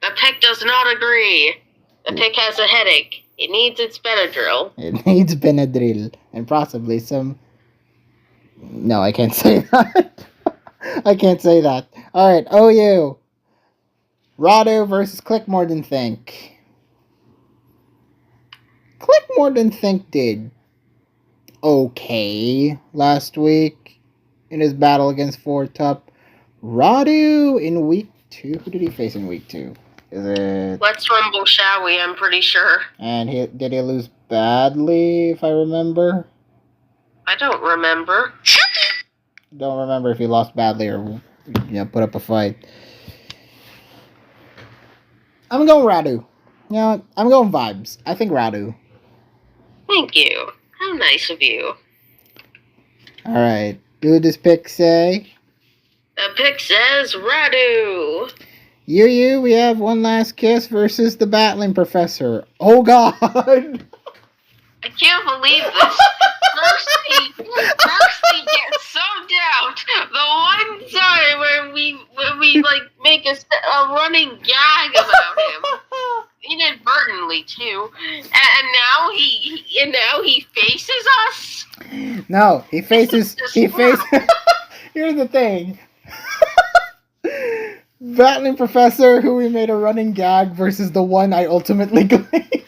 The pick does not agree. The pick has a headache. It needs its Benadryl. It needs Benadryl. And possibly some... No, I can't say that. I can't say that. Alright, OU. Rado versus Click More Than Think. Click More Than Think did okay last week in his battle against Fortup. Radu in week 2. Who did he face in week 2? Is it... Let's Rumble, shall we? I'm pretty sure. And did he lose badly, if I remember? I don't remember. Don't remember if he lost badly or put up a fight. I'm going Radu. I'm going vibes. I think Radu. Thank you. How nice of you. Alright. Who does pick say? The pick says Radu. We have One Last Kiss versus the Battling Professor. Oh God! I can't believe this. First he gets so down. The one time when we like make a running gag about him, inadvertently too, and now he faces us. No, he faces. Here's the thing. Battling Professor, who we made a running gag, versus the one I ultimately glaze.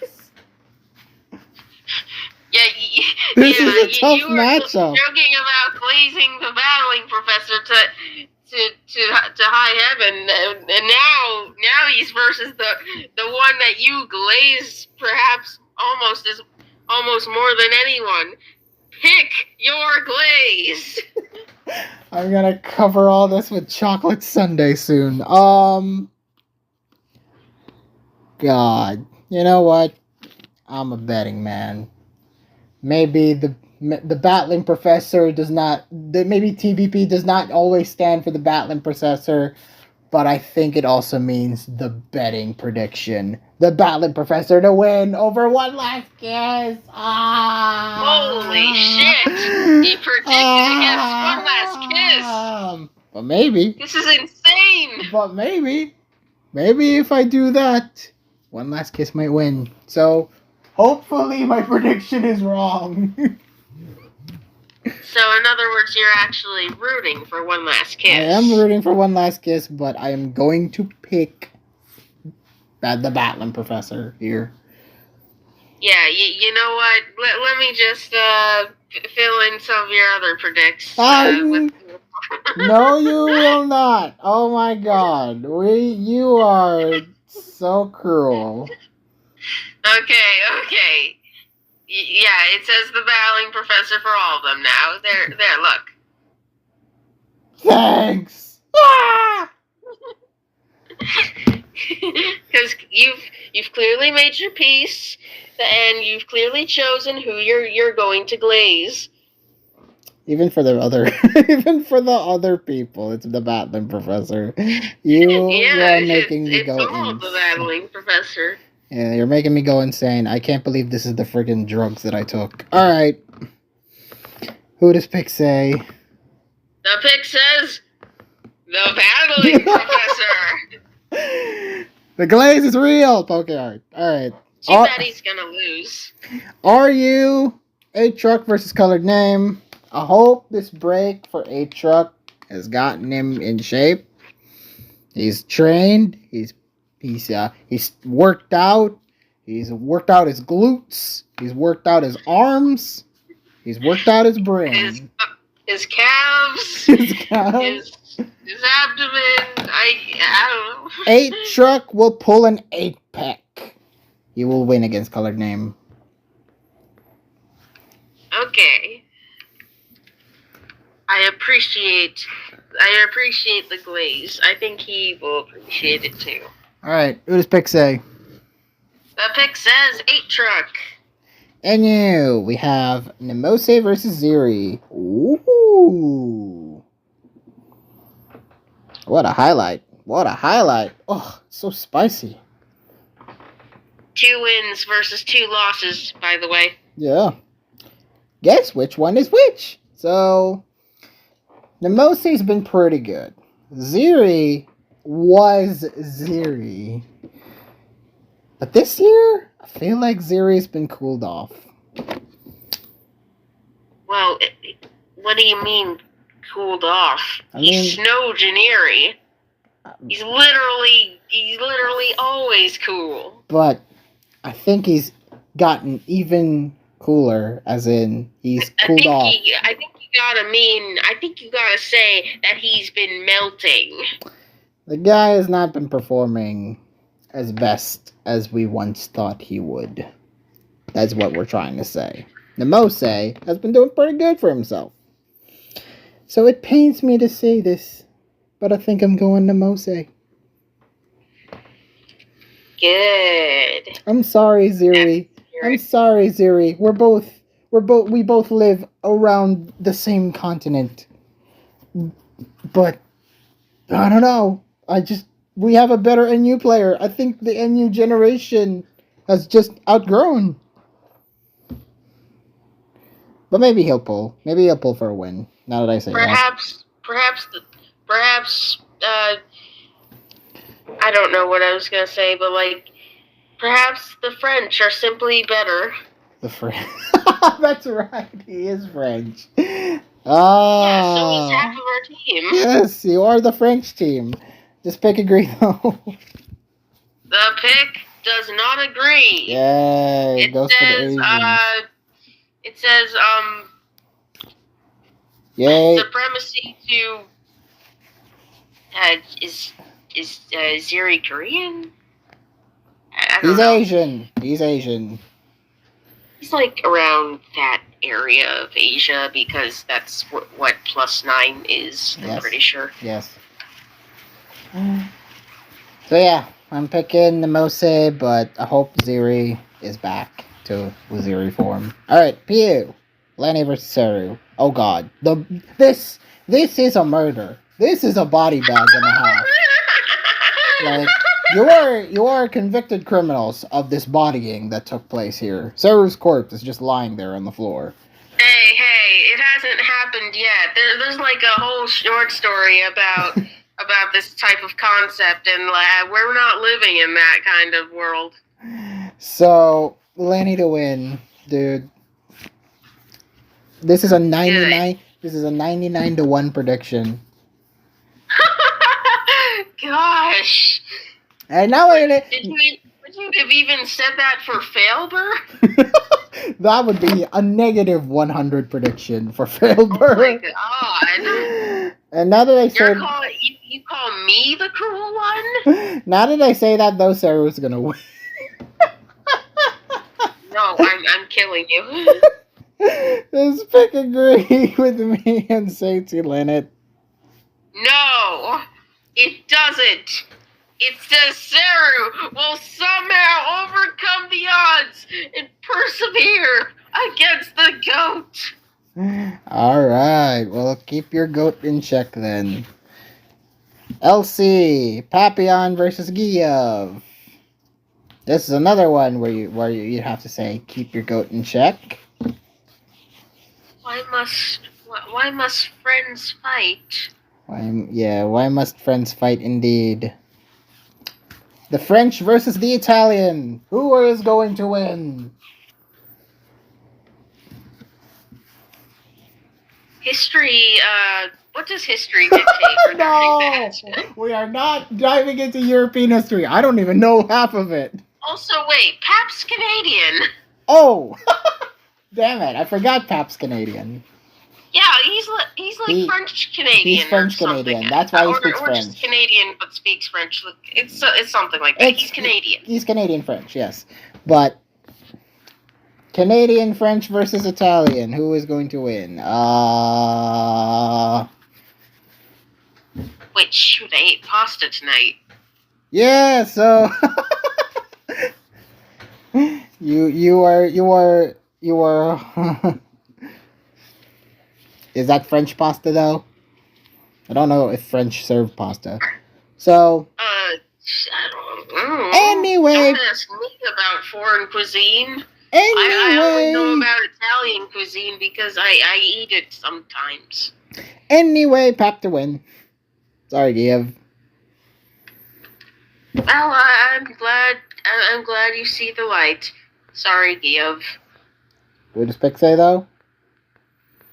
This is a tough matchup. Joking about glazing the Battling Professor to high heaven, and now he's versus the one that you glaze perhaps almost more than anyone. Pick your glaze. I'm gonna cover all this with chocolate sundae soon. God, you know what? I'm a betting man. Maybe the Battling Professor does not. Maybe TBP does not always stand for the Battling Professor, but I think it also means the betting prediction: the Battling Professor to win over One Last Kiss. Holy shit! He predicted against One Last Kiss. But maybe this is insane. But maybe if I do that, One Last Kiss might win. So hopefully my prediction is wrong. So in other words, you're actually rooting for One Last Kiss. I am rooting for One Last Kiss, but I am going to pick the Battling Professor here. Yeah, you know what? Let me just fill in some of your other predicts. No, you will not. Oh my God, you are so cruel. Okay. Yeah, it says the Battling Professor for all of them now. There, look. Thanks. Because you've clearly made your peace, and you've clearly chosen who you're going to glaze. Even for the other people, it's the Battling Professor. You are making me go insane. It's all the Battling Professor. Yeah, you're making me go insane. I can't believe this is the friggin' drugs that I took. Alright. Who does pick say? The pick says the Battling Professor. The glaze is real, Pokeyard. Alright. Too bad he's gonna lose. Are you 8-Truck versus Colored Name? I hope this break for 8-Truck has gotten him in shape. He's trained. He's worked out. He's worked out his glutes. He's worked out his arms. He's worked out his brain. His calves. His calves. His abdomen. I don't know. 8-Truck will pull an 8-pack. He will win against Colored Name. Okay. I appreciate the glaze. I think he will appreciate it too. Alright, who does pick say? The pick says 8-Truck. And we have Nemose versus Ziri. Ooh. What a highlight. Oh, so spicy. 2 wins versus 2 losses, by the way. Yeah. Guess which one is which? So, Nemose's been pretty good. Ziri was Ziri. But this year, I feel like Ziri's been cooled off. Well, what do you mean cooled off? He's Snow Janeri. He's literally always cool. But I think he's gotten even cooler, as in he's cooled off. I think you gotta say that he's been melting. The guy has not been performing as best as we once thought he would. That's what we're trying to say. Nemose has been doing pretty good for himself. So it pains me to say this, but I think I'm going Nemose. Good. I'm sorry, Ziri. We both live around the same continent. But I don't know. We have a better NU player. I think the NU generation has just outgrown. But maybe he'll pull. Maybe he'll pull for a win. Now that I say that. Perhaps. I don't know what I was gonna say, but like, perhaps the French are simply better. The French. That's right. He is French. Ah. Yeah, so he's half of our team. Yes, you are the French team. Just pick agree though. The pick does not agree. Yay! It goes says, for the Asians. It says, Yay! supremacy to. Is Ziri Korean? I don't He's know. Asian. He's Asian. He's like around that area of Asia because that's what +9 is. I'm pretty sure. Yes. So yeah, I'm picking the Mose, but I hope Ziri is back to Ziri form. All right, Pew, Lenny versus Seru. Oh God, this is a murder. This is a body bag and a half. Like you are convicted criminals of this bodying that took place here. Seru's corpse is just lying there on the floor. Hey, it hasn't happened yet. There's like a whole short story about this type of concept, and we're not living in that kind of world. So Lenny to win, dude. This is a 99. This is a 99 to 1 prediction. Gosh. And now would you have even said that for Failber? That would be a negative 100 prediction for Failber. Oh my God. And now that I say you call me the cruel one? Now that I say that, though, Sarah's gonna win. No, I'm killing you. Just pick agree with me and say to Lynette. No, it doesn't. It says Saru will somehow overcome the odds and persevere against the goat. Alright, well, keep your goat in check then. LC, Papillon versus Giev. This is another one where you have to say keep your goat in check. Why must friends fight? Why must friends fight indeed? The French versus the Italian. Who is going to win? History, what does history dictate? No! We are not diving into European history. I don't even know half of it. Also, wait, Pap's Canadian. Oh! Damn it, I forgot Pap's Canadian. Yeah, he's like French Canadian. He's French Canadian. That's why he speaks French. Or just Canadian but speaks French. It's something like that. He's Canadian. He's Canadian French, yes. But Canadian French versus Italian. Who is going to win? Wait, shoot! I ate pasta tonight. Yeah. So you are. Is that French pasta though? I don't know if French serve pasta. So. I don't know. Anyway. Don't ask me about foreign cuisine. Anyway. I only know about Italian cuisine because I eat it sometimes. Anyway, Pap to win. Sorry, Giev. Well, I'm glad you see the light. Sorry, Giev. What does pick say though?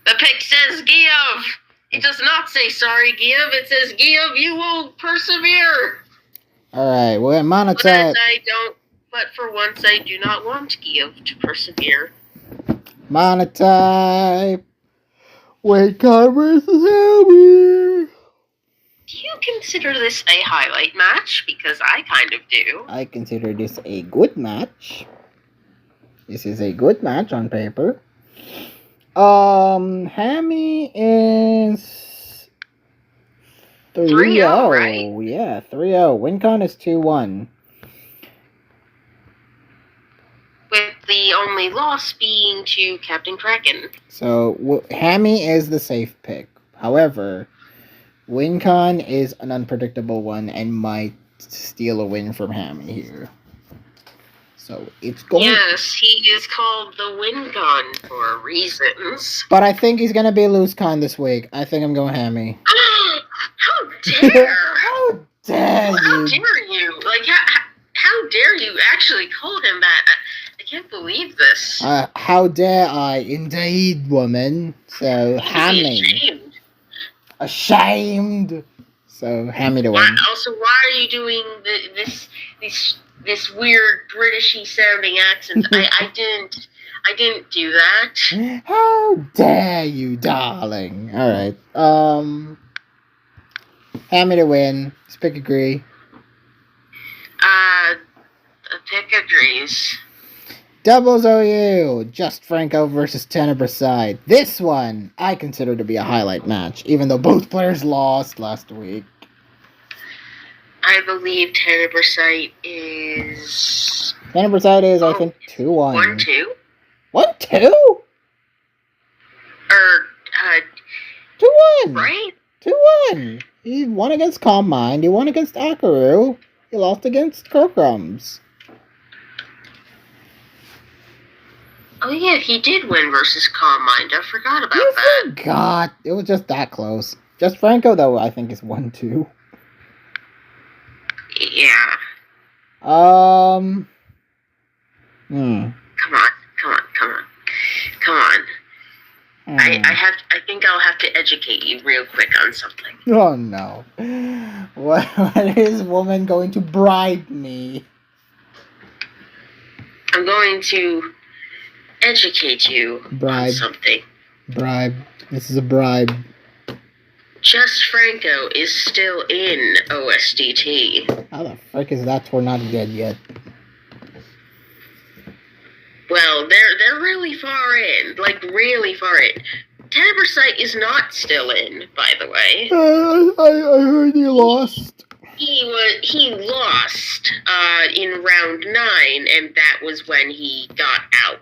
The pick says Giev. It does not say sorry, Giev. It says Giev, you will persevere. Alright, well, Monotype. But for once, I do not want Giev to persevere. Monotype. Wait, versus Harry. Do you consider this a highlight match? Because I kind of do. I consider this a good match. This is a good match on paper. Hammy is 3-0, right? Yeah, 3-0. WinCon is 2-1. With the only loss being to Captain Kraken. So, Hammy is the safe pick. However, WinCon is an unpredictable one and might steal a win from Hammy here. So it's going. Yes, he is called the WinCon for reasons. But I think he's gonna be LoseCon this week. I think I'm going Hammy. How dare! How dare you? How dare you? Like, how dare you actually call him that? I can't believe this. How dare I? Indeed, woman. So Hammy. Ashamed. So Hammy to win. Also, why are you doing this weird Britishy sounding accent? I didn't do that. How dare you, darling? All right. Hammy to win. Let's pick agree. Pick agrees. Doubles OU. Just Franco versus Tenebraside. This one I consider to be a highlight match, even though both players lost last week. I believe Tenebraside is... Tenebraside is, I think, 2-1. 1-2? 1-2? Or, 2-1. right? 2-1. He won against Calm Mind. He won against Akaru. He lost against Crocrums. Oh yeah, he did win versus Calm Mind. I forgot about You that. forgot. It was just that close. Just Franco, though, I think is 1-2. Yeah. Hmm. Come on. I think I'll have to educate you real quick on something. Oh no. What is woman going to bribe me? I'm going to educate you on something. Bribe. This is a bribe. Just Franco is still in OSDT. How the frick is that tour not dead yet? Well, they're really far in. Like, really far in. Tenebrasite is not still in, by the way. I heard he lost. He lost in round 9, and that was when he got out.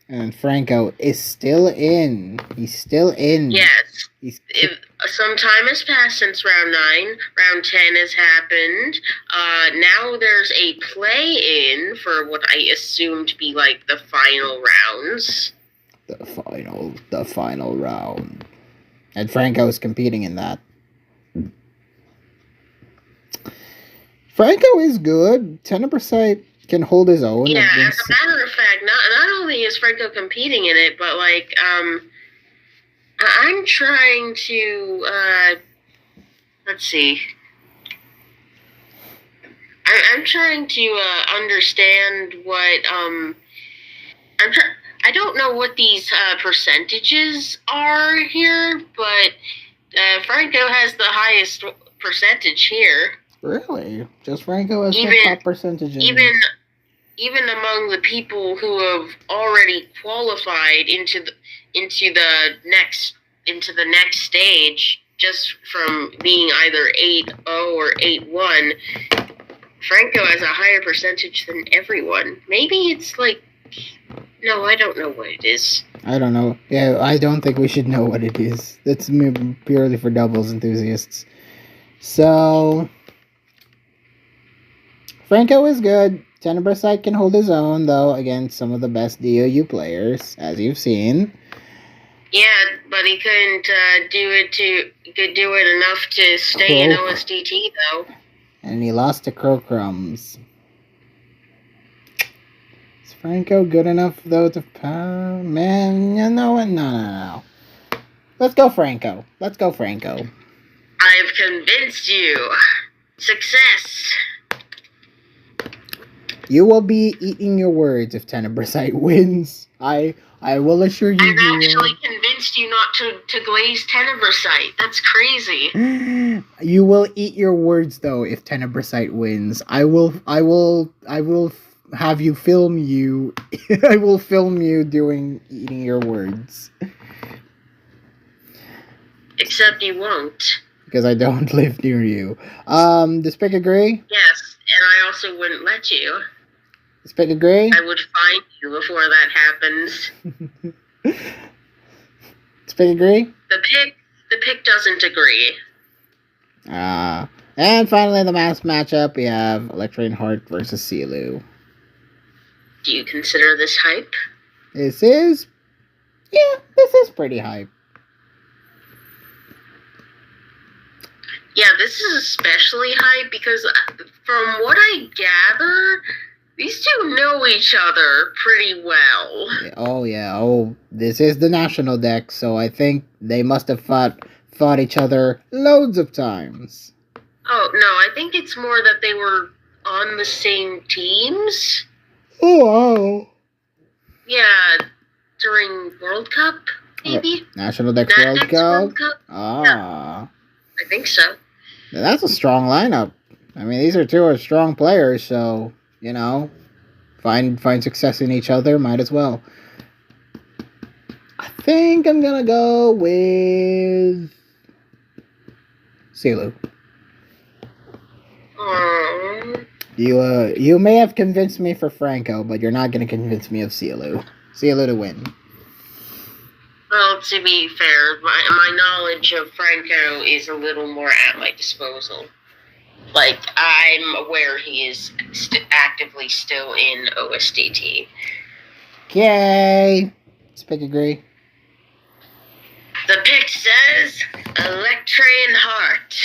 And Franco is still in. He's still in. Yes. Some time has passed since round 9. Round 10 has happened. Now there's a play-in for what I assume to be like the final rounds. The final round. And Franco is competing in that. Franco is good. Tenebrasite can hold his own. Yeah, as a matter of fact, not only is Franco competing in it, but like, I'm trying to, let's see. I'm trying to, understand what, I don't know what these, percentages are here, but, Franco has the highest percentage here. Really? Just Franco has the top percentage. Even among the people who have already qualified into the next stage, just from being either 8-0 or 8-1, Franco has a higher percentage than everyone. Maybe it's like, no, I don't know what it is. I don't know. Yeah, I don't think we should know what it is. That's purely for doubles enthusiasts. So Franco is good. Tenebrasite can hold his own, though, against some of the best DOU players, as you've seen. Yeah, but he couldn't do it enough to stay in OSDT, though. And he lost to Crocrums. Is Franco good enough, though, to... Man, you know what? No. Let's go Franco. I've convinced you. Success. You will be eating your words if Tenebrasite wins. I will assure you. I've actually convinced you not to glaze Tenebrasite. That's crazy. You will eat your words though if Tenebrasite wins. I will have you film you. I will film you eating your words. Except you won't. Because I don't live near you. Does Pick agree? Yes, and I also wouldn't let you. Does Pick agree? I would find you before that happens. Does Pick agree? The pick doesn't agree. And finally, the last matchup, we have Electric Heart versus Silu. Do you consider this hype? This is pretty hype. Yeah, this is especially hype because from what I gather, these two know each other pretty well. Oh, this is the national deck, so I think they must have fought each other loads of times. Oh, no, I think it's more that they were on the same teams. Oh, wow. Yeah, during World Cup, maybe? National Deck World Cup? World Cup? Ah. Yeah, I think so. That's a strong lineup. I mean, these are two strong players, so, find success in each other, might as well. I think I'm gonna go with Silu. You may have convinced me for Franco, but you're not gonna convince me of Silu. Silu to win. Well, to be fair, my knowledge of Franco is a little more at my disposal. Like, I'm aware he is actively still in OSDT. Okay. Let's pick agree. The pick says Electrian Heart.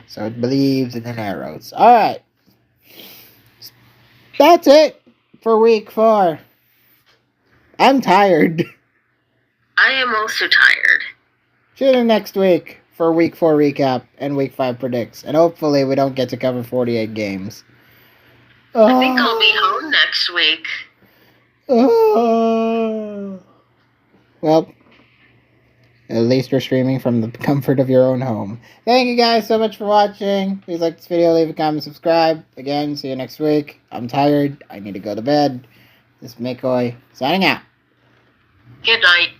So it believes in the arrows. Alright. That's it for week 4. I'm tired. I am also tired. Tune in next week for week 4 recap and week 5 predicts. And hopefully we don't get to cover 48 games. I think I'll be home next week. Well, at least you're streaming from the comfort of your own home. Thank you guys so much for watching. Please like this video, leave a comment, subscribe. Again, see you next week. I'm tired. I need to go to bed. This is McCoy signing out. Good night.